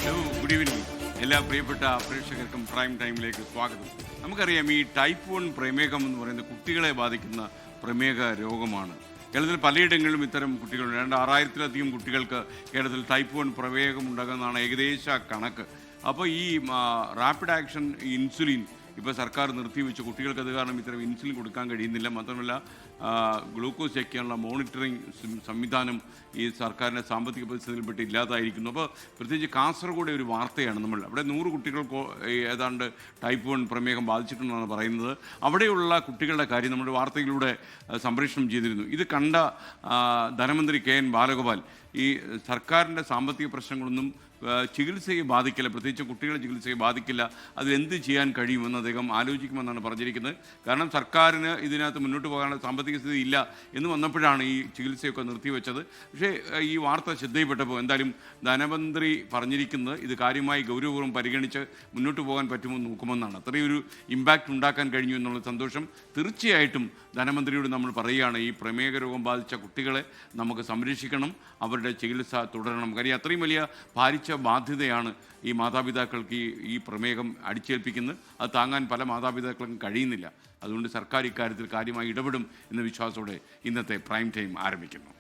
Good evening. എല്ലാ പ്രിയപ്പെട്ട പ്രേക്ഷകർക്കും പ്രൈം ടൈമിലേക്ക് സ്വാഗതം. നമുക്കറിയാം, ഈ ടൈപ്പ് 1 പ്രമേഹം എന്ന് പറയുന്നത് കുട്ടികളെ ബാധിക്കുന്ന പ്രമേഹ രോഗമാണ്. കേരളത്തിൽ പലയിടങ്ങളിലും ഇത്തരം കുട്ടികളുണ്ട്. 6000-ലധികം കുട്ടികൾക്ക് കേരളത്തിൽ ടൈപ്പ് 1 പ്രമേഹം ഉണ്ടാകുന്നതാണ് ഏകദേശ കണക്ക്. അപ്പോൾ ഈ റാപ്പിഡ് ആക്ഷൻ ഇൻസുലിൻ ഇപ്പോൾ സർക്കാർ നിർത്തിവെച്ച് കുട്ടികൾക്ക് അത് കാരണം ഇത്തരം ഇൻസുലിൻ കൊടുക്കാൻ കഴിയുന്നില്ല. മാത്രമല്ല ഗ്ലൂക്കോസ് ചെക്ക് ചെയ്യാനുള്ള മോണിറ്ററിംഗ് സംവിധാനം ഈ സർക്കാരിൻ്റെ സാമ്പത്തിക പരിസ്ഥിതിയിൽപ്പെട്ട് ഇല്ലാതായിരിക്കുന്നു. അപ്പോൾ പ്രത്യേകിച്ച് കാസർഗോഡ് ഒരു വാർത്തയാണ്. നമ്മൾ അവിടെ 100 കുട്ടികൾക്ക് ഏതാണ്ട് ടൈപ്പ് 1 പ്രമേഹം ബാധിച്ചിട്ടുണ്ടെന്നാണ് പറയുന്നത്. അവിടെയുള്ള കുട്ടികളുടെ കാര്യം നമ്മുടെ വാർത്തയിലൂടെ സംപ്രേഷണം ചെയ്തിരുന്നു. ഇത് കണ്ട ധനമന്ത്രി കെ എൻ ബാലഗോപാൽ ഈ സർക്കാരിൻ്റെ സാമ്പത്തിക പ്രശ്നങ്ങളൊന്നും ചികിത്സയെ ബാധിക്കില്ല, പ്രത്യേകിച്ച് കുട്ടികളുടെ ചികിത്സയെ ബാധിക്കില്ല, അതിലെന്ത് ചെയ്യാൻ കഴിയുമെന്ന് അദ്ദേഹം ആലോചിക്കുമെന്നാണ് പറഞ്ഞിരിക്കുന്നത്. കാരണം സർക്കാരിന് ഇതിനകത്ത് മുന്നോട്ട് പോകാനുള്ള സാമ്പത്തിക സ്ഥിതി ഇല്ല എന്ന് വന്നപ്പോഴാണ് ഈ ചികിത്സയൊക്കെ നിർത്തിവെച്ചത്. പക്ഷേ ഈ വാർത്ത ശ്രദ്ധയിൽപ്പെട്ടപ്പോൾ എന്തായാലും ധനമന്ത്രി പറഞ്ഞിരിക്കുന്നത് ഇത് കാര്യമായി ഗൗരവപൂർവ്വം പരിഗണിച്ച് മുന്നോട്ട് പോകാൻ പറ്റുമെന്ന് നോക്കുമെന്നാണ്. അത്രയൊരു ഇമ്പാക്റ്റ് ഉണ്ടാക്കാൻ കഴിഞ്ഞു എന്നുള്ള സന്തോഷം തീർച്ചയായിട്ടും ധനമന്ത്രിയോട് നമ്മൾ പറയുകയാണ്. ഈ പ്രമേഹ രോഗം ബാധിച്ച കുട്ടികളെ നമുക്ക് സംരക്ഷിക്കണം, അവരുടെ ചികിത്സ തുടരണം. കാര്യം അത്രയും വലിയ ഭാരിച്ച ബാധ്യതയാണ് ഈ മാതാപിതാക്കൾക്ക് ഈ പ്രമേഹം അടിച്ചേൽപ്പിക്കുന്നത്. അത് താങ്ങാൻ പല മാതാപിതാക്കൾക്കും കഴിയുന്നില്ല. അതുകൊണ്ട് സർക്കാർ ഇക്കാര്യത്തിൽ കാര്യമായി ഇടപെടും എന്ന വിശ്വാസത്തോടെ ഇന്നത്തെ പ്രൈം ടൈം ആരംഭിക്കുന്നു.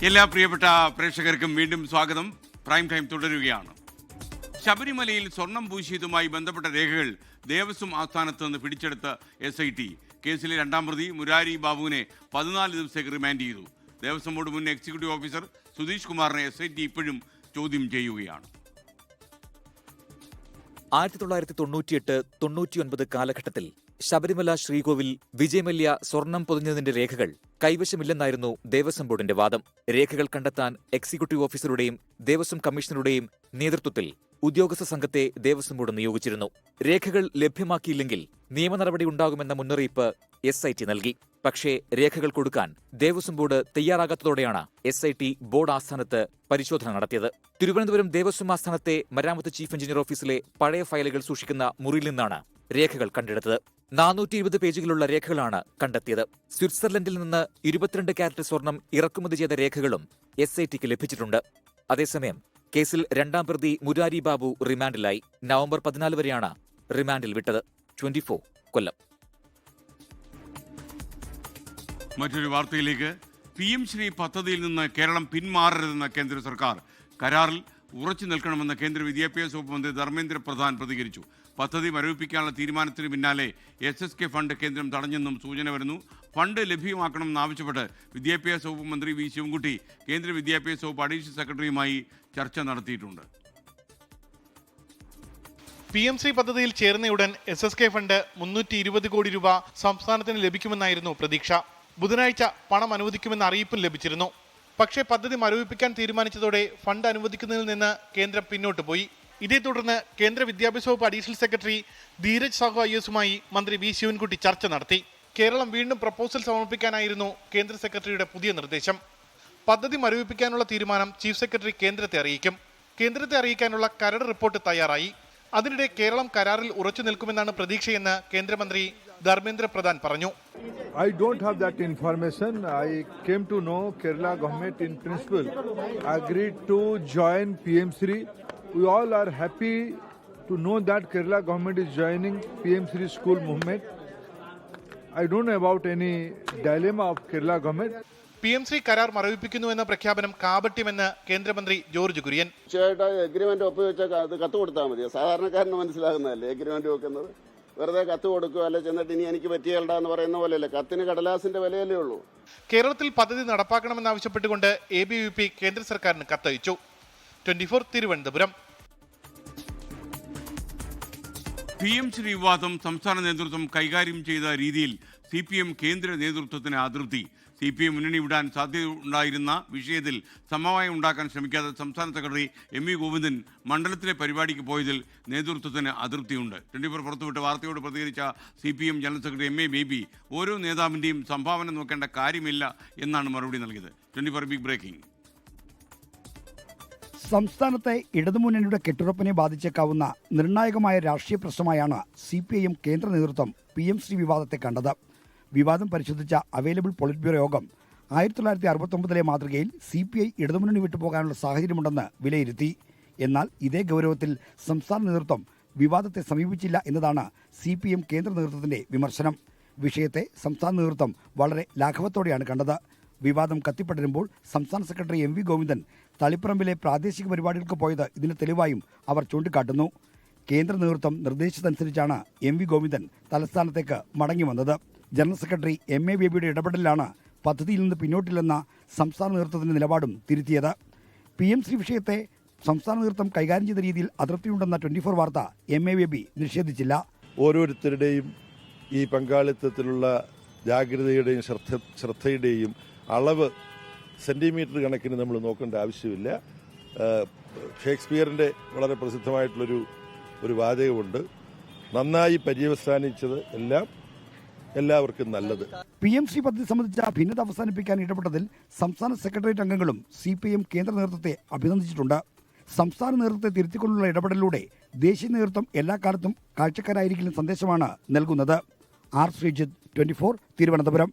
എല്ലാ പ്രിയപ്പെട്ട പ്രേക്ഷകർക്കും വീണ്ടും സ്വാഗതം. പ്രൈം ടൈം തുടരുകയാണ്. ശബരിമലയിൽ സ്വർണം പൂശിയതുമായി ബന്ധപ്പെട്ട രേഖകൾ ദേവസ്വം ആസ്ഥാനത്ത് നിന്ന് പിടിച്ചെടുത്ത SIT കേസിലെ 2ാം പ്രതി മുരാരി ബാബുവിനെ 14 ദിവസത്തേക്ക് റിമാൻഡ് ചെയ്തു. ദേവസ്വം ബോർഡ് മുൻ എക്സിക്യൂട്ടീവ് ഓഫീസർ സുധീഷ് കുമാറിനെ SIT ഇപ്പോഴും ചോദ്യം ചെയ്യുകയാണ്. 1998-99 കാലഘട്ടത്തിൽ ശബരിമല ശ്രീകോവിൽ വിജയമല്യ സ്വർണം പൊതിഞ്ഞതിന്റെ രേഖകൾ കൈവശമില്ലെന്നായിരുന്നു ദേവസ്വം ബോർഡിന്റെ വാദം. രേഖകൾ കണ്ടെത്താൻ എക്സിക്യൂട്ടീവ് ഓഫീസറുടെയും ദേവസ്വം കമ്മീഷണറുടെയും നേതൃത്വത്തിൽ ഉദ്യോഗസ്ഥ സംഘത്തെ ദേവസ്വം ബോർഡ് നിയോഗിച്ചിരുന്നു. രേഖകൾ ലഭ്യമാക്കിയില്ലെങ്കിൽ നിയമ നടപടി ഉണ്ടാകുമെന്ന മുന്നറിയിപ്പ് SIT നൽകി. പക്ഷേ രേഖകൾ കൊടുക്കാൻ ദേവസ്വം ബോർഡ് തയ്യാറാകാത്തതോടെയാണ് SIT ബോർഡ് ആസ്ഥാനത്ത് പരിശോധന നടത്തിയത്. തിരുവനന്തപുരം ദേവസ്വം ആസ്ഥാനത്തെ മരാമത്ത് ചീഫ് എഞ്ചിനീയർ ഓഫീസിലെ പഴയ ഫയലുകൾ സൂക്ഷിക്കുന്ന മുറിയിൽ നിന്നാണ് രേഖകൾ കണ്ടെടുത്തത്. 420 പേജുകളുള്ള രേഖകളാണ് കണ്ടെത്തിയത്. സ്വിറ്റ്സർലൻഡിൽ നിന്ന് 22 കാരറ്റ് സ്വർണം ഇറക്കുമതി ചെയ്ത രേഖകളും SITക്ക് ലഭിച്ചിട്ടുണ്ട്. അതേസമയം കേസിൽ 2ാം പ്രതി മുരാരി ബാബു റിമാൻഡിലായി. നവംബർ 14 വരെയാണ് റിമാൻഡിൽ വിട്ടത്. 24 കൊല്ലം. മറ്റൊരു വാർത്തയിലേക്ക്. PM ശ്രീ പദ്ധതിയിൽ നിന്ന് കേരളം പിന്മാറരുതെന്ന കേന്ദ്ര സർക്കാർ. കരാറിൽ ഉറച്ചു നിൽക്കണമെന്ന് കേന്ദ്ര വിദ്യാഭ്യാസ വകുപ്പ് മന്ത്രി ധർമ്മേന്ദ്ര പ്രധാൻ പ്രതികരിച്ചു. പദ്ധതി മരവിപ്പിക്കാനുള്ള തീരുമാനത്തിന് പിന്നാലെ SSK ഫണ്ട് കേന്ദ്രം തടഞ്ഞെന്നും സൂചന വരുന്നു. ഫണ്ട് ലഭ്യമാക്കണമെന്നാവശ്യപ്പെട്ട് വിദ്യാഭ്യാസ വകുപ്പ് മന്ത്രി വി ശിവൻകുട്ടി കേന്ദ്ര വിദ്യാഭ്യാസ വകുപ്പ് അഡീഷണൽ സെക്രട്ടറിയുമായി ചർച്ച നടത്തിയിട്ടുണ്ട്. PMC പദ്ധതിയിൽ ചേർന്നയുടൻ SSK ഫണ്ട് 320 കോടി രൂപ സംസ്ഥാനത്തിന് ലഭിക്കുമെന്നായിരുന്നു പ്രതീക്ഷ. ബുധനാഴ്ച പണം അനുവദിക്കുമെന്ന അറിയിപ്പും ലഭിച്ചിരുന്നു. പക്ഷേ പദ്ധതി മരവിപ്പിക്കാൻ തീരുമാനിച്ചതോടെ ഫണ്ട് അനുവദിക്കുന്നതിൽ നിന്ന് കേന്ദ്രം പിന്നോട്ട് പോയി. ഇതേ തുടർന്ന് കേന്ദ്ര വിദ്യാഭ്യാസ വകുപ്പ് അഡീഷണൽ സെക്രട്ടറി ധീരജ് സാഹു IASുമായി മന്ത്രി വി ശിവൻകുട്ടി ചർച്ച നടത്തി. കേരളം വീണ്ടും പ്രപ്പോസൽ സമർപ്പിക്കാനായിരുന്നു കേന്ദ്ര സെക്രട്ടറിയുടെ പുതിയ നിർദ്ദേശം. പദ്ധതി മരവിപ്പിക്കാനുള്ള തീരുമാനം ചീഫ് സെക്രട്ടറി കേന്ദ്രത്തെ അറിയിക്കും. കേന്ദ്രത്തെ അറിയിക്കാനുള്ള കരട് റിപ്പോർട്ട് തയ്യാറായി. അതിനിടെ കേരളം കരാറിൽ ഉറച്ചു നിൽക്കുമെന്നാണ് പ്രതീക്ഷയെന്ന് കേന്ദ്രമന്ത്രി ധർമ്മേന്ദ്ര പ്രധാൻ പറഞ്ഞു. I don't have that information. I came to know Kerala government in principle agreed to join PM3. We all are happy to know that Kerala government is joining PM3 school movement. I don't know about any dilemma of Kerala government. PMC കരാർ മരവിപ്പിക്കുന്നു എന്ന പ്രഖ്യാപനം കാപട്യമെന്ന് കേന്ദ്രമന്ത്രി George Kurian. Agreement ഒപ്പുവെച്ച കത്ത് കൊടുത്താൽ മതി. സാധാരണക്കാരന് മനസ്സിലാകുന്നതല്ലേ agreement വെക്കുന്നത്. വെറുതെ കത്ത് കൊടുക്കുക, അല്ലെ ചെന്നിട്ട് ഇനി എനിക്ക് പറ്റിയല്ല എന്ന് പറയുന്ന പോലെയല്ലേ. കത്തിന് കടലാസിന്റെ വിലയല്ലേ ഉള്ളൂ. കേരളത്തിൽ പദ്ധതി നടപ്പാക്കണമെന്നാവശ്യപ്പെട്ടുകൊണ്ട് ABVP കേന്ദ്ര സർക്കാരിന് കത്തയച്ചു. 24 തിരുവനന്തപുരം. PM ശ്രീ വിവാദം സംസ്ഥാന നേതൃത്വം കൈകാര്യം ചെയ്ത രീതിയിൽ CPM കേന്ദ്ര നേതൃത്വത്തിന് അതൃപ്തി. CPM മുന്നണി വിടാൻ സാധ്യതയുണ്ടായിരുന്ന വിഷയത്തിൽ സമവായം ഉണ്ടാക്കാൻ ശ്രമിക്കാതെ സംസ്ഥാന സെക്രട്ടറി MV ഗോവിന്ദൻ മണ്ഡലത്തിലെ പരിപാടിക്ക് പോയതിൽ നേതൃത്വത്തിന് അതൃപ്തിയുണ്ട്. 24 പുറത്തുവിട്ട വാർത്തയോട് പ്രതികരിച്ച CPM general secretary MA baby ഓരോ നേതാവിൻ്റെയും സംഭാവന നോക്കേണ്ട കാര്യമില്ല എന്നാണ് മറുപടി നൽകിയത്. 24 ബിഗ് ബ്രേക്കിംഗ്. സംസ്ഥാനത്തെ ഇടതുമുന്നണിയുടെ കെട്ടുറപ്പിനെ ബാധിച്ചേക്കാവുന്ന നിർണായകമായ രാഷ്ട്രീയ പ്രശ്നമായാണ് CPIM കേന്ദ്ര നേതൃത്വം PM3 വിവാദത്തെ കണ്ടത്. വിവാദം പരിശോധിച്ച അവൈലബിൾ പൊളിറ്റ് ബ്യൂറോ യോഗം 1969 മാതൃകയിൽ CPI ഇടതുമുന്നണി വിട്ടുപോകാനുള്ള സാഹചര്യമുണ്ടെന്ന് വിലയിരുത്തി. എന്നാൽ ഇതേ ഗൗരവത്തിൽ സംസ്ഥാന നേതൃത്വം വിവാദത്തെ സമീപിച്ചില്ല എന്നതാണ് CPM കേന്ദ്ര നേതൃത്വത്തിന്റെ വിമർശനം. വിഷയത്തെ സംസ്ഥാന നേതൃത്വം വളരെ ലാഘവത്തോടെയാണ് കണ്ടത്. വിവാദം കത്തിപ്പടരുമ്പോൾ സംസ്ഥാന സെക്രട്ടറി MV ഗോവിന്ദൻ തളിപ്പറമ്പിലെ പ്രാദേശിക പരിപാടികൾക്ക് പോയത് ഇതിന് തെളിവായും അവർ ചൂണ്ടിക്കാട്ടുന്നു. കേന്ദ്ര നേതൃത്വം നിർദ്ദേശിച്ചതനുസരിച്ചാണ് MV ഗോവിന്ദൻ തലസ്ഥാനത്തേക്ക് മടങ്ങി വന്നത്. ജനറൽ സെക്രട്ടറി MA ബേബിയുടെ ഇടപെടലാണ് പദ്ധതിയിൽ നിന്ന് പിന്നോട്ടില്ലെന്ന സംസ്ഥാന നേതൃത്വത്തിന്റെ നിലപാടും തിരുത്തിയത്. PM3 വിഷയത്തെ സംസ്ഥാന നേതൃത്വം കൈകാര്യം ചെയ്ത രീതിയിൽ അതൃപ്തിയുണ്ടെന്ന 24 വാർത്ത MA ബേബി നിഷേധിച്ചില്ല. ഓരോരുത്തരുടെയും ഈ പങ്കാളിത്തത്തിലുള്ള ജാഗ്രതയുടെയും ശ്രദ്ധയുടെയും അളവ് സെൻറ്റിമീറ്റർ കണക്കിന് നമ്മൾ നോക്കേണ്ട ആവശ്യമില്ല. ഷേക്സ്പിയറിൻ്റെ വളരെ പ്രസിദ്ധമായിട്ടുള്ളൊരു വാചകമുണ്ട്, നന്നായി പര്യവസാനിച്ചത് എല്ലാവർക്കും നല്ലത്. PM3 പദ്ധതി സംബന്ധിച്ച ഭിന്നത അവസാനിപ്പിക്കാൻ ഇടപെട്ടതിൽ സംസ്ഥാന സെക്രട്ടേറിയറ്റ് അംഗങ്ങളും CPIM കേന്ദ്ര നേതൃത്വത്തെ അഭിനന്ദിച്ചിട്ടുണ്ട്. സംസ്ഥാന നേതൃത്വത്തെ തിരുത്തിക്കൊണ്ടുള്ള ഇടപെടലിലൂടെ ദേശീയ നേതൃത്വം എല്ലാ കാലത്തും കാഴ്ചക്കാരായിരിക്കുന്ന സന്ദേശമാണ് നൽകുന്നത്. R. ശ്രീജിത്ത്, 24, തിരുവനന്തപുരം.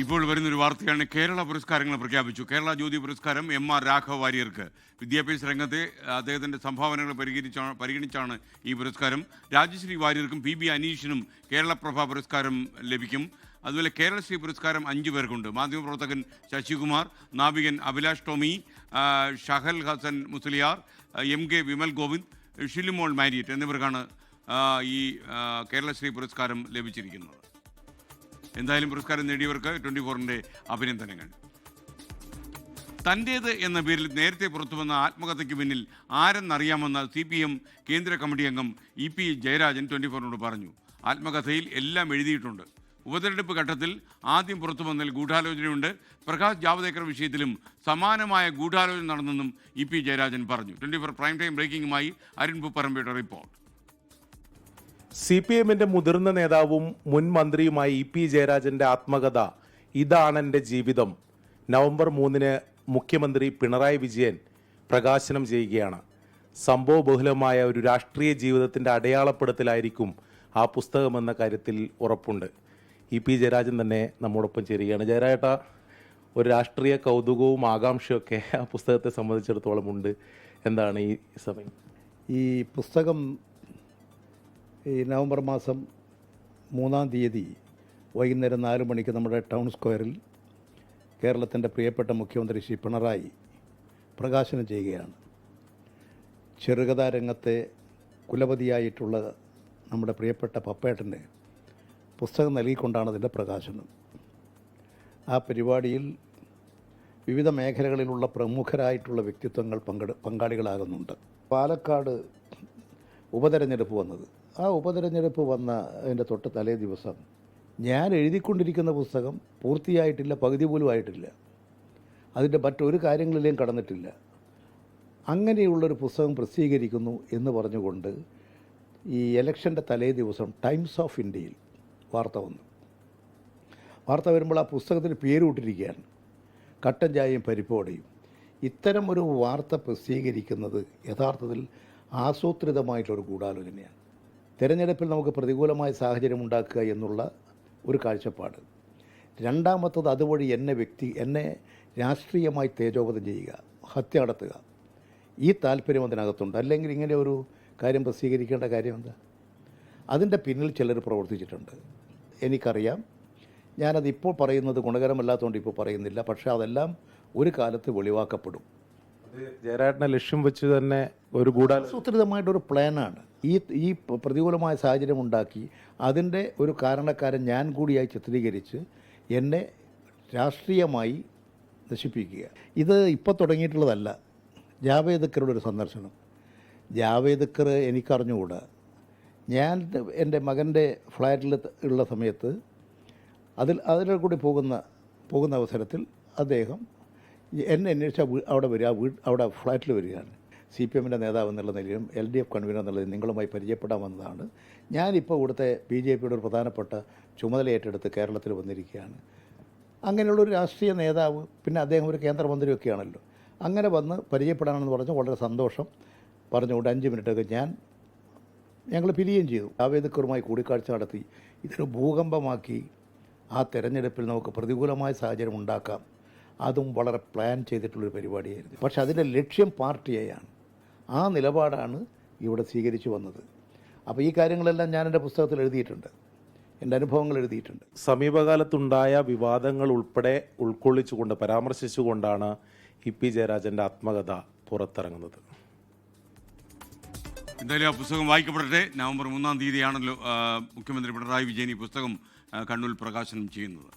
ഇപ്പോൾ വരുന്നൊരു വാർത്തയാണ്. കേരള പുരസ്കാരങ്ങൾ പ്രഖ്യാപിച്ചു. കേരള ജ്യോതി പുരസ്കാരം MR രാഘവ വാര്യർക്ക്. വിദ്യാഭ്യാസ രംഗത്തെ അദ്ദേഹത്തിൻ്റെ സംഭാവനകൾ പരിഗണിച്ചാണ് ഈ പുരസ്കാരം. രാജശ്രീ വാര്യർക്കും PB അനീഷിനും കേരളപ്രഭ പുരസ്കാരം ലഭിക്കും. അതുപോലെ കേരളശ്രീ പുരസ്കാരം 5 പേർക്കുണ്ട്. മാധ്യമപ്രവർത്തകൻ ശശികുമാർ, നാവികൻ അഭിലാഷ് ടോമി, ഷഹൽ ഹസൻ മുസ്ലിയാർ, MK വിമൽ ഗോവിന്ദ്, ഷിലിമോൾ മാരിയറ്റ് എന്നിവർക്കാണ് ഈ കേരളശ്രീ പുരസ്കാരം ലഭിച്ചിരിക്കുന്നത്. എന്തായാലും പുരസ്കാരം നേടിയവർക്ക് 24ൻ്റെ അഭിനന്ദനങ്ങൾ. തൻ്റേത് എന്ന പേരിൽ നേരത്തെ പുറത്തുവന്ന ആത്മകഥയ്ക്ക് പിന്നിൽ ആരെന്നറിയാമെന്ന CPM കേന്ദ്ര കമ്മിറ്റി അംഗം EP ജയരാജൻ 24നോട് പറഞ്ഞു. ആത്മകഥയിൽ എല്ലാം എഴുതിയിട്ടുണ്ട്. ഉപതെരഞ്ഞെടുപ്പ് ഘട്ടത്തിൽ ആദ്യം പുറത്തു വന്നതിൽ ഗൂഢാലോചനയുണ്ട്. പ്രകാശ് ജാവ്ദേക്കർ വിഷയത്തിലും സമാനമായ ഗൂഢാലോചന നടന്നെന്നും EP ജയരാജൻ പറഞ്ഞു. 24 പ്രൈം ടൈം ബ്രേക്കിംഗുമായി അരുൺ പൂപ്പറമ്പയുടെ റിപ്പോർട്ട്. CPMന്റെ മുതിർന്ന നേതാവും മുൻ മന്ത്രിയുമായ EP ജയരാജന്റെ ആത്മകഥ ഇതാണെൻ്റെ ജീവിതം നവംബർ 3 മുഖ്യമന്ത്രി പിണറായി വിജയൻ പ്രകാശനം ചെയ്യുകയാണ്. സംഭവബഹുലമായ ഒരു രാഷ്ട്രീയ ജീവിതത്തിൻ്റെ അടയാളപ്പെടുത്തലായിരിക്കും ആ പുസ്തകമെന്ന കാര്യത്തിൽ ഉറപ്പുണ്ട്. EP ജയരാജൻ തന്നെ നമ്മോടൊപ്പം ചേരുകയാണ്. ജയരാജേട്ട, ഒരു രാഷ്ട്രീയ കൗതുകവും ആകാംക്ഷയൊക്കെ ആ പുസ്തകത്തെ സംബന്ധിച്ചിടത്തോളം ഉണ്ട്. എന്താണ് ഈ സമയം? ഈ പുസ്തകം ഈ നവംബർ മാസം 3-ാം തീയതി വൈകുന്നേരം 4 മണിക്ക് നമ്മുടെ ടൗൺ സ്ക്വയറിൽ കേരളത്തിൻ്റെ പ്രിയപ്പെട്ട മുഖ്യമന്ത്രി ശ്രീ പിണറായി പ്രകാശനം ചെയ്യുകയാണ്. ചെറുകഥാ രംഗത്തെ കുലപതിയായിട്ടുള്ള നമ്മുടെ പ്രിയപ്പെട്ട പപ്പേട്ടൻ്റെ പുസ്തകം നൽകിക്കൊണ്ടാണ് അതിൻ്റെ പ്രകാശനം. ആ പരിപാടിയിൽ വിവിധ മേഖലകളിലുള്ള പ്രമുഖരായിട്ടുള്ള വ്യക്തിത്വങ്ങൾ പങ്കാളികളാകുന്നുണ്ട്. പാലക്കാട് ഉപതെരഞ്ഞെടുപ്പ് വന്നത്, ആ ഉപതെരഞ്ഞെടുപ്പ് വന്ന അതിൻ്റെ തൊട്ട് തലേ ദിവസം ഞാൻ എഴുതിക്കൊണ്ടിരിക്കുന്ന പുസ്തകം പൂർത്തിയായിട്ടില്ല, പകുതി പോലും ആയിട്ടില്ല, അതിൻ്റെ മറ്റൊരു കാര്യങ്ങളിലേയും കടന്നിട്ടില്ല. അങ്ങനെയുള്ളൊരു പുസ്തകം പ്രസിദ്ധീകരിക്കുന്നു എന്ന് പറഞ്ഞുകൊണ്ട് ഈ ഇലക്ഷൻ്റെ തലേ ദിവസം ടൈംസ് ഓഫ് ഇന്ത്യയിൽ വാർത്ത വന്നു. വാർത്ത വരുമ്പോൾ ആ പുസ്തകത്തിന് പേരുവിട്ടിരിക്കുകയാണ്, കട്ടൻ ചായയും പരിപ്പോടെയും. ഇത്തരം ഒരു വാർത്ത പ്രസിദ്ധീകരിക്കുന്നത് യഥാർത്ഥത്തിൽ ആസൂത്രിതമായിട്ടൊരു ഗൂഢാലോചനയാണ്. തിരഞ്ഞെടുപ്പിൽ നമുക്ക് പ്രതികൂലമായ സാഹചര്യം ഉണ്ടാക്കുക എന്നുള്ള ഒരു കാഴ്ചപ്പാട്. രണ്ടാമത്തത് അതുവഴി എന്നെ രാഷ്ട്രീയമായി തേജോവധം ചെയ്യുക, ഹത്യ നടത്തുക, ഈ താല്പര്യം അതിനകത്തുണ്ട്. അല്ലെങ്കിൽ ഇങ്ങനെ ഒരു കാര്യം പ്രസിദ്ധീകരിക്കേണ്ട കാര്യം എന്താ? അതിൻ്റെ പിന്നിൽ ചിലർ പ്രവർത്തിച്ചിട്ടുണ്ട്, എനിക്കറിയാം. ഞാനത് ഇപ്പോൾ പറയുന്നത് ഗുണകരമല്ലാത്തതുകൊണ്ട് ഇപ്പോൾ പറയുന്നില്ല. പക്ഷേ അതെല്ലാം ഒരു കാലത്ത് വെളിവാക്കപ്പെടും. ജയരാജനെ ലക്ഷ്യം വെച്ച് തന്നെ ഒരു ആസൂത്രിതമായിട്ടൊരു പ്ലാനാണ്. ഈ പ്രതികൂലമായ സാഹചര്യം ഉണ്ടാക്കി അതിൻ്റെ ഒരു കാരണക്കാരൻ ഞാൻ കൂടിയായി ചിത്രീകരിച്ച് എന്നെ രാഷ്ട്രീയമായി നശിപ്പിക്കുക. ഇത് ഇപ്പോൾ തുടങ്ങിയിട്ടുള്ളതല്ല. ജാവേദ്കറുടെ ഒരു സന്ദർശനം, ജാവേദ്കർ എനിക്കറിഞ്ഞുകൂടാ. ഞാൻ എൻ്റെ മകൻ്റെ ഫ്ലാറ്റിൽ ഉള്ള സമയത്ത് അതിൽ കൂടി പോകുന്ന അവസരത്തിൽ അദ്ദേഹം എന്നെ അന്വേഷിച്ച അവിടെ ഫ്ലാറ്റിൽ വരികയാണ്. CPMൻ്റെ നേതാവ് എന്നുള്ള നിലയിലും LDF കൺവീനർ എന്നുള്ള നിങ്ങളുമായി പരിചയപ്പെടാമെന്നതാണ്. ഞാനിപ്പോൾ ഇവിടുത്തെ BJPയുടെ ഒരു പ്രധാനപ്പെട്ട ചുമതല ഏറ്റെടുത്ത് കേരളത്തിൽ വന്നിരിക്കുകയാണ്. അങ്ങനെയുള്ളൊരു രാഷ്ട്രീയ നേതാവ്, പിന്നെ അദ്ദേഹം ഒരു കേന്ദ്രമന്ത്രിയൊക്കെയാണല്ലോ. അങ്ങനെ വന്ന് പരിചയപ്പെടാനെന്ന് പറഞ്ഞാൽ വളരെ സന്തോഷം പറഞ്ഞുകൊണ്ട് 5 മിനിറ്റൊക്കെ ഞങ്ങൾ പിരിയുകയും ചെയ്തു. ജാവേദ്കറുമായി കൂടിക്കാഴ്ച നടത്തി ഇതൊരു ഭൂകമ്പമാക്കി ആ തെരഞ്ഞെടുപ്പിൽ നമുക്ക് പ്രതികൂലമായ സാഹചര്യം ഉണ്ടാക്കാം. അതും വളരെ പ്ലാൻ ചെയ്തിട്ടുള്ളൊരു പരിപാടിയായിരുന്നു. പക്ഷെ അതിൻ്റെ ലക്ഷ്യം പാർട്ടിയെയാണ്. ആ നിലപാടാണ് ഇവിടെ സ്വീകരിച്ചു വന്നത്. അപ്പോൾ ഈ കാര്യങ്ങളെല്ലാം ഞാൻ എൻ്റെ പുസ്തകത്തിൽ എഴുതിയിട്ടുണ്ട്, എൻ്റെ അനുഭവങ്ങൾ എഴുതിയിട്ടുണ്ട്. സമീപകാലത്തുണ്ടായ വിവാദങ്ങൾ ഉൾപ്പെടെ ഉൾക്കൊള്ളിച്ചുകൊണ്ട് പരാമർശിച്ചുകൊണ്ടാണ് ഇ.പി. ജയരാജൻ്റെ ആത്മകഥ പുറത്തിറങ്ങുന്നത്. എന്തായാലും ആ പുസ്തകം വായിക്കപ്പെടട്ടെ. നവംബർ 3-ാം തീയതിയാണല്ലോ മുഖ്യമന്ത്രി പിണറായി വിജയൻ ഈ പുസ്തകം കണ്ണൂരിൽ പ്രകാശനം ചെയ്യുന്നത്.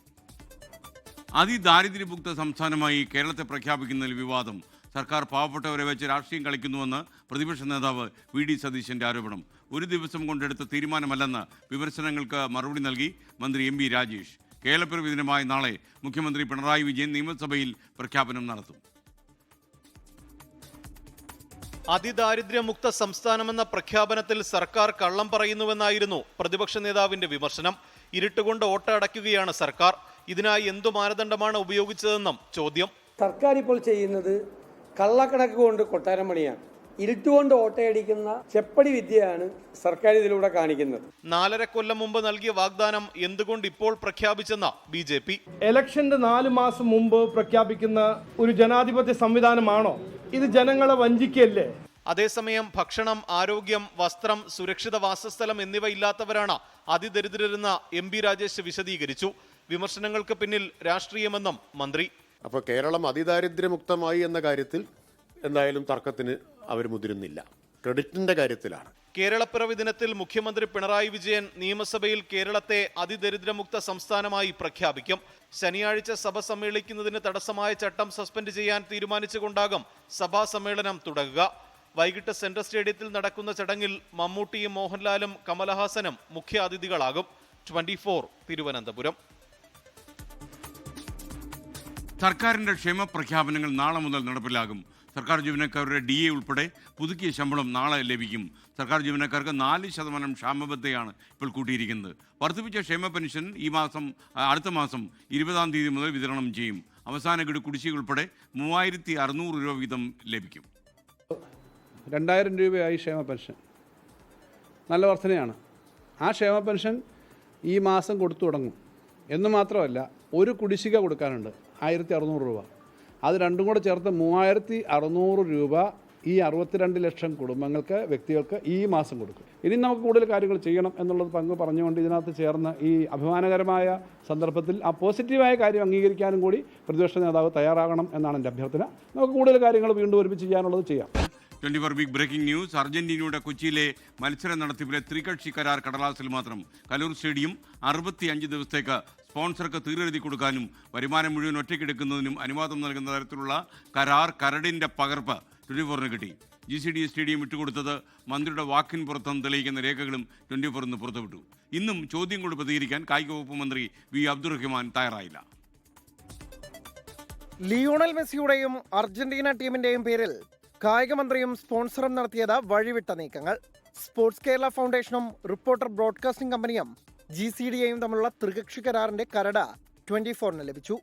അതിദാരിദ്ര്യമുക്ത സംസ്ഥാനമായി കേരളത്തെ പ്രഖ്യാപിക്കുന്നതിൽ വിവാദം. സർക്കാർ പാവപ്പെട്ടവരെ വെച്ച് രാഷ്ട്രീയം കളിക്കുന്നുവെന്ന് പ്രതിപക്ഷ നേതാവ് വി.ഡി. സതീശൻ്റെ ആരോപണം. ഒരു ദിവസം കൊണ്ടെടുത്ത തീരുമാനമല്ലെന്ന് വിമർശനങ്ങൾക്ക് മറുപടി നൽകി മന്ത്രി എം.ബി. രാജേഷ്. കേരളപ്പിറവി ദിനമായ നാളെ മുഖ്യമന്ത്രി പിണറായി വിജയൻ നിയമസഭയിൽ പ്രഖ്യാപനം നടത്തും. അതിദാരിദ്ര്യമുക്ത സംസ്ഥാനമെന്ന പ്രഖ്യാപനത്തിൽ സർക്കാർ കള്ളം പറയുന്നുവെന്നായിരുന്നു പ്രതിപക്ഷ നേതാവിന്റെ വിമർശനം. ഇരുട്ടുകൊണ്ട് ഓട്ട അടയ്ക്കുകയാണ് സർക്കാർ. ഇതിനായി എന്തു മാനദണ്ഡമാണ് ഉപയോഗിച്ചതെന്നും ചോദ്യം. സർക്കാർ ഇപ്പോൾ ചെയ്യുന്നത് കള്ളക്കണക്ക് കൊണ്ട് കൊട്ടാരം പണിയാണ്. ഇരുട്ടുകൊണ്ട് ഓട്ടയടിക്കുന്ന ചെപ്പടി വിദ്യയാണ് സർക്കാർ ഇതിലൂടെ കാണിക്കുന്നത്. 4.5 കൊല്ലം മുമ്പ് നൽകിയ വാഗ്ദാനം എന്തുകൊണ്ട് ഇപ്പോൾ പ്രഖ്യാപിച്ചെന്ന BJP. ഇലക്ഷന്റെ 4 മാസം മുമ്പ് പ്രഖ്യാപിക്കുന്ന ഒരു ജനാധിപത്യ സംവിധാനമാണോ ഇത്? ജനങ്ങളെ വഞ്ചിക്കല്ലേ? അതേസമയം ഭക്ഷണം, ആരോഗ്യം, വസ്ത്രം, സുരക്ഷിത വാസസ്ഥലം എന്നിവ ഇല്ലാത്തവരാണ് അതിദരിദ്രരെന്ന് എം.ബി. രാജേഷ് വിശദീകരിച്ചു. വിമർശനങ്ങൾക്ക് പിന്നിൽ രാഷ്ട്രീയമെന്നും മന്ത്രി. അപ്പോൾ കേരളം അതിദാരിദ്ര്യമുക്തമായി എന്ന കാര്യത്തിൽ എന്തായാലും തർക്കത്തിന് അവർ മുതിരുന്നില്ല. ക്രെഡിറ്റിന്റെ കാര്യത്തിലാണ്. കേരളപ്പിറവി ദിനത്തിൽ മുഖ്യമന്ത്രി പിണറായി വിജയൻ നിയമസഭയിൽ കേരളത്തെ അതിദരിദ്രമുക്ത സംസ്ഥാനമായി പ്രഖ്യാപിക്കും. ശനിയാഴ്ച സഭ സമ്മേളിക്കുന്നതിന് തടസ്സമായ ചട്ടം സസ്പെൻഡ് ചെയ്യാൻ തീരുമാനിച്ചുകൊണ്ടാകും സഭാ സമ്മേളനം തുടങ്ങുക. വൈകിട്ട് സെൻട്രൽ സ്റ്റേഡിയത്തിൽ നടക്കുന്ന ചടങ്ങിൽ മമ്മൂട്ടിയും മോഹൻലാലും കമലഹാസനും മുഖ്യ അതിഥികളാകും. 24 തിരുവനന്തപുരം. സർക്കാരിൻ്റെ ക്ഷേമ പ്രഖ്യാപനങ്ങൾ നാളെ മുതൽ നടപ്പിലാകും. സർക്കാർ ജീവനക്കാരുടെ DA ഉൾപ്പെടെ പുതുക്കിയ ശമ്പളം നാളെ ലഭിക്കും. സർക്കാർ ജീവനക്കാർക്ക് 4% ക്ഷാമബത്തെയാണ് ഇപ്പോൾ കൂട്ടിയിരിക്കുന്നത്. വർദ്ധിപ്പിച്ച ക്ഷേമ പെൻഷൻ അടുത്ത മാസം 20-ാം തീയതി മുതൽ വിതരണം ചെയ്യും. അവസാന ഗഡു കുടിശ്ശിക ഉൾപ്പെടെ 3600 രൂപ വീതം ലഭിക്കും. 2000 രൂപയായി ക്ഷേമ പെൻഷൻ. നല്ല വർധനയാണ്. ആ ക്ഷേമ പെൻഷൻ ഈ മാസം കൊടുത്തു തുടങ്ങും എന്ന് മാത്രമല്ല, ഒരു കുടിശ്ശിക കൊടുക്കാനുണ്ട് 1600 രൂപ. അത് രണ്ടും കൂടെ ചേർത്ത് 3600 രൂപ ഈ 62 ലക്ഷം കുടുംബങ്ങൾക്ക്, വ്യക്തികൾക്ക് ഈ മാസം കൊടുക്കും. ഇനി നമുക്ക് കൂടുതൽ കാര്യങ്ങൾ ചെയ്യണം എന്നുള്ളത് പറഞ്ഞുകൊണ്ട് ഇതിനകത്ത് ചേർന്ന് ഈ അഭിമാനകരമായ സന്ദർഭത്തിൽ ആ പോസിറ്റീവായ കാര്യം അംഗീകരിക്കാനും കൂടി പ്രതിപക്ഷ നേതാവ് തയ്യാറാകണം എന്നാണ് എൻ്റെ അഭ്യർത്ഥന. നമുക്ക് കൂടുതൽ കാര്യങ്ങൾ വീണ്ടും ഒരുമിച്ച് ചെയ്യാനുള്ളത് ചെയ്യാം. 24 ബിഗ് ബ്രേക്കിംഗ് ന്യൂസ്. അർജന്റീനയുടെ കൊച്ചിയിലെ മത്സര നടത്തിപ്പിലെ ത്രികക്ഷി കരാർ കടലാസിൽ മാത്രം. കലൂർ സ്റ്റേഡിയം 65 ദിവസത്തേക്ക് സ്പോൺസർക്ക് തീരെഴുതി കൊടുക്കാനും വരുമാനം മുഴുവൻ ഒറ്റയ്ക്കെടുക്കുന്നതിനും അനുവാദം നൽകുന്ന തരത്തിലുള്ള കരടിൻ്റെ പകർപ്പ് 24-ന് കിട്ടി. GCD സ്റ്റേഡിയം വിട്ടുകൊടുത്തത് മന്ത്രിയുടെ വാക്കിൻ പുറത്തെന്ന് തെളിയിക്കുന്ന രേഖകളും 24-ന് പുറത്തുവിട്ടു. ഇന്നും ചോദ്യം കൊണ്ട് പ്രതികരിക്കാൻ കായിക വകുപ്പ് മന്ത്രി വി. അബ്ദുറഹ്മാൻ തയ്യാറായില്ല. ലിയോണൽ മെസ്സിയുടെയും അർജന്റീന ടീമിന്റെയും പേരിൽ കായിക മന്ത്രിയും സ്പോൺസറും നടത്തിയത് വഴിവിട്ട നീക്കങ്ങൾ. സ്പോർട്സ് കേരള ഫൗണ്ടേഷനും റിപ്പോർട്ടർ ബ്രോഡ്കാസ്റ്റിംഗ് കമ്പനിയും GCDയും തമ്മിലുള്ള ത്രികക്ഷി കരാറിന്റെ കരട് 24-ന് ലഭിച്ചു.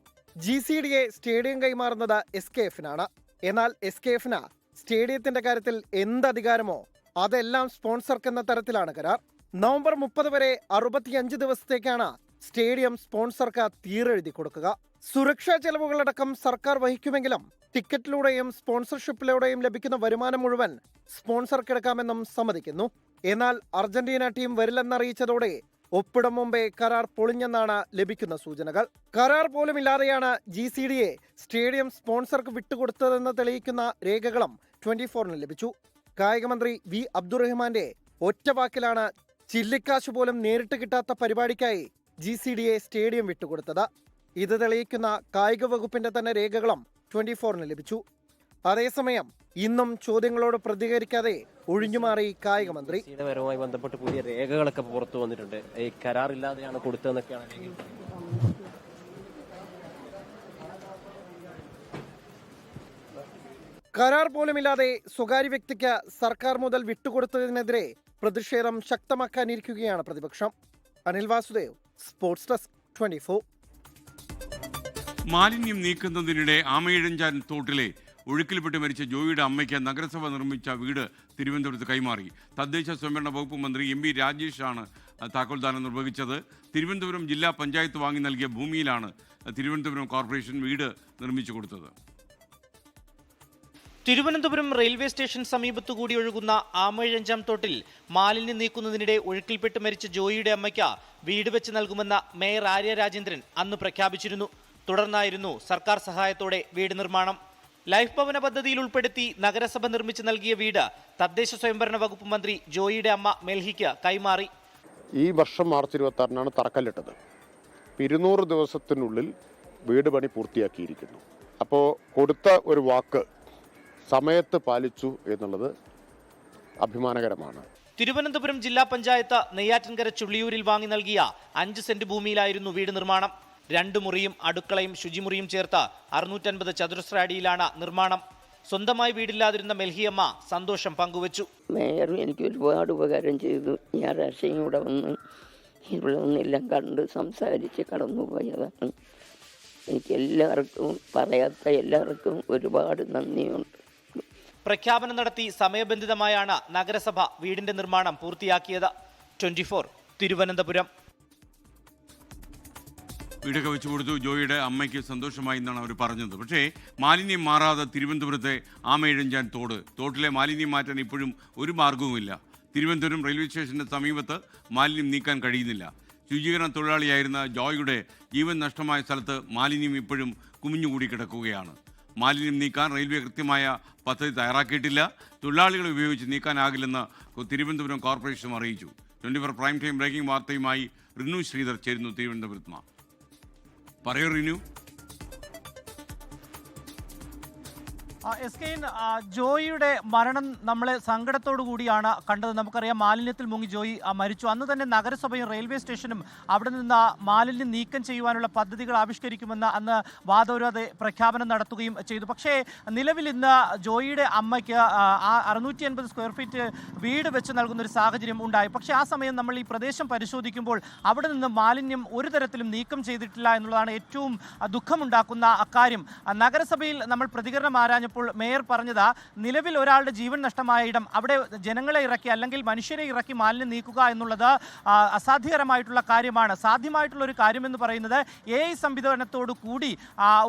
GCDയെ സ്റ്റേഡിയം കൈമാറുന്നത് SKFനാണ്. എന്നാൽ SKFന് സ്റ്റേഡിയത്തിന്റെ കാര്യത്തിൽ എന്ത് അധികാരമോ അതെല്ലാം സ്പോൺസർക്കെന്ന തരത്തിലാണ് കരാർ. നവംബർ 30 വരെ 65 ദിവസത്തേക്കാണ് സ്റ്റേഡിയം സ്പോൺസർക്ക് തീരെഴുതി കൊടുക്കുക. സുരക്ഷാ ചെലവുകളടക്കം സർക്കാർ വഹിക്കുമെങ്കിലും ടിക്കറ്റിലൂടെയും സ്പോൺസർഷിപ്പിലൂടെയും ലഭിക്കുന്ന വരുമാനം മുഴുവൻ സ്പോൺസർക്കെടുക്കാമെന്നും സമ്മതിക്കുന്നു. എന്നാൽ അർജന്റീന ടീം വരില്ലെന്നറിയിച്ചതോടെ ഒപ്പിടും മുമ്പേ കരാർ പൊളിഞ്ഞെന്നാണ് ലഭിക്കുന്ന സൂചനകൾ. കരാർ പോലുമില്ലാതെയാണ് GCDയെ സ്റ്റേഡിയം സ്പോൺസർക്ക് വിട്ടുകൊടുത്തതെന്ന് തെളിയിക്കുന്ന രേഖകളും 24-ന് ലഭിച്ചു. കായികമന്ത്രി വി. അബ്ദുറഹ്മാന്റെ ഒറ്റവാക്കിലാണ് ചില്ലിക്കാശ് പോലും നേരിട്ട് കിട്ടാത്ത പരിപാടിക്കായി GCDയെ സ്റ്റേഡിയം വിട്ടുകൊടുത്തത്. ഇത് തെളിയിക്കുന്ന കായിക വകുപ്പിന്റെ തന്നെ രേഖകളും 24-ന് ലഭിച്ചു. അതേസമയം ഇന്നും ചോദ്യങ്ങളോട് പ്രതികരിക്കാതെ ഒഴിഞ്ഞുമാറി കായിക മന്ത്രി. പരവുമായി ബന്ധപ്പെട്ട് പുതിയ രേഖകളൊക്കെ പുറത്തു വന്നിട്ടുണ്ട്. ഈ കരാറില്ലാതെയാണ് കൊടുത്തതെന്നൊക്കെയാണ് രേഖ. കരാർ പോലുമില്ലാതെ സ്വകാര്യ വ്യക്തിക്ക് സർക്കാർ മുതൽ വിട്ടുകൊടുത്തതിനെതിരെ പ്രതിഷേധം ശക്തമാക്കാനിരിക്കുകയാണ് പ്രതിപക്ഷം. Anil Vasudev, sports desk, 24. മാലിന്യം നീക്കുന്നതിനിടെ ആമയിഴഞ്ചാൻ തോട്ടിലെ ഒഴുക്കിൽപ്പെട്ട് മരിച്ച ജോയിയുടെ അമ്മയ്ക്ക് നഗരസഭ നിർമ്മിച്ച വീട് തിരുവനന്തപുരത്ത് കൈമാറി. തദ്ദേശ സ്വയംഭരണ വകുപ്പ് മന്ത്രി എം വി രാജേഷാണ് താക്കോൽദാനം നിർവഹിച്ചത്. തിരുവനന്തപുരം ജില്ലാ പഞ്ചായത്ത് വാങ്ങി നൽകിയ ഭൂമിയിലാണ് തിരുവനന്തപുരം കോർപ്പറേഷൻ വീട് നിർമ്മിച്ചു കൊടുത്തത്. തിരുവനന്തപുരം റെയിൽവേ സ്റ്റേഷൻ സമീപത്തുകൂടി ഒഴുകുന്ന ആമഴഞ്ചാം തോട്ടിൽ മാലിന്യം നീക്കുന്നതിനിടെ ഒഴുക്കിൽപ്പെട്ട് മരിച്ച ജോയിയുടെ അമ്മയ്ക്ക് വീട് വെച്ച് നൽകുമെന്ന മേയർ ആര്യ രാജേന്ദ്രൻ അന്ന് പ്രഖ്യാപിച്ചിരുന്നു. തുടർന്നായിരുന്നു സർക്കാർ സഹായത്തോടെ വീട് നിർമ്മാണം. ലൈഫ് ഭവന പദ്ധതിയിൽ ഉൾപ്പെടുത്തി നഗരസഭ നിർമ്മിച്ച് നൽകിയ വീട് തദ്ദേശ സ്വയംഭരണ വകുപ്പ് മന്ത്രി ജോയിയുടെ അമ്മ മെൽഹിക്ക് കൈമാറി. ഈ വർഷം മാർച്ച് 26-നാണ് തറക്കല്ലിട്ടത്. 200 ദിവസത്തിനുള്ളിൽ വീട് പണി പൂർത്തിയാക്കിയിരിക്കുന്നു. അപ്പോൾ കൊടുത്ത ഒരു വാക്ക് സമയത്ത് പാലിച്ചു എന്നുള്ളത് അഭിമാനകരമാണ്. തിരുവനന്തപുരം ജില്ലാ പഞ്ചായത്ത് നെയ്യാറ്റിൻകര ചുള്ളിയൂരിൽ വാങ്ങി നൽകിയ 5 സെന്റ് ഭൂമിയിലായിരുന്നു വീട് നിർമ്മാണം. 2 മുറിയും അടുക്കളയും ശുചിമുറിയും ചേർത്ത് 650 ചതുരശ്ര അടിയിലാണ് നിർമ്മാണം. സ്വന്തമായി വീടില്ലാതിരുന്ന മെൽഹിയമ്മ സന്തോഷം പങ്കുവച്ചു. മേയർ എനിക്ക് ഒരുപാട് ഉപകാരം ചെയ്തു. ഞായറാഴ്ചയും ഇവിടെ വന്ന് ഇവിടെ ഒന്നെല്ലാം കണ്ട് സംസാരിച്ച് കടന്നുപോയതാണ്. എനിക്ക് എല്ലാവർക്കും പറയാത്ത എല്ലാവർക്കും ഒരുപാട് നന്ദിയുണ്ട്. പ്രഖ്യാപനം നടത്തി സമയബന്ധിതമായാണ് നഗരസഭ വീടിന്റെ നിർമ്മാണം പൂർത്തിയാക്കിയത്. 24 തിരുവനന്തപുരം. വീടൊക്കെ വെച്ച് കൊടുത്തു. ജോയിയുടെ അമ്മയ്ക്ക് സന്തോഷമായി എന്നാണ് അവർ പറഞ്ഞത്. പക്ഷേ മാലിന്യം മാറാതെ തിരുവനന്തപുരത്തെ ആമയിഴഞ്ചാൻ തോട്ടിലെ മാലിന്യം മാറ്റാൻ ഇപ്പോഴും ഒരു മാർഗവുമില്ല. തിരുവനന്തപുരം റെയിൽവേ സ്റ്റേഷന്റെ സമീപത്ത് മാലിന്യം നീക്കാൻ കഴിയുന്നില്ല. ശുചീകരണ തൊഴിലാളിയായിരുന്ന ജോയിയുടെ ജീവൻ നഷ്ടമായ സ്ഥലത്ത് മാലിന്യം ഇപ്പോഴും കുമിഞ്ഞുകൂടി കിടക്കുകയാണ്. മാലിന്യം നീക്കാൻ റെയിൽവേ കൃത്യമായ പദ്ധതി തയ്യാറാക്കിയിട്ടില്ല. തൊഴിലാളികളെ ഉപയോഗിച്ച് നീക്കാനാകില്ലെന്ന് തിരുവനന്തപുരം കോർപ്പറേഷൻ അറിയിച്ചു. 24 പ്രൈം ടൈം ബ്രേക്കിംഗ് വാർത്തയുമായി റിനു ശ്രീധർ ചേരുന്നു തിരുവനന്തപുരത്ത് നിന്ന്. പറയൂ റിനു. ജോയിയുടെ മരണം നമ്മളെ സങ്കടത്തോടു കൂടിയാണ് കണ്ടത്. നമുക്കറിയാം മാലിന്യത്തിൽ മുങ്ങി ജോയി മരിച്ചു. അന്ന് തന്നെ നഗരസഭയും റെയിൽവേ സ്റ്റേഷനും അവിടെ നിന്ന് മാലിന്യം നീക്കം ചെയ്യുവാനുള്ള പദ്ധതികൾ ആവിഷ്കരിക്കുമെന്ന് അന്ന് വാദോരാതെ പ്രഖ്യാപനം നടത്തുകയും ചെയ്തു. പക്ഷേ നിലവിൽ ഇന്ന് ജോയിയുടെ അമ്മയ്ക്ക് 650 സ്ക്വയർ ഫീറ്റ് വീട് വെച്ച് നൽകുന്ന ഒരു സാഹചര്യം ഉണ്ടായി. പക്ഷേ ആ സമയം നമ്മൾ ഈ പ്രദേശം പരിശോധിക്കുമ്പോൾ അവിടെ നിന്ന് മാലിന്യം ഒരു തരത്തിലും നീക്കം ചെയ്തിട്ടില്ല എന്നുള്ളതാണ് ഏറ്റവും ദുഃഖമുണ്ടാക്കുന്ന കാര്യം. നഗരസഭയിൽ നമ്മൾ പ്രതികരണം ആരാഞ്ഞപ്പോൾ മേയർ പറഞ്ഞത് നിലവിൽ ഒരാളുടെ ജീവൻ നഷ്ടമായ ഇടം അവിടെ ജനങ്ങളെ ഇറക്കി അല്ലെങ്കിൽ മനുഷ്യരെ ഇറക്കി മാലിന്യം നീക്കുക എന്നുള്ളത് അസാധ്യകരമായിട്ടുള്ള കാര്യമാണ്. സാധ്യമായിട്ടുള്ള ഒരു കാര്യമെന്ന് പറയുന്നത് AI സംവിധാനത്തോടു കൂടി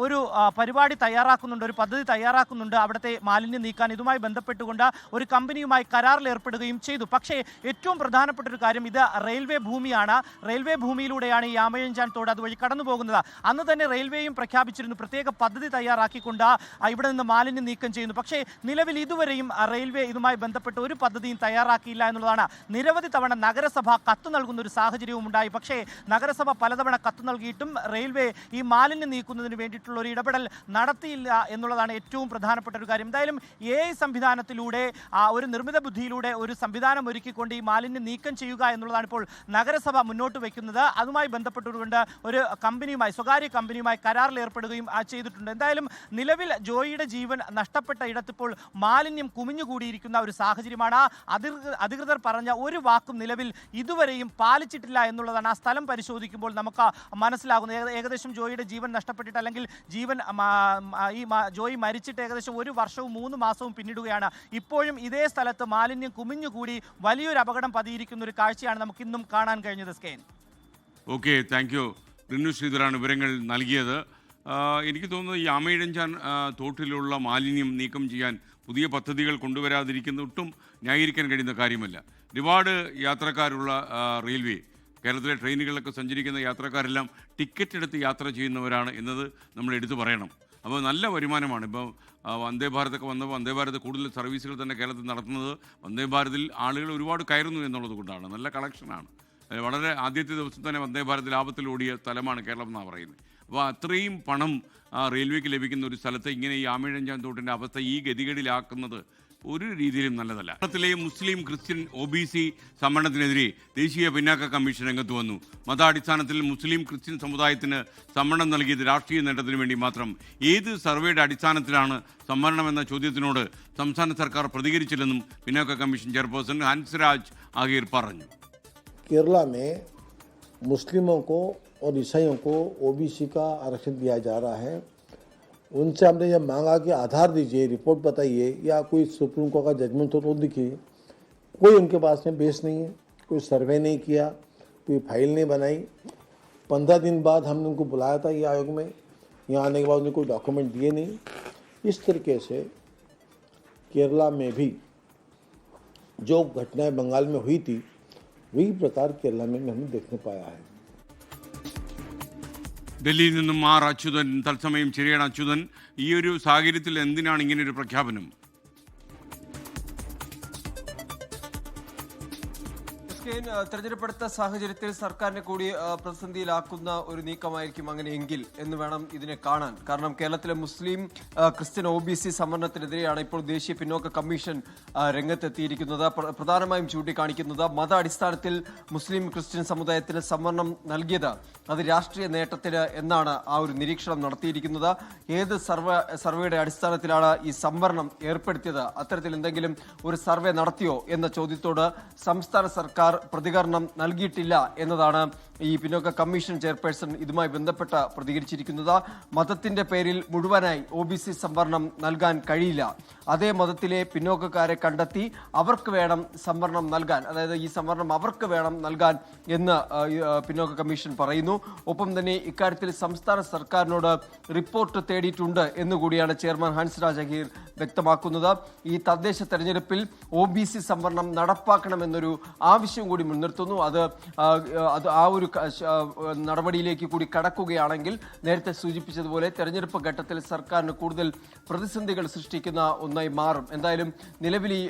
ഒരു പരിപാടി തയ്യാറാക്കുന്നുണ്ട്, ഒരു പദ്ധതി തയ്യാറാക്കുന്നുണ്ട് അവിടുത്തെ മാലിന്യം നീക്കാൻ. ഇതുമായി ബന്ധപ്പെട്ടുകൊണ്ട് ഒരു കമ്പനിയുമായി കരാറിൽ ഏർപ്പെടുകയും ചെയ്തു. പക്ഷേ ഏറ്റവും പ്രധാനപ്പെട്ട ഒരു കാര്യം, ഇത് റെയിൽവേ ഭൂമിയാണ്. റെയിൽവേ ഭൂമിയിലൂടെയാണ് ഈ ആമയഞ്ചാൻ തോട് അതുവഴി കടന്നു പോകുന്നത്. അന്ന് തന്നെ റെയിൽവേയും പ്രഖ്യാപിച്ചിരുന്നു പ്രത്യേക പദ്ധതി തയ്യാറാക്കിക്കൊണ്ട് ഇവിടെ നിന്ന് മാലിന്യം നീക്കം ചെയ്യുന്നു. പക്ഷേ നിലവിൽ ഇതുവരെയും റെയിൽവേ ഇതുമായി ബന്ധപ്പെട്ട് ഒരു പദ്ധതിയും തയ്യാറാക്കിയില്ല എന്നുള്ളതാണ്. നിരവധി തവണ നഗരസഭ കത്ത് നൽകുന്ന ഒരു സാഹചര്യവും ഉണ്ടായി. പക്ഷേ നഗരസഭ പലതവണ കത്ത് നൽകിയിട്ടും റെയിൽവേ ഈ മാലിന്യം നീക്കുന്നതിന് വേണ്ടിയിട്ടുള്ള ഒരു ഇടപെടൽ നടത്തിയില്ല എന്നുള്ളതാണ് ഏറ്റവും പ്രധാനപ്പെട്ട ഒരു കാര്യം. എന്തായാലും AI സംവിധാനത്തിലൂടെ ഒരു നിർമ്മിത ബുദ്ധിയിലൂടെ ഒരു സംവിധാനം ഒരുക്കിക്കൊണ്ട് ഈ മാലിന്യം നീക്കം ചെയ്യുക എന്നുള്ളതാണ് ഇപ്പോൾ നഗരസഭ മുന്നോട്ട് വയ്ക്കുന്നത്. അതുമായി ബന്ധപ്പെട്ടുകൊണ്ട് ഒരു കമ്പനിയുമായി, സ്വകാര്യ കമ്പനിയുമായി കരാറിൽ ഏർപ്പെടുകയും ചെയ്തിട്ടുണ്ട്. എന്തായാലും നിലവിൽ ജോയിയുടെ ജീവൻ നഷ്ടപ്പെട്ട ഇടത്തിപ്പോൾ മാലിന്യം കുമിഞ്ഞുകൂടിയിരിക്കുന്ന ഒരു സാഹചര്യമാണ്. അധികൃതർ പറഞ്ഞ ഒരു വാക്കും നിലവിൽ ഇതുവരെയും പാലിച്ചിട്ടില്ല എന്നുള്ളതാണ് ആ സ്ഥലം പരിശോധിക്കുമ്പോൾ നമുക്ക് മനസ്സിലാകുന്നത്. ഏകദേശം ജോയിയുടെ ജീവൻ നഷ്ടപ്പെട്ടിട്ട് അല്ലെങ്കിൽ ജോയി മരിച്ചിട്ട് ഏകദേശം 1 വർഷവും 3 മാസവും പിന്നിടുകയാണ്. ഇപ്പോഴും ഇതേ സ്ഥലത്ത് മാലിന്യം കുമിഞ്ഞുകൂടി വലിയൊരു അപകടം പതിയിരിക്കുന്ന ഒരു കാഴ്ചയാണ് നമുക്ക് ഇന്നും കാണാൻ കഴിഞ്ഞത്. സ്കെയിൻ. Okay, thank you. റിനു ശ്രീധറാണ് വിവരങ്ങൾ നൽകിയത്. എനിക്ക് തോന്നുന്നത് ഈ ആമയിഴഞ്ചാൻ തോട്ടിലുള്ള മാലിന്യം നീക്കം ചെയ്യാൻ പുതിയ പദ്ധതികൾ കൊണ്ടുവരാതിരിക്കുന്ന ഒട്ടും ന്യായീകരിക്കാൻ കഴിയുന്ന കാര്യമല്ല. ഒരുപാട് യാത്രക്കാരുള്ള റെയിൽവേ, കേരളത്തിലെ ട്രെയിനുകളിലൊക്കെ സഞ്ചരിക്കുന്ന യാത്രക്കാരെല്ലാം ടിക്കറ്റ് എടുത്ത് യാത്ര ചെയ്യുന്നവരാണ് എന്നത് നമ്മൾ എടുത്തു പറയണം. അപ്പോൾ നല്ല വരുമാനമാണ്. ഇപ്പോൾ വന്ദേ ഭാരതൊക്കെ വന്നപ്പോൾ വന്ദേ ഭാരത് കൂടുതൽ സർവീസുകൾ തന്നെ കേരളത്തിൽ നടത്തുന്നത് വന്ദേ ഭാരതിൽ ആളുകൾ ഒരുപാട് കയറുന്നു എന്നുള്ളത് കൊണ്ടാണ്. നല്ല കളക്ഷനാണ്. വളരെ ആദ്യത്തെ ദിവസം തന്നെ വന്ദേ ഭാരത് ലാഭത്തിൽ ഓടിയ സ്ഥലമാണ് കേരളം എന്നാണ് പറയുന്നത്. അപ്പോൾ അത്രയും പണം റെയിൽവേക്ക് ലഭിക്കുന്ന ഒരു സ്ഥലത്ത് ഇങ്ങനെ ഈ ആമയിഴഞ്ചാൻ തോട്ടിൻ്റെ അവസ്ഥ ഈ ഗതികേടിലാക്കുന്നത് ഒരു രീതിയിലും നല്ലതല്ല. കേരളത്തിലെ മുസ്ലിം ക്രിസ്ത്യൻ OBC സംവരണത്തിനെതിരെ ദേശീയ പിന്നാക്ക കമ്മീഷൻ രംഗത്ത് വന്നു. മതാടിസ്ഥാനത്തിൽ മുസ്ലിം ക്രിസ്ത്യൻ സമുദായത്തിന് സംവരണം നൽകിയത് രാഷ്ട്രീയ നേട്ടത്തിന് വേണ്ടി മാത്രം. ഏത് സർവേയുടെ അടിസ്ഥാനത്തിലാണ് സംവരണമെന്ന ചോദ്യത്തിനോട് സംസ്ഥാന സർക്കാർ പ്രതികരിച്ചില്ലെന്നും പിന്നാക്ക കമ്മീഷൻ ചെയർപേഴ്സൺ ഹൻസ്രാജ് ആഹിർ പറഞ്ഞു. केरला में मुस्लिमों को और ईसाइयों को OBC का आरक्षण दिया जा रहा है उनसे हमने ये मांगा कि आधार दीजिए, रिपोर्ट बताइए, या कोई सुप्रीम कोर्ट का जजमेंट हो तो दिखिए। कोई उनके पास में बेस नहीं है, कोई सर्वे नहीं किया, कोई फाइल नहीं बनाई। 15 दिन बाद हमने उनको बुलाया था ये आयोग में, यहाँ आने के बाद उन्हें कोई डॉक्यूमेंट दिए नहीं। इस तरीके से केरला में भी जो घटनाएं बंगाल में हुई थी वही प्रकार केरला में हमने देखने पाया है। ഡൽഹിയിൽ നിന്നും ആർ അച്യുതൻ തത്സമയം ശരിയാണ് അച്യുതൻ. ഈ ഒരു സാഹചര്യത്തിൽ എന്തിനാണ് ഇങ്ങനെ ഒരു പ്രഖ്യാപനം? തെരഞ്ഞെടുപ്പെടുത്ത സാഹചര്യത്തിൽ സർക്കാരിനെ കൂടി പ്രതിസന്ധിയിലാക്കുന്ന ഒരു നീക്കമായിരിക്കും അങ്ങനെയെങ്കിൽ എന്ന് വേണം ഇതിനെ കാണാൻ. കാരണം കേരളത്തിലെ മുസ്ലിം ക്രിസ്ത്യൻ OBC സംവരണത്തിനെതിരെയാണ് ഇപ്പോൾ ദേശീയ പിന്നോക്ക കമ്മീഷൻ രംഗത്തെത്തിയിരിക്കുന്നത്. പ്രധാനമായും ചൂണ്ടിക്കാണിക്കുന്നത് മത അടിസ്ഥാനത്തിൽ മുസ്ലിം ക്രിസ്ത്യൻ സമുദായത്തിന് സംവരണം നൽകിയത് അത് രാഷ്ട്രീയ നേട്ടത്തിന് എന്നാണ് ആ ഒരു നിരീക്ഷണം നടത്തിയിരിക്കുന്നത്. ഏത് സർവേയുടെ അടിസ്ഥാനത്തിലാണ് ഈ സംവരണം ഏർപ്പെടുത്തിയത്, അത്തരത്തിൽ എന്തെങ്കിലും ഒരു സർവേ നടത്തിയോ എന്ന ചോദ്യത്തോട് സംസ്ഥാന സർക്കാർ പ്രതികരണം നൽകിയിട്ടില്ല എന്നതാണ് ഈ പിന്നോക്ക കമ്മീഷൻ ചെയർപേഴ്സൺ ഇതുമായി ബന്ധപ്പെട്ട് പ്രതികരിച്ചിരിക്കുന്നത്. മതത്തിന്റെ പേരിൽ മുഴുവനായി OBC സംവരണം നൽകാൻ കഴിയില്ല. അതേ മതത്തിലെ പിന്നോക്കക്കാരെ കണ്ടെത്തി അവർക്ക് വേണം സംവരണം നൽകാൻ, അതായത് ഈ സംവരണം അവർക്ക് വേണം നൽകാൻ എന്ന് പിന്നോക്ക കമ്മീഷൻ പറയുന്നു. ഒപ്പം തന്നെ ഇക്കാര്യത്തിൽ സംസ്ഥാന സർക്കാരിനോട് റിപ്പോർട്ട് തേടിയിട്ടുണ്ട് എന്നുകൂടിയാണ് ചെയർമാൻ ഹൻസ് രാജ് അഹീർ വ്യക്തമാക്കുന്നത്. ഈ തദ്ദേശ തെരഞ്ഞെടുപ്പിൽ OBC സംവരണം നടപ്പാക്കണമെന്നൊരു ആവശ്യം കൂടി മുൻനിർത്തുന്നു. അത് ആ ഒരു നടപടിയിലേക്ക് കൂടി കടക്കുകയാണെങ്കിൽ നേരത്തെ സൂചിപ്പിച്ചതുപോലെ തെരഞ്ഞെടുപ്പ് ഘട്ടത്തിൽ സർക്കാരിന് കൂടുതൽ പ്രതിസന്ധികൾ സൃഷ്ടിക്കുന്ന ഒന്നായി മാറും. എന്തായാലും നിലവിൽ ഈ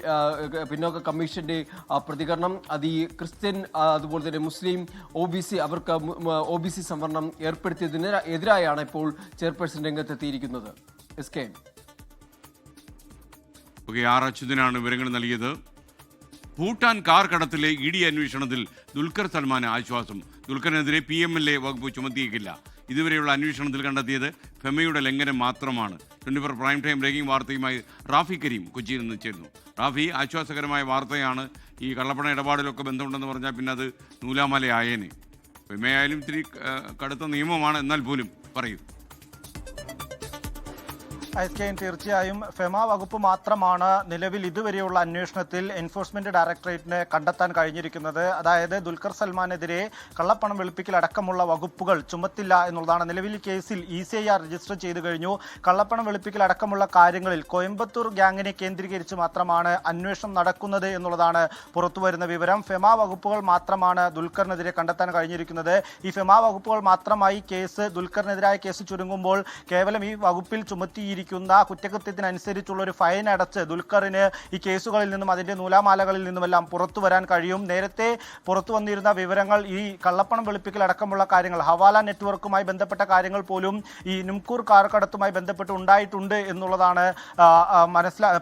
പിന്നോക്ക കമ്മീഷന്റെ പ്രതികരണം അത് ഈ ക്രിസ്ത്യൻ അതുപോലെ തന്നെ മുസ്ലിം OBC അവർക്ക് OBC സംവരണം ഏർപ്പെടുത്തിയതിന് എതിരായാണ് ഇപ്പോൾ ചെയർപേഴ്സൺ രംഗത്തെത്തിയിരിക്കുന്നത്. SK ആർ അച്യുതനാണ് വിവരങ്ങൾ നൽകിയത്. ഭൂട്ടാൻ കാർ കടത്തിലെ ED അന്വേഷണത്തിൽ ദുൽഖർ സൽമാന് ആശ്വാസം. ദുൽഖറിനെതിരെ PMLA വകുപ്പ് ചുമത്തിയേക്കില്ല. ഇതുവരെയുള്ള അന്വേഷണത്തിൽ കണ്ടെത്തിയത് ഫെമയുടെ ലംഘനം മാത്രമാണ്. 24 പ്രൈം ടൈം ബ്രേക്കിംഗ് വാർത്തയുമായി റാഫി കരീം കൊച്ചിയിൽ നിന്ന് ചേരുന്നു. റാഫി, ആശ്വാസകരമായ വാർത്തയാണ്. ഈ കള്ളപ്പണ ഇടപാടിലൊക്കെ ബന്ധമുണ്ടെന്ന് പറഞ്ഞാൽ പിന്നെ അത് നൂലാമലയായേനെ. ഫെമയായാലും ഇത്തിരി കടുത്ത നിയമമാണ്, എന്നാൽ പോലും പറയൂ. തീർച്ചയായും ഫെമ വകുപ്പ് മാത്രമാണ് നിലവിൽ ഇതുവരെയുള്ള അന്വേഷണത്തിൽ എൻഫോഴ്സ്മെന്റ് ഡയറക്ടറേറ്റിന് കണ്ടെത്താൻ കഴിഞ്ഞിരിക്കുന്നത്. അതായത് ദുൽഖർ സൽമാനെതിരെ കള്ളപ്പണം വെളുപ്പിക്കൽ അടക്കമുള്ള വകുപ്പുകൾ ചുമത്തില്ല എന്നുള്ളതാണ്. നിലവിൽ കേസിൽ ECIR രജിസ്റ്റർ ചെയ്തു കഴിഞ്ഞു. കള്ളപ്പണം വെളുപ്പിക്കൽ അടക്കമുള്ള കാര്യങ്ങളിൽ കോയമ്പത്തൂർ ഗ്യാങ്ങിനെ കേന്ദ്രീകരിച്ച് മാത്രമാണ് അന്വേഷണം നടക്കുന്നത് എന്നുള്ളതാണ് പുറത്തുവരുന്ന വിവരം. ഫെമ വകുപ്പുകൾ മാത്രമാണ് ദുൽഖറിനെതിരെ കണ്ടെത്താൻ കഴിഞ്ഞിരിക്കുന്നത്. ഈ ഫെമ വകുപ്പുകൾ മാത്രമായി ദുൽഖറിനെതിരായ കേസ് ചുരുങ്ങുമ്പോൾ കേവലം ഈ വകുപ്പിൽ ചുമത്തിയിരിക്കുന്ന കുറ്റകൃത്യത്തിനനുസരിച്ചുള്ള ഒരു ഫൈൻ അടച്ച് ദുൽഖറിന് ഈ കേസുകളിൽ നിന്നും അതിന്റെ നൂലാമാലകളിൽ നിന്നുമെല്ലാം പുറത്തു വരാൻ കഴിയും. നേരത്തെ പുറത്തു വന്നിരുന്ന വിവരങ്ങൾ ഈ കള്ളപ്പണം വെളുപ്പിക്കൽ അടക്കമുള്ള കാര്യങ്ങൾ, ഹവാല നെറ്റ്വർക്കുമായി ബന്ധപ്പെട്ട കാര്യങ്ങൾ പോലും ഈ നുംകൂർ കാർക്കടത്തുമായി ബന്ധപ്പെട്ട് ഉണ്ടായിട്ടുണ്ട് എന്നുള്ളതാണ്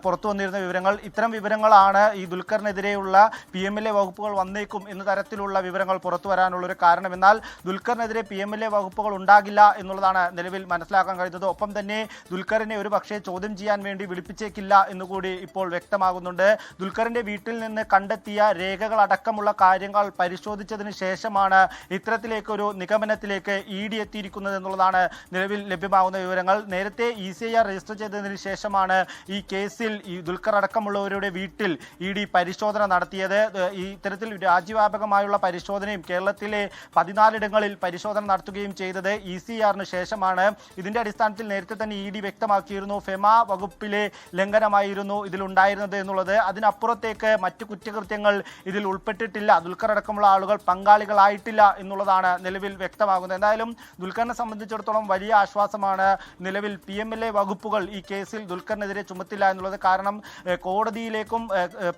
പുറത്തു വന്നിരുന്ന വിവരങ്ങൾ. ഇത്തരം വിവരങ്ങളാണ് ഈ ദുൽഖറിനെതിരെയുള്ള PMLA വകുപ്പുകൾ വന്നേക്കും എന്ന തരത്തിലുള്ള വിവരങ്ങൾ പുറത്തു വരാനുള്ള ഒരു കാരണം. എന്നാൽ ദുൽഖറിനെതിരെ PMLA വകുപ്പുകൾ ഉണ്ടാകില്ല എന്നുള്ളതാണ് നിലവിൽ മനസ്സിലാക്കാൻ കഴിയുന്നത്. ഒപ്പം തന്നെ ദുൽഖറിനെ ഒരു പക്ഷേ ചോദ്യം ചെയ്യാൻ വേണ്ടി വിളിപ്പിച്ചേക്കില്ല എന്നുകൂടി ഇപ്പോൾ വ്യക്തമാകുന്നുണ്ട്. ദുൽഖറിന്റെ വീട്ടിൽ നിന്ന് കണ്ടെത്തിയ രേഖകൾ അടക്കമുള്ള കാര്യങ്ങൾ പരിശോധിച്ചതിന് ശേഷമാണ് ഇത്തരത്തിലേക്കൊരു നിഗമനത്തിലേക്ക് ED എത്തിയിരിക്കുന്നത് എന്നുള്ളതാണ് നിലവിൽ ലഭ്യമാകുന്ന വിവരങ്ങൾ. നേരത്തെ ECIR രജിസ്റ്റർ ചെയ്തതിന് ശേഷമാണ് ഈ കേസിൽ ഈ ദുൽഖർ അടക്കമുള്ളവരുടെ വീട്ടിൽ ED പരിശോധന നടത്തിയത്. ഈ ഇത്തരത്തിൽ രാജ്യവ്യാപകമായുള്ള പരിശോധനയും കേരളത്തിലെ 14 പരിശോധന നടത്തുകയും ചെയ്തത് ECIR ശേഷമാണ്. ഇതിന്റെ അടിസ്ഥാനത്തിൽ നേരത്തെ തന്നെ ED വ്യക്തമാക്കിയിരുന്നു ഫെമ വകുപ്പിലെ ലംഘനമായിരുന്നു ഇതിലുണ്ടായിരുന്നത് എന്നുള്ളത്. അതിനപ്പുറത്തേക്ക് മറ്റു കുറ്റകൃത്യങ്ങൾ ഇതിൽ ഉൾപ്പെട്ടിട്ടില്ല, ദുൽഖർ അടക്കമുള്ള ആളുകൾ പങ്കാളികളായിട്ടില്ല എന്നുള്ളതാണ് നിലവിൽ വ്യക്തമാകുന്നത്. എന്തായാലും ദുൽഖറിനെ സംബന്ധിച്ചിടത്തോളം വലിയ ആശ്വാസമാണ് നിലവിൽ PMLA വകുപ്പുകൾ ഈ കേസിൽ ദുൽഖറിനെതിരെ ചുമത്തില്ല എന്നുള്ളത്. കാരണം കോടതിയിലേക്കും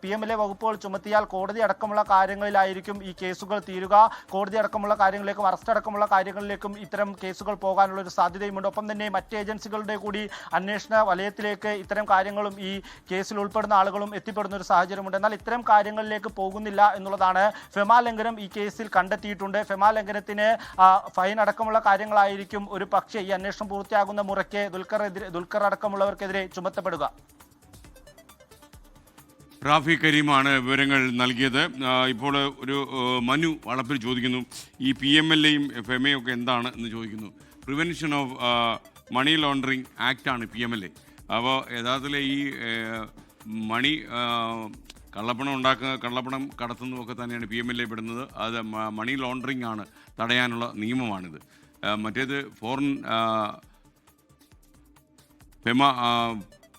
PMLA വകുപ്പുകൾ ചുമത്തിയാൽ കോടതി അടക്കമുള്ള കാര്യങ്ങളിലായിരിക്കും ഈ കേസുകൾ തീരുക. കോടതി അടക്കമുള്ള കാര്യങ്ങളിലേക്കും അറസ്റ്റ് അടക്കമുള്ള കാര്യങ്ങളിലേക്കും ഇത്തരം കേസുകൾ പോകാനുള്ള ഒരു സാധ്യതയുമുണ്ട്. ഒപ്പം തന്നെ മറ്റ് ഏജൻസികളുടെ കൂടി അന്വേഷണ വലയത്തിലേക്ക് ഇത്തരം കാര്യങ്ങളും ഈ കേസിൽ ഉൾപ്പെടുന്ന ആളുകളും എത്തിപ്പെടുന്ന ഒരു സാഹചര്യമുണ്ട്. എന്നാൽ ഇത്തരം കാര്യങ്ങളിലേക്ക് പോകുന്നില്ല എന്നുള്ളതാണ്. ഫെമ ലംഘനം ഈ കേസിൽ കണ്ടെത്തിയിട്ടുണ്ട്. ഫെമ ലംഘനത്തിന് ഫൈൻ അടക്കമുള്ള കാര്യങ്ങളായിരിക്കും ഒരു പക്ഷേ ഈ അന്വേഷണം പൂർത്തിയാകുന്ന മുറയ്ക്ക് ദുൽഖർ അടക്കമുള്ളവർക്കെതിരെ ചുമത്തപ്പെടുക. റാഫി കരീമാണ് വിവരങ്ങൾ നൽകിയത്. ഇപ്പോൾ ഒരു മനു വളപ്പിൽ ചോദിക്കുന്നു, ഈ PMLAയും ഫെമയും ഒക്കെ എന്താണ് എന്ന് ചോദിക്കുന്നു. പ്രിവെൻഷൻ ഓഫ് മണി ലോണ്ടറിങ് ആക്റ്റാണ് PMLA. അപ്പോൾ യഥാർത്ഥത്തിൽ ഈ മണി കള്ളപ്പണം കടത്തുന്നതൊക്കെ തന്നെയാണ് PMLA പെടുന്നത്. അത് മണി ലോണ്ടറിങ് ആണ്, തടയാനുള്ള നിയമമാണിത്. മറ്റേത്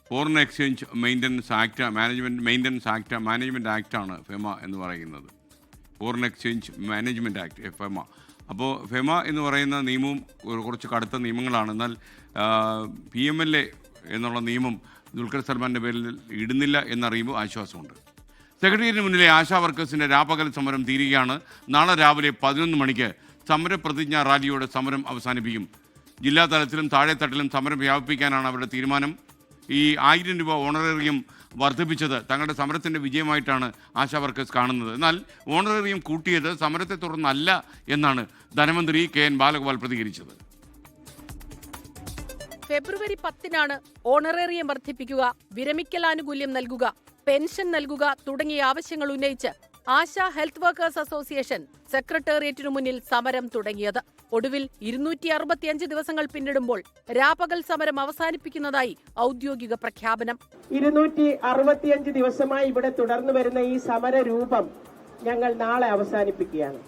ഫോറിൻ എക്സ്ചേഞ്ച് മാനേജ്മെൻറ്റ് ആക്റ്റാണ് FEMA എന്ന് പറയുന്നത്. Foreign exchange management act FEMA. അപ്പോൾ FEMA എന്ന് പറയുന്ന നിയമവും കുറച്ച് കടുത്ത നിയമങ്ങളാണ്. എന്നാൽ PMLA എന്നുള്ള നിയമം ദുൽഖർ സൽമാൻ്റെ പേരിൽ ഇടുന്നില്ല എന്നറിയുമ്പോൾ ആശ്വാസമുണ്ട്. സെക്രട്ടേറിയറ്റിന് മുന്നിലെ ആശാ വർക്കേഴ്സിൻ്റെ രാപ്പകൽ സമരം തീരുകയാണ്. നാളെ രാവിലെ 11 മണിക്ക് സമരപ്രതിജ്ഞാ റാലിയോടെ സമരം അവസാനിപ്പിക്കും. ജില്ലാ തലത്തിലും താഴെത്തട്ടിലും സമരം വ്യാപിപ്പിക്കാനാണ് അവരുടെ തീരുമാനം. ഈ 1000 രൂപ ഓണറേറിയം വർദ്ധിപ്പിച്ചത് തങ്ങളുടെ സമരത്തിൻ്റെ വിജയമായിട്ടാണ് ആശാ വർക്കേഴ്സ് കാണുന്നത്. എന്നാൽ ഓണറേറിയം കൂട്ടിയത് സമരത്തെ തുടർന്നല്ല എന്നാണ് ധനമന്ത്രി KN ബാലഗോപാൽ പ്രതികരിച്ചത്. ഫെബ്രുവരി 10-നാണ് ഓണറേറിയം വർദ്ധിപ്പിക്കുക, വിരമിക്കലാനുകൂല്യം നൽകുക, പെൻഷൻ നൽകുക തുടങ്ങിയ ആവശ്യങ്ങൾ ഉന്നയിച്ച് ആശാ ഹെൽത്ത് വർക്കേഴ്സ് അസോസിയേഷൻ സെക്രട്ടേറിയറ്റിനു മുന്നിൽ സമരം തുടങ്ങിയത്. ഒടുവിൽ 265 ദിവസങ്ങൾ പിന്നിടുമ്പോൾ രാപകൽ സമരം അവസാനിപ്പിക്കുന്നതായി ഔദ്യോഗിക പ്രഖ്യാപനം. 265 ദിവസമായി ഇവിടെ തുടർന്നു വരുന്ന ഈ സമരരൂപം ഞങ്ങൾ നാളെ അവസാനിപ്പിക്കുകയാണ്.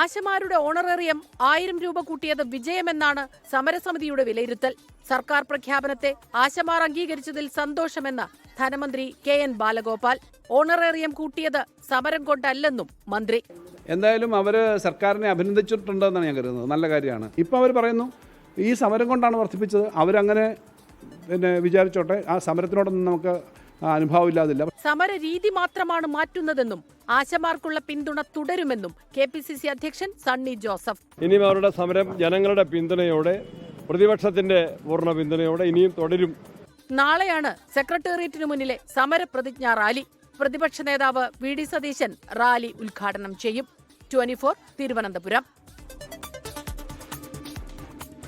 ആശമാരുടെ ഓണറേറിയം 1000 രൂപ കൂട്ടിയത് വിജയമെന്നാണ് സമരസമിതിയുടെ വിലയിരുത്തൽ. സർക്കാർ പ്രഖ്യാപനത്തെ ആശമാർ അംഗീകരിച്ചതിൽ സന്തോഷമെന്ന് ധനമന്ത്രി KN ബാലഗോപാൽ. ഓണറേറിയം കൂട്ടിയത് സമരം കൊണ്ടല്ലെന്നും മന്ത്രി. എന്തായാലും അവർ സർക്കാരിനെ അഭിനന്ദിച്ചിട്ടുണ്ടെന്നാണ് ഞാൻ കരുതുന്നത്. നല്ല കാര്യമാണ്. ഇപ്പോൾ അവർ പറയുന്നു ഈ സമരം കൊണ്ടാണ് വർദ്ധിപ്പിച്ചത്. അവരങ്ങനെ വിചാരിച്ചോട്ടെ, ആ സമരത്തിനോടൊന്നും നമുക്ക് അനുഭവമില്ലാതില്ല. സമര രീതി മാത്രമാണ് മാറ്റുന്നതെന്നും ആശമാർക്കുള്ള പിന്തുണ തുടരുമെന്നും KPCC അധ്യക്ഷൻ സണ്ണി ജോസഫ്. ഇനിയും അവരുടെ സമരം ജനങ്ങളുടെ പിന്തുണയോടെ, പ്രതിപക്ഷത്തിന്റെ പൂർണ്ണ പിന്തുണയോടെ ഇനിയും തുടരും. നാളെയാണ് സെക്രട്ടേറിയറ്റിനു മുന്നിലെ സമരപ്രതിജ്ഞാ റാലി. പ്രതിപക്ഷ നേതാവ് VD സതീശൻ റാലി ഉദ്ഘാടനം ചെയ്യും. 24 തിരുവനന്തപുരം.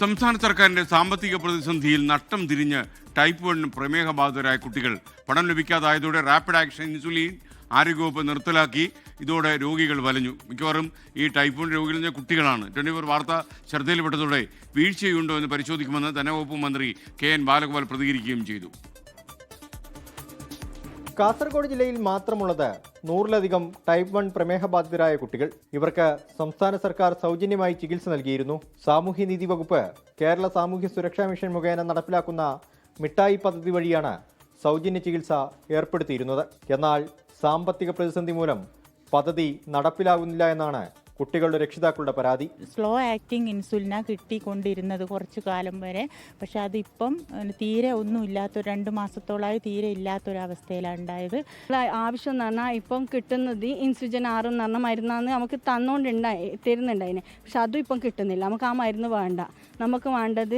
സംസ്ഥാന സർക്കാരിന്റെ സാമ്പത്തിക പ്രതിസന്ധിയിൽ നട്ടം തിരിഞ്ഞ് ടൈപ്പ് 1 പ്രമേഹബാധിതരായ കുട്ടികൾ പണം ലഭിക്കാതായതോടെ റാപ്പിഡ് ആക്ഷൻ ഇൻസുലിൻ ആരോഗ്യവകുപ്പ് നിർത്തലാക്കി. ഇതോടെ രോഗികൾ വലഞ്ഞു. മിക്കവാറും ഈ ടൈപ്പ് 1 രോഗികൾ കുട്ടികളാണ്. 24 വാർത്ത ശ്രദ്ധയിൽപ്പെട്ടതോടെ വീഴ്ചയുണ്ടോ എന്ന് പരിശോധിക്കുമെന്ന് ധനവകുപ്പ് മന്ത്രി KN ബാലഗോപാൽ പ്രതികരിക്കുകയും ചെയ്തു. കാസർഗോഡ് ജില്ലയിൽ മാത്രമുള്ളത് 100-ലധികം ടൈപ്പ് 1 പ്രമേഹബാധിതരായ കുട്ടികൾ. ഇവർക്ക് സംസ്ഥാന സർക്കാർ സൗജന്യമായി ചികിത്സ നൽകിയിരുന്നു. സാമൂഹ്യനീതി വകുപ്പ് കേരള സാമൂഹ്യ സുരക്ഷാ മിഷൻ മുഖേന നടപ്പിലാക്കുന്ന മിഠായി പദ്ധതി വഴിയാണ് സൗജന്യ ചികിത്സ ഏർപ്പെടുത്തിയിരുന്നത്. എന്നാൽ സാമ്പത്തിക പ്രതിസന്ധി മൂലം പദ്ധതി നടപ്പിലാകുന്നില്ല എന്നാണ് കുട്ടികളുടെ രക്ഷിതാക്കളുടെ പരാതി. സ്ലോ ആക്ടിങ് ഇൻസുലിനാ കിട്ടിക്കൊണ്ടിരുന്നത് കുറച്ചു കാലം വരെ. പക്ഷെ അതിപ്പം തീരെ ഒന്നുമില്ലാത്ത 2 മാസത്തോളമായി തീരെ ഇല്ലാത്തൊരവസ്ഥയിലാണ് ഉണ്ടായത്. ആവശ്യം എന്ന് പറഞ്ഞാൽ ഇപ്പം കിട്ടുന്നത് ഇൻസുലിൻ 6 എന്ന് പറഞ്ഞ മരുന്നാണ് നമുക്ക് തരുന്നുണ്ടായിന്. പക്ഷെ അതും ഇപ്പം കിട്ടുന്നില്ല. നമുക്ക് ആ മരുന്ന് വേണ്ട. നമുക്ക് വേണ്ടത്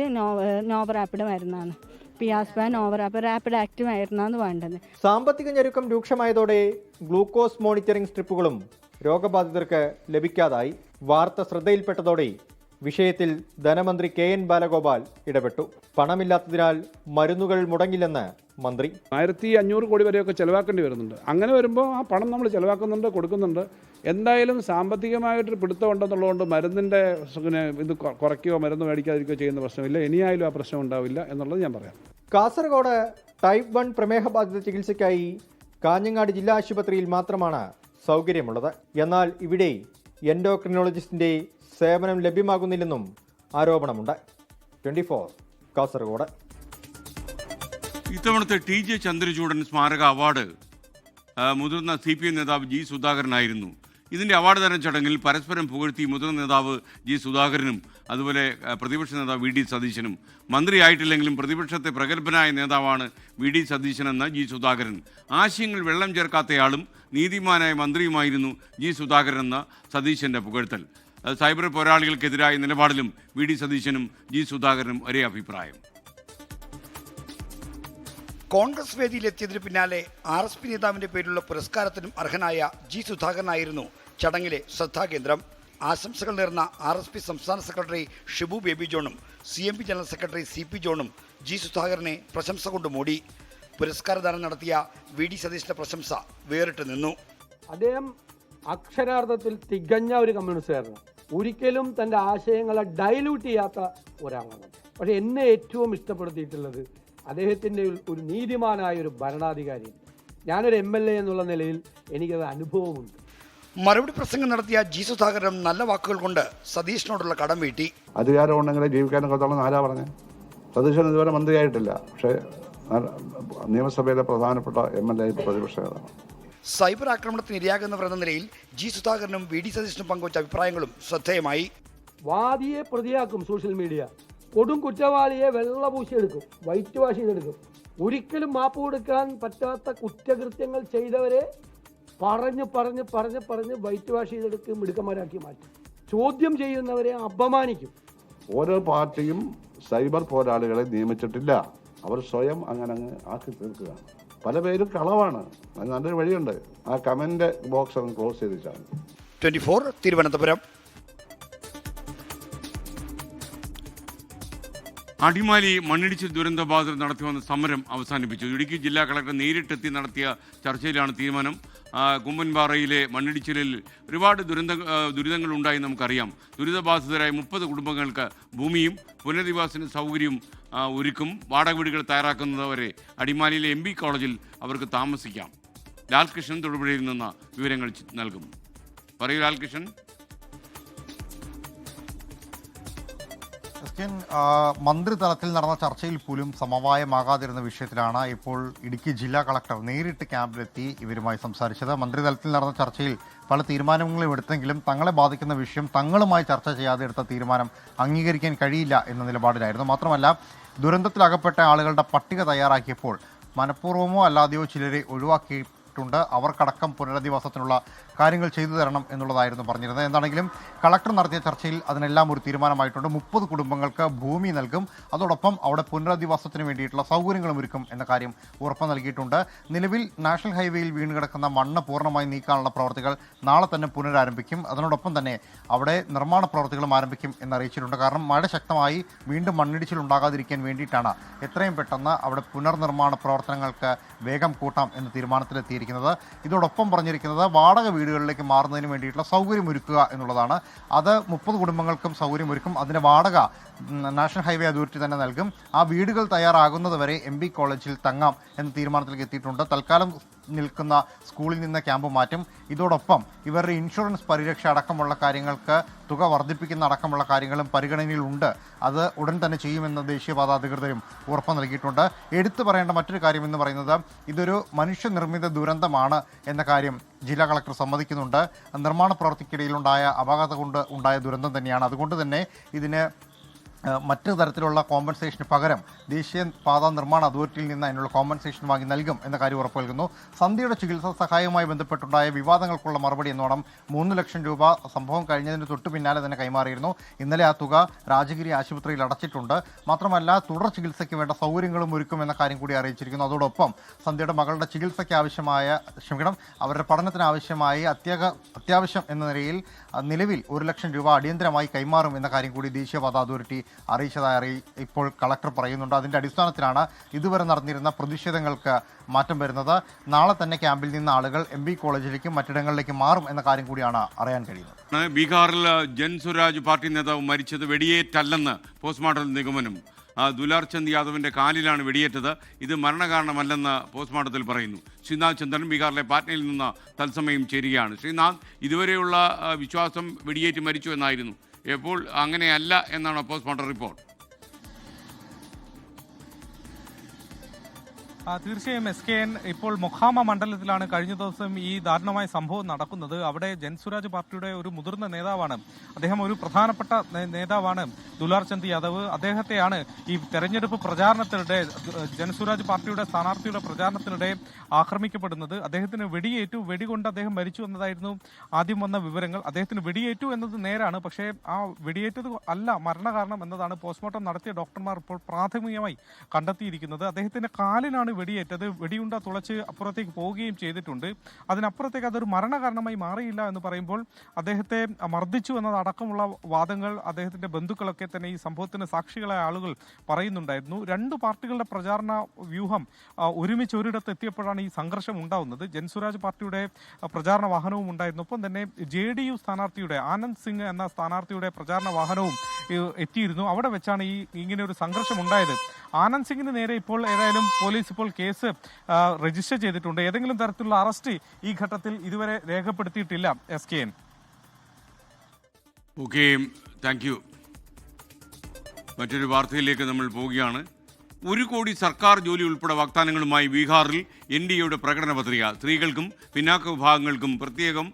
നോവറാപ്പിഡ് മരുന്നാണ്. പിയാസ്പാൻ നോവറാപ്പിഡ് റാപ്പിഡ് ആക്റ്റീവ് മരുന്നാണ് വേണ്ടത്. സാമ്പത്തിക ഞെരുക്കം രൂക്ഷമായതോടെ ഗ്ലൂക്കോസ് മോണിറ്ററിംഗ് സ്ട്രിപ്പുകളും രോഗബാധിതർക്ക് ലഭിക്കാതായി. വാർത്ത ശ്രദ്ധയിൽപ്പെട്ടതോടെ വിഷയത്തിൽ ധനമന്ത്രി KN ബാലഗോപാൽ ഇടപെട്ടു. പണമില്ലാത്തതിനാൽ മരുന്നുകൾ മുടങ്ങില്ലെന്ന് മന്ത്രി. 1500 കോടി വരെയൊക്കെ ചെലവാക്കേണ്ടി വരുന്നുണ്ട്. അങ്ങനെ വരുമ്പോൾ ആ പണം നമ്മൾ ചെലവാക്കുന്നുണ്ട്, കൊടുക്കുന്നുണ്ട്. എന്തായാലും സാമ്പത്തികമായിട്ടൊരു പിടുത്തം ഉണ്ടെന്നുള്ളതുകൊണ്ട് മരുന്നിൻ്റെ ഇത് കുറയ്ക്കുകയോ മരുന്ന് മേടിക്കാതിരിക്കുകയോ ചെയ്യുന്ന പ്രശ്നമില്ല. ഇനിയായാലും ആ പ്രശ്നം ഉണ്ടാവില്ല എന്നുള്ളത് ഞാൻ പറയാം. കാസർഗോഡ് ടൈപ്പ് 1 പ്രമേഹബാധിത ചികിത്സയ്ക്കായി കാഞ്ഞങ്ങാട് ജില്ലാ ആശുപത്രിയിൽ മാത്രമാണ് സൗകര്യമുള്ളത്. എന്നാൽ ഇവിടെ എൻഡോക്രിനോളജിസ്റ്റിന്റെ സേവനം ലഭ്യമാകുന്നില്ലെന്നും ആരോപണമുണ്ട്. 24 കാസർഗോഡ്. ഇത്തവണത്തെ TJ ചന്ദ്രചൂഡൻ സ്മാരക അവാർഡ് മുതിർന്ന CPM നേതാവ് G സുധാകരനായിരുന്നു. ഇതിൻ്റെ അവാർഡ് ദാന ചടങ്ങിൽ പരസ്പരം പുകഴ്ത്തി മുതിർന്ന നേതാവ് G സുധാകരനും അതുപോലെ പ്രതിപക്ഷ നേതാവ് VD സതീശനും. മന്ത്രിയായിട്ടില്ലെങ്കിലും പ്രതിപക്ഷത്തെ പ്രഗത്ഭനായ നേതാവാണ് VD സതീശനെന്ന G സുധാകരൻ. ആശയങ്ങൾ വെള്ളം ചേർക്കാത്തയാളും നീതിമാനായ മന്ത്രിയുമായിരുന്നു G സുധാകരൻ എന്ന സതീശൻ്റെ പുകഴ്ത്തൽ. സൈബർ പോരാളികൾക്കെതിരായ നിലപാടിലും VD സതീശനും G സുധാകരനും ഒരേ അഭിപ്രായം. കോൺഗ്രസ് വേദിയിലെത്തിയതിനു പിന്നാലെ RSP നേതാവിന്റെ പേരിലുള്ള പുരസ്കാരത്തിനും അർഹനായ G സുധാകരനായിരുന്നു ചടങ്ങിലെ ശ്രദ്ധാകേന്ദ്രം. ആശംസകൾ നേർന്ന RSP സംസ്ഥാന സെക്രട്ടറി ഷിബു ബേബി ജോണും CMP ജനറൽ സെക്രട്ടറി CP ജോണും G സുധാകരനെ പ്രശംസ കൊണ്ട് മൂടി. പുരസ്കാരദാനം നടത്തിയ VD സതീശന്റെ പ്രശംസ വേറിട്ട് നിന്നു. അദ്ദേഹം അക്ഷരാർത്ഥത്തിൽ തികഞ്ഞ ഒരു കമ്മ്യൂണിസ്റ്റുകാരനാണ്. ഒരിക്കലും തൻ്റെ ആശയങ്ങളെ ഡൈല്യൂട്ട് ചെയ്യാത്ത ഒരാളാണ്. പക്ഷേ എന്നെ ഏറ്റവും ഇഷ്ടപ്പെടുത്തിയിട്ടുള്ളത് അദ്ദേഹത്തിൻ്റെ ഒരു നീതിമാനായ ഒരു ഭരണാധികാരി. ഞാനൊരു MLA എന്നുള്ള നിലയിൽ എനിക്കത് അനുഭവമുണ്ട്. മറുപടി പ്രസംഗം നടത്തിയ ജി സുധാകരൻ നല്ല വാക്കുകൾ കൊണ്ട് സതീഷിനോടുള്ള കടം വീട്ടി. അധികാരം ഉണ്ടെങ്കിലേ ജീവിക്കാനൊക്കത്തോളം ആരാ പറഞ്ഞത്? സതീശൻ ഇതുവരെ മന്ത്രിയായിട്ടില്ല, പക്ഷേ നിയമസഭയിലെ പ്രധാനപ്പെട്ട MLA പ്രതിപക്ഷ നേതാവാണ്. സൈബർ ആക്രമണത്തിന് ഇരയാകുന്നവർ എന്ന നിലയിൽ ജി സുധാകരനും VD സതീശനും പങ്കുവച്ച അഭിപ്രായങ്ങളും ശ്രദ്ധേയമായി. വാദിയെ പ്രതിയാക്കും സോഷ്യൽ മീഡിയ, കൊടും കുറ്റവാളിയെ വെള്ളപൂശിയെടുക്കും, വൈറ്റ് വാഷ് ചെയ്തെടുക്കും. ഒരിക്കലും മാപ്പ് കൊടുക്കാൻ പറ്റാത്ത കുറ്റകൃത്യങ്ങൾ ചെയ്തവരെ പറഞ്ഞ് വൈറ്റ് വാഷ് ചെയ്തെടുക്കും, മിടുക്കന്മാരാക്കി മാറ്റും. ചോദ്യം ചെയ്യുന്നവരെ അപമാനിക്കും. ഓരോ പാർട്ടിയും സൈബർ പോരാളികളെ നിയമിച്ചിട്ടില്ല, അവർ സ്വയം അങ്ങനെ ആക്കി തീർക്കുകയാണ്. പല പേരും കളവാണ്. അത് നല്ലൊരു വഴിയുണ്ട്, ആ കമന്റ് ബോക്സ് ഒന്ന് ക്ലോസ് ചെയ്തിട്ടാണ്. 24 തിരുവനന്തപുരം. അടിമാലി മണ്ണിടിച്ചിൽ ദുരന്തബാധിതർ നടത്തിവന്ന സമരം അവസാനിപ്പിച്ചു. ഇടുക്കി ജില്ലാ കളക്ടർ നേരിട്ടെത്തി നടത്തിയ ചർച്ചയിലാണ് തീരുമാനം. കുമ്മൻപാറയിലെ മണ്ണിടിച്ചിലിൽ ഒരുപാട് ദുരിതങ്ങൾ ഉണ്ടായി നമുക്കറിയാം. ദുരിതബാധിതരായ 30 കുടുംബങ്ങൾക്ക് ഭൂമിയും പുനരധിവാസന സൗകര്യവും ഒരുക്കും. വാടക വീടുകൾ തയ്യാറാക്കുന്നവരെ അടിമാലിയിലെ MB കോളേജിൽ അവർക്ക് താമസിക്കാം. ലാൽകൃഷ്ണൻ തൊടുപുഴയിൽ നിന്ന് വിവരങ്ങൾ നൽകും. പറയൂ ലാൽകൃഷ്ണൻ. മന്ത്രിതലത്തിൽ നടന്ന ചർച്ചയിൽ പോലും സമവായമാകാതിരുന്ന വിഷയത്തിലാണ് ഇപ്പോൾ ഇടുക്കി ജില്ലാ കളക്ടർ നേരിട്ട് ക്യാമ്പിലെത്തി ഇവരുമായി സംസാരിച്ചത്. മന്ത്രിതലത്തിൽ നടന്ന ചർച്ചയിൽ പല തീരുമാനങ്ങളും എടുത്തെങ്കിലും തങ്ങളെ ബാധിക്കുന്ന വിഷയം തങ്ങളുമായി ചർച്ച ചെയ്യാതെ എടുത്ത തീരുമാനം അംഗീകരിക്കാൻ കഴിയില്ല എന്ന നിലപാടിലായിരുന്നു. മാത്രമല്ല, ദുരന്തത്തിലകപ്പെട്ട ആളുകളുടെ പട്ടിക തയ്യാറാക്കിയപ്പോൾ മനഃപൂർവ്വമോ അല്ലാതെയോ ചിലരെ ഒഴിവാക്കിയിട്ടുണ്ട്. അവർക്കടക്കം പുനരധിവാസത്തിനുള്ള കാര്യങ്ങൾ ചെയ്തു തരണം എന്നുള്ളതായിരുന്നു പറഞ്ഞിരുന്നത്. എന്താണെങ്കിലും കളക്ടർ നടത്തിയ ചർച്ചയിൽ അതിനെല്ലാം ഒരു തീരുമാനമായിട്ടുണ്ട്. 30 കുടുംബങ്ങൾക്ക് ഭൂമി നൽകും, അതോടൊപ്പം അവിടെ പുനരധിവാസത്തിന് വേണ്ടിയിട്ടുള്ള സൗകര്യങ്ങളും ഒരുക്കും എന്ന കാര്യം ഉറപ്പ് നൽകിയിട്ടുണ്ട്. നിലവിൽ നാഷണൽ ഹൈവേയിൽ വീണുകിടക്കുന്ന മണ്ണ് പൂർണ്ണമായി നീക്കാനുള്ള പ്രവർത്തികൾ നാളെ തന്നെ പുനരാരംഭിക്കും. അതിനോടൊപ്പം തന്നെ അവിടെ നിർമ്മാണ പ്രവർത്തികളും ആരംഭിക്കും എന്നറിയിച്ചിട്ടുണ്ട്. കാരണം മഴ ശക്തമായി വീണ്ടും മണ്ണിടിച്ചിൽ ഉണ്ടാകാതിരിക്കാൻ വേണ്ടിയിട്ടാണ് എത്രയും പെട്ടെന്ന് അവിടെ പുനർനിർമ്മാണ പ്രവർത്തനങ്ങൾക്ക് വേഗം കൂട്ടാം എന്ന തീരുമാനത്തിലെത്തിയിരിക്കുന്നത്. ഇതോടൊപ്പം പറഞ്ഞിരിക്കുന്നത് വാടക വീടുകളിലേക്ക് മാറുന്നതിന് വേണ്ടിയിട്ടുള്ള സൗകര്യമൊരുക്കുക എന്നുള്ളതാണ്. അത് 30 കുടുംബങ്ങൾക്കും സൗകര്യമൊരുക്കും. അതിൻ്റെ വാടക നാഷണൽ ഹൈവേ അതോറിറ്റി തന്നെ നൽകും. ആ വീടുകൾ തയ്യാറാകുന്നത് വരെ MB കോളേജിൽ തങ്ങാം എന്ന തീരുമാനത്തിലേക്ക് എത്തിയിട്ടുണ്ട്. തൽക്കാലം നിൽക്കുന്ന സ്കൂളിൽ നിന്ന് ക്യാമ്പ് മാറ്റും. ഇതോടൊപ്പം ഇവരുടെ ഇൻഷുറൻസ് പരിരക്ഷ അടക്കമുള്ള കാര്യങ്ങൾക്ക് തുക വർദ്ധിപ്പിക്കുന്ന അടക്കമുള്ള കാര്യങ്ങളും പരിഗണനയിലുണ്ട്. അത് ഉടൻ തന്നെ ചെയ്യുമെന്ന് ദേശീയപാത അധികൃതരും ഉറപ്പ് നൽകിയിട്ടുണ്ട്. എടുത്തു പറയേണ്ട മറ്റൊരു കാര്യം എന്ന് പറയുന്നത് ഇതൊരു മനുഷ്യനിർമ്മിത ദുരന്തമാണ് എന്ന കാര്യം ജില്ലാ കളക്ടർ സമ്മതിക്കുന്നുണ്ട്. നിർമ്മാണ പ്രവൃത്തിക്കിടയിലുണ്ടായ അപകടം കൊണ്ട് ഉണ്ടായ ദുരന്തം തന്നെയാണ്. അതുകൊണ്ട് തന്നെ ഇതിന് മറ്റു തരത്തിലുള്ള കോമ്പൻസേഷന് പകരം ദേശീയപാത നിർമ്മാണ അതോറിറ്റിയിൽ നിന്ന് അതിനുള്ള കോമ്പൻസേഷൻ വാങ്ങി നൽകും എന്ന കാര്യം ഉറപ്പ് നൽകുന്നു. സന്ധ്യയുടെ ചികിത്സാ സഹായവുമായി ബന്ധപ്പെട്ടുണ്ടായ വിവാദങ്ങൾക്കുള്ള മറുപടി എന്നോണം 3 ലക്ഷം രൂപ സംഭവം കഴിഞ്ഞതിന് തൊട്ടു പിന്നാലെ തന്നെ കൈമാറിയിരുന്നു. ഇന്നലെ ആ തുക രാജഗിരി ആശുപത്രിയിൽ അടച്ചിട്ടുണ്ട്. മാത്രമല്ല, തുടർ ചികിത്സയ്ക്ക് വേണ്ട സൗകര്യങ്ങളും ഒരുക്കുമെന്ന കാര്യം കൂടി അറിയിച്ചിരിക്കുന്നു. അതോടൊപ്പം സന്ധ്യയുടെ മകളുടെ ചികിത്സയ്ക്ക് അവരുടെ പഠനത്തിനാവശ്യമായി അത്യാവശ്യം എന്ന നിലയിൽ നിലവിൽ 1 ലക്ഷം രൂപ അടിയന്തരമായി കൈമാറും എന്ന കാര്യം കൂടി ദേശീയപാത അതോറിറ്റി അറിയിച്ചതായി ഇപ്പോൾ കളക്ടർ പറയുന്നുണ്ട്. അതിൻ്റെ അടിസ്ഥാനത്തിലാണ് ഇതുവരെ നടന്നിരുന്ന പ്രതിഷേധങ്ങൾക്ക് മാറ്റം വരുന്നത്. നാളെ തന്നെ ക്യാമ്പിൽ നിന്ന് ആളുകൾ MB കോളേജിലേക്കും മറ്റിടങ്ങളിലേക്കും മാറും എന്ന കാര്യം കൂടിയാണ് അറിയാൻ കഴിയുന്നത്. ബീഹാറിൽ ജൻസുരാജ് പാർട്ടി നേതാവ് മരിച്ചത് വെടിയേറ്റല്ലെന്ന് പോസ്റ്റ്മോർട്ടം നിഗമനം. ദുലാർചന്ദ് യാദവിൻ്റെ കാലിലാണ് വെടിയേറ്റത്. ഇത് മരണകാരണമല്ലെന്ന് പോസ്റ്റ്മോർട്ടത്തിൽ പറയുന്നു. ശ്രീനാഥ് ചന്ദ്രൻ ബീഹാറിലെ പാറ്റ്നയിൽ നിന്ന് തത്സമയം ചേരുകയാണ്. ശ്രീനാഥ്, ഇതുവരെയുള്ള വിശ്വാസം വെടിയേറ്റ് മരിച്ചു എന്നായിരുന്നു. എപ്പോൾ അങ്ങനെയല്ല എന്നാണ് പോസ്റ്റ്മോർട്ടം റിപ്പോർട്ട്. തീർച്ചയായും SKN ഇപ്പോൾ മൊഹാമ മണ്ഡലത്തിലാണ് കഴിഞ്ഞ ദിവസം ഈ ദാരുണമായ സംഭവം നടക്കുന്നത്. അവിടെ ജൻസുരാജ് പാർട്ടിയുടെ ഒരു മുതിർന്ന നേതാവാണ്, അദ്ദേഹം ഒരു പ്രധാനപ്പെട്ട നേതാവാണ് ദുലാർചന്ദ് യാദവ്. അദ്ദേഹത്തെയാണ് ഈ തെരഞ്ഞെടുപ്പ് പ്രചാരണത്തിനിടെ ജൻസുരാജ് പാർട്ടിയുടെ സ്ഥാനാർത്ഥിയുടെ പ്രചാരണത്തിനിടെ ആക്രമിക്കപ്പെടുന്നത്. അദ്ദേഹത്തിന് വെടിയേറ്റു, വെടികൊണ്ട് അദ്ദേഹം മരിച്ചു എന്നതായിരുന്നു ആദ്യം വന്ന വിവരങ്ങൾ. അദ്ദേഹത്തിന് വെടിയേറ്റു എന്നത് നേരാണ്, പക്ഷേ ആ വെടിയേറ്റത് അല്ല മരണകാരണം എന്നതാണ് പോസ്റ്റ്മോർട്ടം നടത്തിയ ഡോക്ടർമാർ ഇപ്പോൾ പ്രാഥമികമായി കണ്ടെത്തിയിരിക്കുന്നത്. അദ്ദേഹത്തിന്റെ കാലിലാണ് വെടിയേറ്റത്. വെടിയുണ്ട തുളച്ച് അപ്പുറത്തേക്ക് പോവുകയും ചെയ്തിട്ടുണ്ട്. അതിനപ്പുറത്തേക്ക് അതൊരു മരണകാരണമായി മാറിയില്ല എന്ന് പറയുമ്പോൾ അദ്ദേഹത്തെ മർദ്ദിച്ചു എന്നതടക്കമുള്ള വാദങ്ങൾ അദ്ദേഹത്തിന്റെ ബന്ധുക്കളൊക്കെ തന്നെ ഈ സംഭവത്തിന് സാക്ഷികളായ ആളുകൾ പറയുന്നുണ്ടായിരുന്നു. രണ്ടു പാർട്ടികളുടെ പ്രചാരണ വ്യൂഹം ഒരുമിച്ച് ഒരിടത്ത് എത്തിയപ്പോഴാണ് ഈ സംഘർഷം ഉണ്ടാവുന്നത്. ജൻസുരാജ് പാർട്ടിയുടെ പ്രചാരണ വാഹനവും ഉണ്ടായിരുന്നു. ഒപ്പം തന്നെ JDU സ്ഥാനാർത്ഥിയുടെ ആനന്ദ് സിംഗ് എന്ന സ്ഥാനാർത്ഥിയുടെ പ്രചാരണ വാഹനവും എത്തിയിരുന്നു. അവിടെ വെച്ചാണ് ഇങ്ങനെ ഒരു സംഘർഷം ഉണ്ടായത്. ആനന്ദ് സിംഗിന് നേരെ ഇപ്പോൾ ഏതായാലും പോലീസ് ഇപ്പോൾ കേസ് രജിസ്റ്റർ ചെയ്തിട്ടുണ്ട്. ഏതെങ്കിലും തരത്തിലുള്ള അറസ്റ്റ് ഈ ഘട്ടത്തിൽ ഇതുവരെ രേഖപ്പെടുത്തിയിട്ടില്ല. SKN. Okay, thank U. മറ്റൊരു വാർത്തയിലേക്ക് നമ്മൾ പോവുകയാണ്. 1 കോടി സർക്കാർ ജോലി ഉൾപ്പെടെ വാഗ്ദാനങ്ങളുമായി ബീഹാറിൽ NDAയുടെ പ്രകടന പത്രിക. സ്ത്രീകൾക്കും പിന്നാക്ക വിഭാഗങ്ങൾക്കും പ്രത്യേകം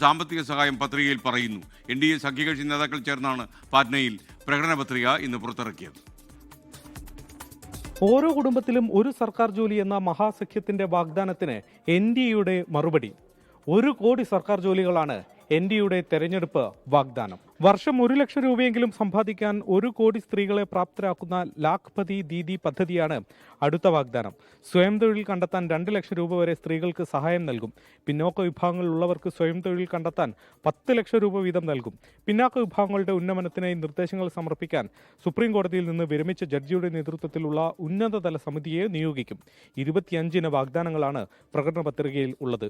സാമ്പത്തിക സഹായം പത്രികയിൽ പറയുന്നു. NDA സഖ്യകക്ഷി നേതാക്കൾ ചേർന്നാണ് പാറ്റ്നയിൽ പ്രകടന പത്രിക ഇന്ന് പുറത്തിറക്കിയത്. ഓരോ കുടുംബത്തിലും ഒരു സർക്കാർ ജോലി എന്ന മഹാസഖ്യത്തിന്റെ വാഗ്ദാനത്തിന് NDAയുടെ മറുപടി. 1 കോടി സർക്കാർ ജോലികളാണ് NDAയുടെ തെരഞ്ഞെടുപ്പ് വാഗ്ദാനം. വർഷം 1 ലക്ഷം രൂപയെങ്കിലും സമ്പാദിക്കാൻ 1 കോടി സ്ത്രീകളെ പ്രാപ്തരാക്കുന്ന ലാഖ്പതി ദീദി പദ്ധതിയാണ് അടുത്ത വാഗ്ദാനം. സ്വയം തൊഴിൽ കണ്ടെത്താൻ 2 ലക്ഷം രൂപ വരെ സ്ത്രീകൾക്ക് സഹായം നൽകും. പിന്നോക്ക വിഭാഗങ്ങളിലുള്ളവർക്ക് സ്വയം തൊഴിൽ കണ്ടെത്താൻ 10 ലക്ഷം രൂപ വീതം നൽകും. പിന്നാക്ക വിഭാഗങ്ങളുടെ ഉന്നമനത്തിനായി നിർദ്ദേശങ്ങൾ സമർപ്പിക്കാൻ സുപ്രീം കോടതിയിൽ നിന്ന് വിരമിച്ച ജഡ്ജിയുടെ നേതൃത്വത്തിലുള്ള ഉന്നതതല സമിതിയെ നിയോഗിക്കും. 25 വാഗ്ദാനങ്ങളാണ് പ്രകടന പത്രികയിൽ ഉള്ളത്.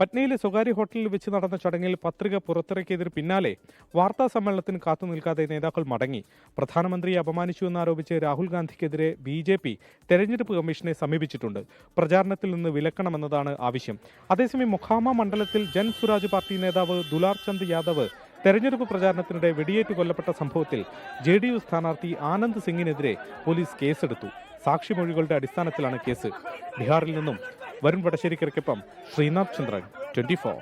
പട്നയിലെ സ്വകാര്യ ഹോട്ടലിൽ വെച്ച് നടന്ന ചടങ്ങിൽ പത്രിക പുറത്തിറക്കിയതിന് പിന്നാലെ വാർത്താ സമ്മേളനത്തിന് കാത്തു നിൽക്കാതെ നേതാക്കൾ മടങ്ങി. പ്രധാനമന്ത്രിയെ അപമാനിച്ചു എന്നാരോപിച്ച് രാഹുൽ ഗാന്ധിക്കെതിരെ BJP തെരഞ്ഞെടുപ്പ് കമ്മീഷനെ സമീപിച്ചിട്ടുണ്ട്. പ്രചാരണത്തിൽ നിന്ന് വിലക്കണമെന്നതാണ് ആവശ്യം. അതേസമയം മൊഖാമ മണ്ഡലത്തിൽ ജൻ സുരാജ് പാർട്ടി നേതാവ് ദുലാർ ചന്ദ് യാദവ് തെരഞ്ഞെടുപ്പ് പ്രചാരണത്തിനിടെ വെടിയേറ്റ് കൊല്ലപ്പെട്ട സംഭവത്തിൽ JDU സ്ഥാനാർത്ഥി ആനന്ദ് സിംഗിനെതിരെ പോലീസ് കേസെടുത്തു. സാക്ഷിമൊഴികളുടെ അടിസ്ഥാനത്തിലാണ് കേസ്. ബീഹാറിൽ നിന്നും വരുൺ വടശ്ശേരിക്കൊപ്പം ശ്രീനാഥ് ചന്ദ്രൻ, 24.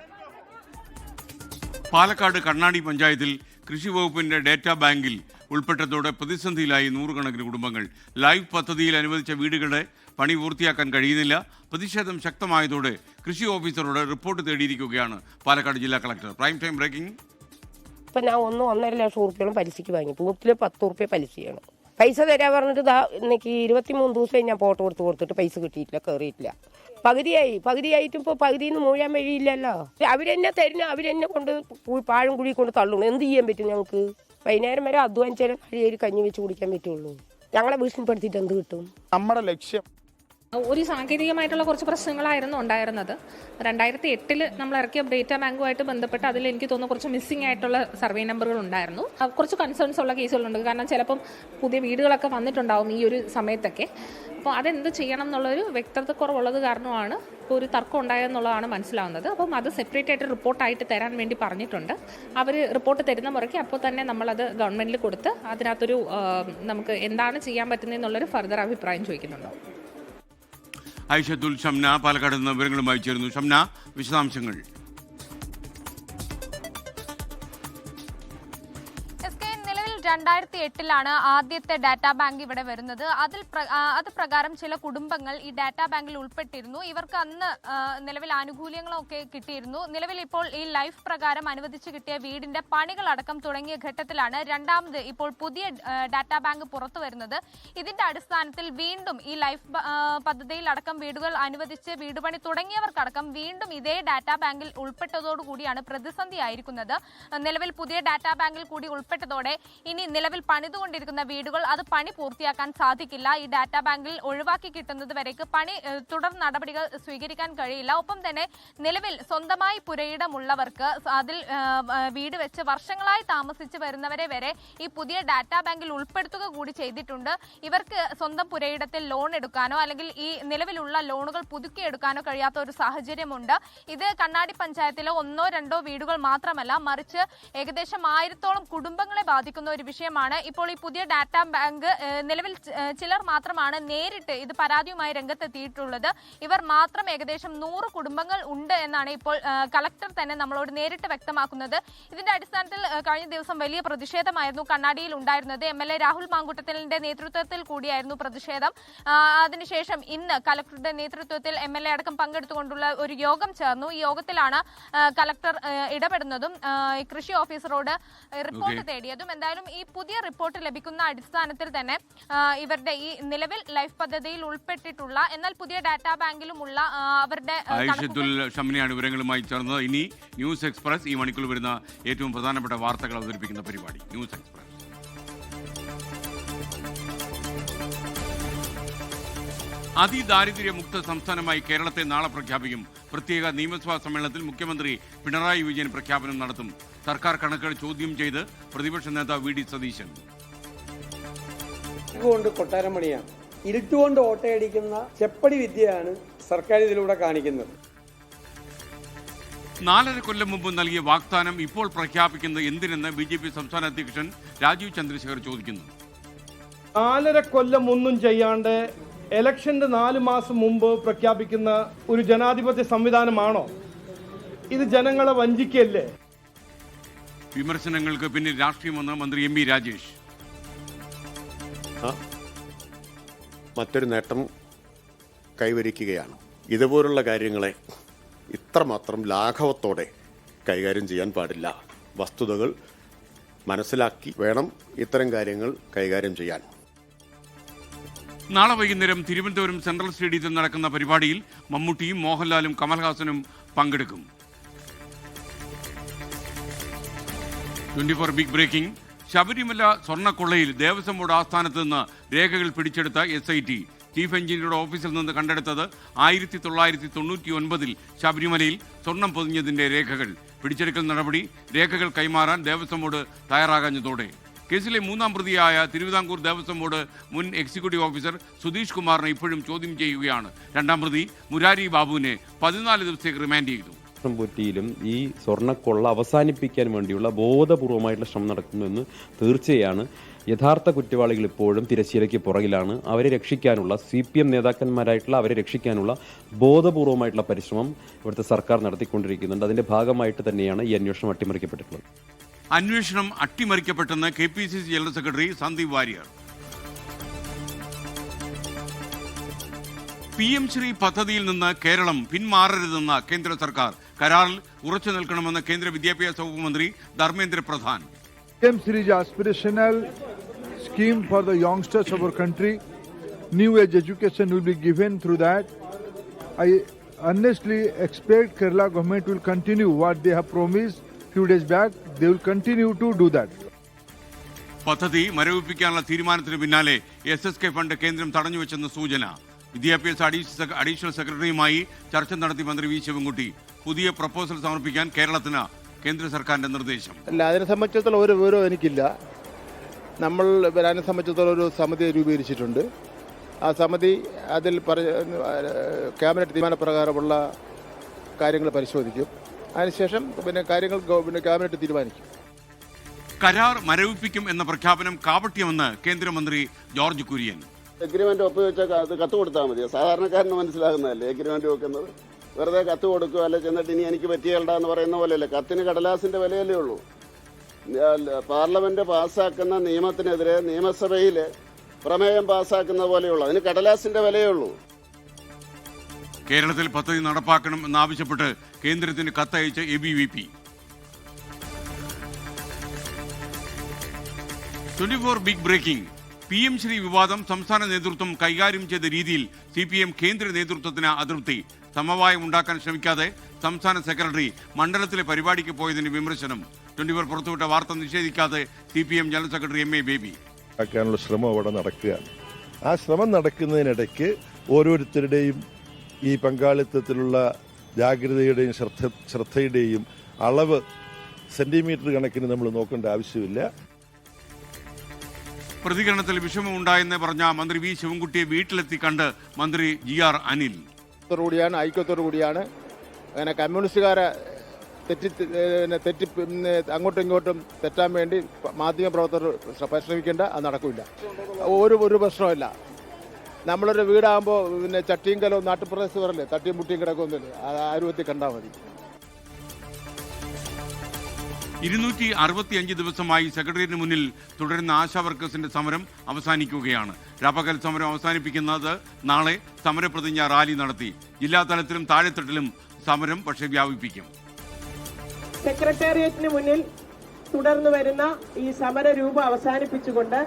പാലക്കാട് കണ്ണാടി പഞ്ചായത്തിൽ കൃഷി വകുപ്പിന്റെ ഡേറ്റാ ബാങ്കിൽ ഉൾപ്പെട്ടതോടെ പ്രതിസന്ധിയിലായി 100 കണക്കിന് കുടുംബങ്ങൾ. ലൈഫ് പദ്ധതിയിൽ അനുവദിച്ച വീടുകളുടെ പണി പൂർത്തിയാക്കാൻ കഴിയുന്നില്ല. പ്രതിഷേധം ശക്തമായതോടെ കൃഷി ഓഫീസറോട് റിപ്പോർട്ട് തേടിയിരിക്കുകയാണ് പാലക്കാട് ജില്ലാ കളക്ടർ. Prime time breaking. ഇപ്പം ഞാൻ 1.5 ലക്ഷം ഉറുപ്പ്യോളം പലിശയ്ക്ക് വാങ്ങി. ബൂത്തിൽ 10 ഉറുപ്പ്യ പലിശയാണ്. പൈസ തരാൻ പറഞ്ഞിട്ട് എനിക്ക് 23 ദിവസമായി ഞാൻ ഫോട്ടോ കൊടുത്തിട്ട് പൈസ കിട്ടിയിട്ടില്ല, കയറിയിട്ടില്ല. പകുതിയായിട്ടും ഇപ്പോൾ പകുതിയിൽ നിന്ന് മുഴുവൻ വഴിയില്ലല്ലോ. അവരെന്നെ തരുന്ന അവരെന്നെ കൊണ്ട് പാഴും കുഴി കൊണ്ട് തള്ളുന്നു. എന്ത് ചെയ്യാൻ പറ്റും ഞങ്ങൾക്ക്? വൈകുന്നേരം വരെ അധ്വാനിച്ചാലും കഴിയൊരു കഞ്ഞി വെച്ച് കുടിക്കാൻ പറ്റുള്ളൂ. ഞങ്ങളെ ഭീഷണിപ്പെടുത്തിയിട്ട് എന്ത് കിട്ടും? നമ്മുടെ ലക്ഷ്യം ഒരു സാങ്കേതികമായിട്ടുള്ള കുറച്ച് പ്രശ്നങ്ങളായിരുന്നു ഉണ്ടായിരുന്നത്. 2008 നമ്മൾ ഇറക്കിയ ഡേറ്റാ ബാങ്കുമായിട്ട് ബന്ധപ്പെട്ട് അതിൽ എനിക്ക് തോന്നുന്നു കുറച്ച് മിസ്സിംഗ് ആയിട്ടുള്ള സർവേ നമ്പറുകൾ ഉണ്ടായിരുന്നു. കുറച്ച് കൺസേൺസ് ഉള്ള കേസുകളുണ്ട്. കാരണം ചിലപ്പം പുതിയ വീടുകളൊക്കെ വന്നിട്ടുണ്ടാവും ഈ ഒരു സമയത്തൊക്കെ. അപ്പോൾ അതെന്ത് ചെയ്യണം എന്നുള്ളൊരു വ്യക്തത കുറവുള്ളത് കാരണമാണ് ഇപ്പോൾ ഒരു തർക്കം ഉണ്ടായെന്നുള്ളതാണ് മനസ്സിലാവുന്നത്. അപ്പം അത് സെപ്പറേറ്റ് ആയിട്ട് റിപ്പോർട്ടായിട്ട് തരാൻ വേണ്ടി പറഞ്ഞിട്ടുണ്ട്. അവർ റിപ്പോർട്ട് തരുന്ന മുറയ്ക്ക് അപ്പോൾ തന്നെ നമ്മളത് ഗവൺമെൻറ്റിൽ കൊടുത്ത് അതിനകത്തൊരു നമുക്ക് എന്താണ് ചെയ്യാൻ പറ്റുന്നതെന്നുള്ളൊരു ഫർദർ അഭിപ്രായം ചോദിക്കുന്നുണ്ടോ. ഐഷത്തുൽ ഷംന പാലക്കാട് നിന്ന് വിവരങ്ങളുമായി ചേരുന്നു. ഷംന, വിശദാംശങ്ങൾ. നിലവിൽ 2008 ആദ്യത്തെ ഡാറ്റാ ബാങ്ക് ഇവിടെ വരുന്നത്. അത് പ്രകാരം ചില കുടുംബങ്ങൾ ഈ ഡാറ്റാ ബാങ്കിൽ ഉൾപ്പെട്ടിരുന്നു. ഇവർക്ക് അന്ന് നിലവിൽ ആനുകൂല്യങ്ങളൊക്കെ കിട്ടിയിരുന്നു. നിലവിൽ ഇപ്പോൾ ഈ ലൈഫ് പ്രകാരം അനുവദിച്ച് കിട്ടിയ വീടിന്റെ പണികളടക്കം തുടങ്ങിയ ഘട്ടത്തിലാണ് രണ്ടാമത് ഇപ്പോൾ പുതിയ ഡാറ്റാ ബാങ്ക് പുറത്തു വരുന്നത്. ഇതിന്റെ അടിസ്ഥാനത്തിൽ വീണ്ടും ഈ ലൈഫ് പദ്ധതിയിൽ അടക്കം വീടുകൾ അനുവദിച്ച് വീടുപണി തുടങ്ങിയവർക്കടക്കം വീണ്ടും ഇതേ ഡാറ്റാ ബാങ്കിൽ ഉൾപ്പെട്ടതോടുകൂടിയാണ് പ്രതിസന്ധിയായിരിക്കുന്നത്. നിലവിൽ പുതിയ ഡാറ്റാ ബാങ്കിൽ കൂടി ഉൾപ്പെട്ടതോടെ ഇനി നിലവിൽ പണിതുകൊണ്ടിരിക്കുന്ന വീടുകൾ അത് പണി പൂർത്തിയാക്കാൻ സാധിക്കില്ല. ഈ ഡാറ്റാ ബാങ്കിൽ ഒഴിവാക്കി കിട്ടുന്നത് വരേക്ക് തുടർ നടപടികൾ സ്വീകരിക്കാൻ കഴിയില്ല. ഒപ്പം തന്നെ നിലവിൽ സ്വന്തമായി പുരയിടമുള്ളവർക്ക് അതിൽ വീട് വെച്ച് വർഷങ്ങളായി താമസിച്ച് വരുന്നവരെ വരെ ഈ പുതിയ ഡാറ്റാ ബാങ്കിൽ ഉൾപ്പെടുത്തുക കൂടി ചെയ്തിട്ടുണ്ട്. ഇവർക്ക് സ്വന്തം പുരയിടത്തിൽ ലോൺ എടുക്കാനോ അല്ലെങ്കിൽ ഈ നിലവിലുള്ള ലോണുകൾ പുതുക്കിയെടുക്കാനോ കഴിയാത്ത ഒരു സാഹചര്യമുണ്ട്. ഇത് കണ്ണാടി പഞ്ചായത്തിലെ 1-2 വീടുകൾ മാത്രമല്ല, മറിച്ച് ഏകദേശം 1000-ഓളം കുടുംബങ്ങളെ ബാധിക്കുന്ന ഒരു വിഷയമാണ്. ഇപ്പോൾ ഈ പുതിയ ഡാറ്റാ ബാങ്ക് നിലവിൽ ചിലർ മാത്രമാണ് നേരിട്ട് ഇത് പരാതിയുമായി രംഗത്തെത്തിയിട്ടുള്ളത്. ഇവർ മാത്രം ഏകദേശം 100 കുടുംബങ്ങൾ ഉണ്ട് എന്നാണ് ഇപ്പോൾ കളക്ടർ തന്നെ നമ്മളോട് നേരിട്ട് വ്യക്തമാക്കുന്നത്. ഇതിന്റെ അടിസ്ഥാനത്തിൽ കഴിഞ്ഞ ദിവസം വലിയ പ്രതിഷേധമായിരുന്നു കണ്ണാടിയിൽ ഉണ്ടായിരുന്നത്. MLA രാഹുൽ മാങ്കൂട്ടത്തിലിന്റെ നേതൃത്വത്തിൽ കൂടിയായിരുന്നു പ്രതിഷേധം. അതിനുശേഷം ഇന്ന് കളക്ടറുടെ നേതൃത്വത്തിൽ MLA അടക്കം പങ്കെടുത്തുകൊണ്ടുള്ള ഒരു യോഗം ചേർന്നു. ഈ യോഗത്തിലാണ് കളക്ടർ ഇടപെടുന്നതും കൃഷി ഓഫീസറോട് റിപ്പോർട്ട് തേടിയതും. എന്തായാലും ഈ ഈ പുതിയ റിപ്പോർട്ട് ലഭിക്കുന്ന അടിസ്ഥാനത്തിൽ തന്നെ ഇവരുടെ ഈ നിലവിൽ ലൈഫ് പദ്ധതിയിൽ ഉൾപ്പെട്ടിട്ടുള്ള എന്നാൽ പുതിയ ഡാറ്റാ ബാങ്കിലുമുള്ള അവരുടെ ഷമിനിയാണ് വിവരങ്ങളുമായി ചേർന്നത്. ഇനി ന്യൂസ് എക്സ്പ്രസ് ഈ മണിക്കൂർ വരുന്ന ഏറ്റവും പ്രധാനപ്പെട്ട വാർത്തകൾ അവതരിപ്പിക്കുന്ന പരിപാടി ന്യൂസ് എക്സ്പ്രസ്. അതിദാരിദ്ര്യമുക്ത സംസ്ഥാനമായി കേരളത്തെ നാളെ പ്രഖ്യാപിക്കും. പ്രത്യേക നിയമസഭാ സമ്മേളനത്തിൽ മുഖ്യമന്ത്രി പിണറായി വിജയൻ പ്രഖ്യാപനം നടത്തും. സർക്കാർ കണക്കുകൾ ചോദ്യം ചെയ്ത് പ്രതിപക്ഷ നേതാവ് വി ഡി സതീശൻ. കൊട്ടാരം പണിയാണ്, ഇരുട്ടുകൊണ്ട് ഓട്ടയടിക്കുന്ന ചെപ്പടി വിദ്യയാണ് സർക്കാർ ഇതിലൂടെ കാണിക്കുന്നത്. 4.5 കൊല്ലം മുമ്പ് നൽകിയ വാഗ്ദാനം ഇപ്പോൾ പ്രഖ്യാപിക്കുന്നത് എന്തിനെന്ന് BJP സംസ്ഥാന അധ്യക്ഷൻ രാജീവ് ചന്ദ്രശേഖർ ചോദിക്കുന്നു. 4.5 കൊല്ലം ഒന്നും ചെയ്യാണ്ട് ഇലക്ഷന്റെ 4 മാസം മുമ്പ് പ്രഖ്യാപിക്കുന്ന ഒരു ജനാധിപത്യ സംവിധാനമാണോ ഇത്? ജനങ്ങളെ വഞ്ചിക്കല്ലേ? വിമർശനങ്ങൾക്ക് പിന്നിൽ രാഷ്ട്രീയമെന്ന് മന്ത്രി MB രാജേഷ്. മറ്റൊരു നേട്ടം കൈവരിക്കുകയാണ്. ഇതുപോലുള്ള കാര്യങ്ങളെ ഇത്രമാത്രം ലാഘവത്തോടെ കൈകാര്യം ചെയ്യാൻ പാടില്ല. വസ്തുതകൾ മനസ്സിലാക്കി വേണം ഇത്തരം കാര്യങ്ങൾ കൈകാര്യം ചെയ്യാൻ. നാളെ വൈകുന്നേരം തിരുവനന്തപുരം സെൻട്രൽ സ്റ്റേഡിയത്തിൽ നടക്കുന്ന പരിപാടിയിൽ മമ്മൂട്ടിയും മോഹൻലാലും കമൽഹാസനും പങ്കെടുക്കും. 24 ബിഗ് ബ്രേക്കിംഗ്. ശബരിമല സ്വർണ്ണക്കൊള്ളയിൽ ദേവസ്വം ബോർഡ് ആസ്ഥാനത്ത് നിന്ന് രേഖകൾ പിടിച്ചെടുത്ത SIT ചീഫ് എഞ്ചിനീയറുടെ ഓഫീസിൽ നിന്ന് കണ്ടെടുത്തത് 1999 ശബരിമലയിൽ സ്വർണം പൊതിഞ്ഞതിന്റെ രേഖകൾ. പിടിച്ചെടുക്കൽ നടപടി രേഖകൾ കൈമാറാൻ ദേവസ്വം ബോർഡ് തയ്യാറാകാഞ്ഞതോടെ കേസിലെ 3-ാം പ്രതിയായ തിരുവിതാംകൂർ ദേവസ്വം ബോർഡ് മുൻ എക്സിക്യൂട്ടീവ് ഓഫീസർ സുധീഷ് കുമാറിനെ ഇപ്പോഴും ചോദ്യം ചെയ്യുകയാണ്. 2-ാം പ്രതി മുരാരി ബാബുവിനെ 14 ദിവസത്തേക്ക് റിമാൻഡ് ചെയ്തു. ും ഈ സ്വർണ്ണക്കൊള്ള അവസാനിപ്പിക്കാൻ വേണ്ടിയുള്ള ബോധപൂർവമായിട്ടുള്ള ശ്രമം നടക്കുന്നുവെന്ന് തീർച്ചയാണ്. യഥാർത്ഥ കുറ്റവാളികൾ ഇപ്പോഴും തിരശ്ശീലയ്ക്ക് പുറകിലാണ്. അവരെ രക്ഷിക്കാനുള്ള CPM നേതാക്കന്മാരായിട്ടുള്ള അവരെ രക്ഷിക്കാനുള്ള ബോധപൂർവമായിട്ടുള്ള പരിശ്രമം ഇവിടുത്തെ സർക്കാർ നടത്തിക്കൊണ്ടിരിക്കുന്നുണ്ട്. അതിന്റെ ഭാഗമായിട്ട് തന്നെയാണ് ഈ അന്വേഷണം അട്ടിമറിക്കപ്പെട്ടിട്ടുള്ളത്. അന്വേഷണം അട്ടിമറിക്കപ്പെട്ടെന്ന് KPCC general secretary Sandeep Warrier. PM Shri പദ്ധതിയിൽ നിന്ന് കേരളം പിന്മാറരുതെന്ന കേന്ദ്ര സർക്കാർ. കരാറിൽ ഉറച്ചു നിൽക്കണമെന്ന് കേന്ദ്ര വിദ്യാഭ്യാസ വകുപ്പ് മന്ത്രി Dharmendra Pradhan. PM Shri is aspirational scheme for the youngsters of our country. New age education will be given through that. I honestly expect Kerala government will continue what they have promised few days back. They will continue to do that. പദ്ധതി മരവിപ്പിക്കാനുള്ള തീരുമാനത്തിന് പിന്നാലെ SSK fund കേന്ദ്രം തടഞ്ഞുവെച്ചെന്ന സൂചന. വിദ്യാഭ്യാസ additional സെക്രട്ടറിയുമായി ചർച്ച നടത്തി മന്ത്രി V Sivankutty. പുതിയ പ്രപ്പോസൽ സമർപ്പിക്കാൻ കേരളത്തിന് കേന്ദ്ര സർക്കാരിന്റെ നിർദ്ദേശം. അല്ല, അതിനെ സംബന്ധിച്ചിടത്തോളം ഒരു വിവരവും എനിക്കില്ല. നമ്മൾ അതിനെ സംബന്ധിച്ചിടത്തോളം ഒരു സമിതി രൂപീകരിച്ചിട്ടുണ്ട്. ആ സമിതി അതിൽ ക്യാബിനറ്റ് തീരുമാനപ്രകാരമുള്ള കാര്യങ്ങൾ പരിശോധിക്കും. അതിനുശേഷം കാര്യങ്ങൾ ക്യാബിനറ്റ് തീരുമാനിക്കും. കരാർ മരവിപ്പിക്കും എന്ന പ്രഖ്യാപനം കാപട്യമെന്ന് കേന്ദ്രമന്ത്രി ജോർജ് കുര്യൻ. എഗ്രിമെന്റ് ഒപ്പുവെച്ച കത്ത് കൊടുത്താൽ മതി. സാധാരണക്കാരന് മനസ്സിലാകുന്നതല്ലേ എഗ്രിമെന്റ് വെക്കുന്നത്. വെറുതെ കത്ത് കൊടുക്കുക, അല്ലെ ചെന്നിട്ട് ഇനി എനിക്ക് പറ്റിയല്ല എന്ന് പറയുന്ന പോലെയല്ലേ. കത്തിന് കടലാസിന്റെ വിലയല്ലേ ഉള്ളൂ. പാർലമെന്റ് പാസ്സാക്കുന്ന നിയമത്തിനെതിരെ നിയമസഭയിൽ പ്രമേയം പാസ്സാക്കുന്ന പോലെയുള്ളൂ. അതിന് കടലാസിന്റെ വിലയേ ഉള്ളൂ. കേരളത്തിൽ പദ്ധതി നടപ്പാക്കണം എന്നാവശ്യപ്പെട്ട് കേന്ദ്രത്തിന് കത്തയച്ച ABVP. 24 big breaking. PM Shri വിവാദം സംസ്ഥാന നേതൃത്വം കൈകാര്യം ചെയ്ത രീതിയിൽ CPM കേന്ദ്ര നേതൃത്വത്തിന് അതൃപ്തി. സമവായം ഉണ്ടാക്കാൻ ശ്രമിക്കാതെ സംസ്ഥാന സെക്രട്ടറി മണ്ഡലത്തിലെ പരിപാടിക്ക് പോയതിന് വിമർശനം. 24 പുറത്തുവിട്ട വാർത്ത നിഷേധിക്കാതെ CPM general secretary MA Baby. ആക്കാനുള്ള ശ്രമം അവിടെ നടക്കുകയാണ്. ആ ശ്രമം നടക്കുന്നതിനിടയ്ക്ക് ഓരോരുത്തരുടെയും ഈ പങ്കാളിത്തത്തിലുള്ള ജാഗ്രതയുടെയും ശ്രദ്ധയുടെയും അളവ് സെന്റിമീറ്റർ കണക്കിന് നമ്മൾ നോക്കേണ്ട ആവശ്യമില്ല. പ്രതികരണത്തിൽ വിഷമമുണ്ടായെന്ന് പറഞ്ഞ മന്ത്രി വി ശിവൻകുട്ടിയെ വീട്ടിലെത്തി കണ്ട് മന്ത്രി GR അനിൽ. ഐക്യത്തോടു കൂടിയാണ്. അങ്ങനെ കമ്മ്യൂണിസ്റ്റുകാരെ തെറ്റി അങ്ങോട്ടും ഇങ്ങോട്ടും തെറ്റാൻ വേണ്ടി മാധ്യമപ്രവർത്തകർ പരിശ്രമിക്കേണ്ട, അത് നടക്കില്ല. ഒരു പ്രശ്നമില്ല. നമ്മളൊരു വീടാകുമ്പോൾ ചട്ടിയും കലവും നാട്ടുപ്രദേശത്ത് പറയല്ലേ, തട്ടിയും മുട്ടിയും കിടക്കുന്നില്ല. ആരോഗ്യത്തിൽ കണ്ടാൽ മതി. 265 ദിവസമായി സെക്രട്ടേറിയറ്റിന് മുന്നിൽ തുടരുന്ന ആശാ വർക്കേഴ്സിന്റെ സമരം അവസാനിക്കുകയാണ്. രാപ്പകൽ സമരം അവസാനിപ്പിക്കുന്നത് നാളെ സമരപ്രതിജ്ഞ റാലി നടത്തി. ജില്ലാതലത്തിലും താഴെത്തട്ടിലും സമരം പക്ഷേ വ്യാപിപ്പിക്കും. സെക്രട്ടേറിയറ്റിന് മുന്നിൽ തുടർന്നു വരുന്ന ഈ സമരരൂപം അവസാനിപ്പിച്ചുകൊണ്ട്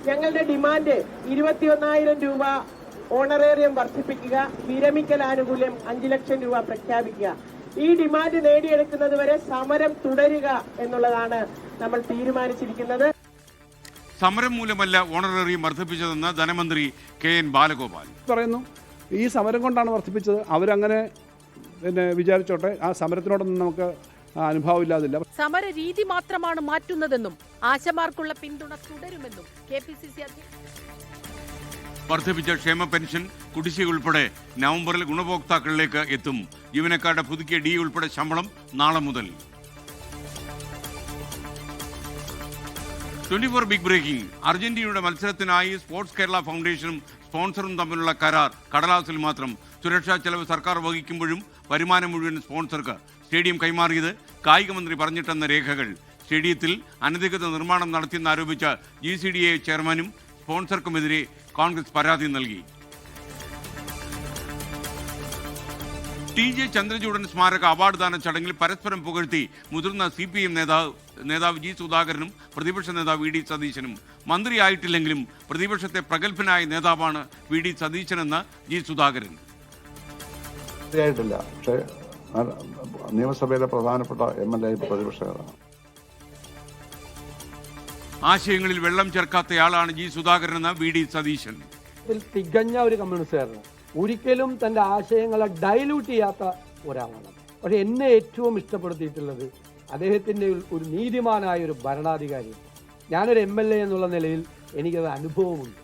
ഞങ്ങളുടെ ഡിമാൻഡ് 21,000 രൂപ ഓണറേറിയം വർദ്ധിപ്പിക്കുക, വിരമിക്കൽ ആനുകൂല്യം 5 ലക്ഷം രൂപ പ്രഖ്യാപിക്കുക. ഈ ഡിമാൻഡ് നേടിയെടുക്കുന്നത് വരെ സമരം തുടരുക എന്നുള്ളതാണ് നമ്മൾ തീരുമാനിച്ചിരിക്കുന്നത്. സമരം മൂലമല്ല ഓണറേറിയം വർദ്ധിപ്പിച്ചതെന്ന് ധനമന്ത്രി KN ബാലഗോപാൽ പറയുന്നു. ഈ സമരം കൊണ്ടാണ് വർദ്ധിപ്പിച്ചത്. അവരങ്ങനെ വിചാരിച്ചോട്ടെ. ആ സമരത്തിനോടൊന്നും നമുക്ക് അനുഭവമില്ലാതില്ല. സമര രീതി മാത്രമാണ് മാറ്റുന്നതെന്നും ആശമാർക്കുള്ള പിന്തുണ തുടരുമെന്നും KPCC അധ്യക്ഷൻ. വർദ്ധിപ്പിച്ച ക്ഷേമ പെൻഷൻ കുടിശ്ശിക ഉൾപ്പെടെ നവംബറിൽ ഗുണഭോക്താക്കളിലേക്ക് എത്തും. ജീവനക്കാരുടെ പുതുക്കിയ DA ഉൾപ്പെടെ ശമ്പളം നാളെ മുതൽ. 24 ബിഗ് ബ്രേക്കിംഗ്. അർജന്റീനയുടെ മത്സരത്തിനായി സ്പോർട്സ് കേരള ഫൗണ്ടേഷനും സ്പോൺസറും തമ്മിലുള്ള കരാർ കടലാസിൽ മാത്രം. സുരക്ഷാ ചെലവ് സർക്കാർ വഹിക്കുമ്പോഴും വരുമാനം മുഴുവൻ സ്പോൺസർക്ക്. സ്റ്റേഡിയം കൈമാറിയത് കായിക മന്ത്രി പറഞ്ഞിട്ടെന്ന രേഖകൾ. സ്റ്റേഡിയത്തിൽ അനധികൃത നിർമ്മാണം നടത്തിയെന്നാരോപിച്ച GCDA ചെയർമാനും സ്പോൺസർക്കുമെതിരെ കോൺഗ്രസ് പരാതി നൽകി. TJ ചന്ദ്രചൂഡൻ സ്മാരക അവാർഡ് ദാന ചടങ്ങിൽ പരസ്പരം പുകഴ്ത്തി മുതിർന്ന CPM നേതാവ് G സുധാകരനും പ്രതിപക്ഷ നേതാവ് VD സതീശനും. മന്ത്രിയായിട്ടില്ലെങ്കിലും പ്രതിപക്ഷത്തെ പ്രഗത്ഭനായ നേതാവാണ് VD സതീശനെന്ന് G സുധാകരൻ. ആയിട്ടില്ല, പക്ഷേ നിയമസഭയിലെ പ്രധാനപ്പെട്ട MLA പ്രതിപക്ഷ നേതാവാണ്. ആശയങ്ങളിൽ വെള്ളം ചേർക്കാത്തയാളാണ് G സുധാകരനെന്ന് VD സതീശൻ. തികഞ്ഞ ഒരു കമ്മ്യൂണിസ്റ്റുകാരനാണ്. ഒരിക്കലും തൻ്റെ ആശയങ്ങളെ ഡൈല്യൂട്ട് ചെയ്യാത്ത ഒരാളാണ്. പക്ഷെ എന്നെ ഏറ്റവും ഇഷ്ടപ്പെടുത്തിയിട്ടുള്ളത് അദ്ദേഹത്തിൻ്റെ ഒരു നീതിമാനായ ഒരു ഭരണാധികാരി. ഞാനൊരു MLA എന്നുള്ള നിലയിൽ എനിക്കത് അനുഭവമുണ്ട്.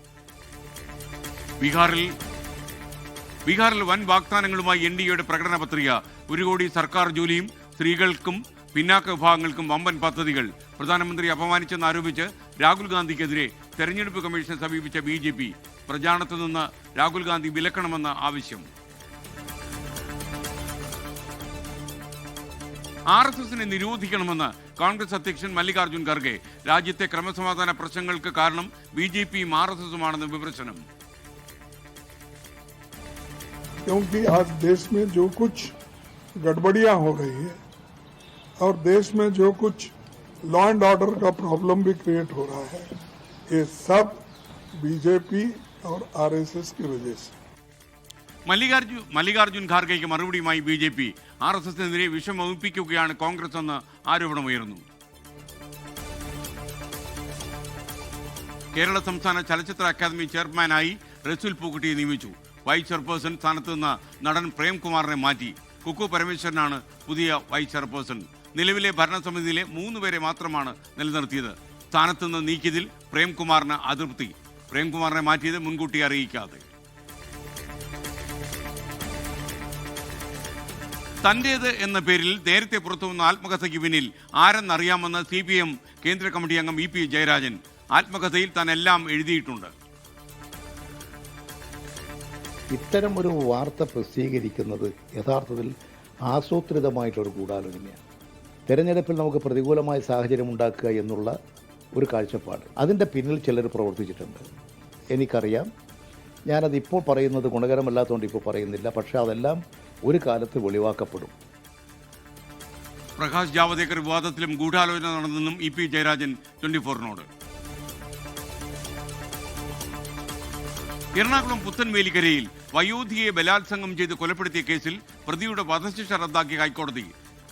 ബീഹാറിൽ വൻ വാഗ്ദാനങ്ങളുമായി NDAയുടെ പ്രകടന പത്രിക. 1 കോടി സർക്കാർ ജോലിയും സ്ത്രീകൾക്കും പിന്നാക്ക വിഭാഗങ്ങൾക്കും വമ്പൻ പദ്ധതികൾ. പ്രധാനമന്ത്രി അപമാനിച്ചെന്നാരോപിച്ച് രാഹുൽ ഗാന്ധിക്കെതിരെ തെരഞ്ഞെടുപ്പ് കമ്മീഷനെ സമീപിച്ച BJP. പ്രചാരണത്തിൽ നിന്ന് രാഹുൽ ഗാന്ധി വിലക്കണമെന്ന ആവശ്യം. RSSനെ നിരോധിക്കണമെന്ന് കോൺഗ്രസ് അധ്യക്ഷൻ മല്ലികാർജുൻ ഖർഗെ. രാജ്യത്തെ ക്രമസമാധാന പ്രശ്നങ്ങൾക്ക് കാരണം BJPയും RSSുമാണെന്ന് വിമർശനം. क्योंकि आज देश में जो कुछ गड़बड़ियां हो रही है और देश में जो कुछ लॉ एंड ऑर्डर का प्रॉब्लम भी क्रिएट हो रहा है, ये सब बीजेपी और RSS की वजह से. മല്ലികാർജുൻ ഖാർഗെയ്ക്ക് മറുപടിയുമായി BJP. RSSനെതിരെ വിഷം വമിപ്പിക്കുകയാണ് കോൺഗ്രസ് എന്ന ആരോപണമുയർന്നു. കേരള സംസ്ഥാന ചലച്ചിത്ര അക്കാദമി ചെയർമാനായി റസൂൽ പൂക്കുട്ടിയെ നിയമിച്ചു. വൈസ് ചെയർപേഴ്സൺ സ്ഥാനത്ത് നിന്ന് നടൻ പ്രേംകുമാറിനെ മാറ്റി. കുക്കു പരമേശ്വരനാണ് പുതിയ വൈസ് ചെയർപേഴ്സൺ. നിലവിലെ ഭരണസമിതിയിലെ 3 പേരെ മാത്രമാണ് നിലനിർത്തിയത്. സ്ഥാനത്ത് നിന്ന് നീക്കിയതിൽ പ്രേംകുമാറിന് അതൃപ്തി. പ്രേംകുമാറിനെ മാറ്റിയത് മുൻകൂട്ടി അറിയിക്കാതെ. തന്റേത് എന്ന പേരിൽ നേരത്തെ പുറത്തുവന്ന ആത്മകഥയ്ക്ക് പിന്നിൽ ആരെന്നറിയാമെന്ന് CPM കേന്ദ്ര കമ്മിറ്റി അംഗം EP ജയരാജൻ. ആത്മകഥയിൽ താൻ എല്ലാം എഴുതിയിട്ടുണ്ട്. ഇത്തരം ഒരു വാർത്ത പ്രസിദ്ധീകരിക്കുന്നത് യഥാർത്ഥത്തിൽ ആസൂത്രിതമായിട്ടൊരു ഗൂഢാലോചനയാണ്. തെരഞ്ഞെടുപ്പിൽ നമുക്ക് പ്രതികൂലമായ സാഹചര്യം ഉണ്ടാക്കുക എന്നുള്ള ഒരു കാഴ്ചപ്പാട്, അതിൻ്റെ പിന്നിൽ ചിലർ പ്രവർത്തിച്ചിട്ടുണ്ട്. എനിക്കറിയാം. ഞാനത് ഇപ്പോൾ പറയുന്നത് ഗുണകരമല്ലാത്തതുകൊണ്ട് ഇപ്പോൾ പറയുന്നില്ല. പക്ഷേ അതെല്ലാം ഒരു കാലത്ത് വെളിവാക്കപ്പെടും. പ്രകാശ് ജാവദേക്കർ വിവാദത്തിലും ഗൂഢാലോചന നടന്നെന്നും EP ജയരാജൻ 24നോട്. എറണാകുളം പുത്തൻവേലിക്കരയിൽ വയോധികയെ ബലാത്സംഗം ചെയ്ത് കൊലപ്പെടുത്തിയ കേസിൽ പ്രതിയുടെ വധശിക്ഷ റദ്ദാക്കിയ ഹൈക്കോടതി.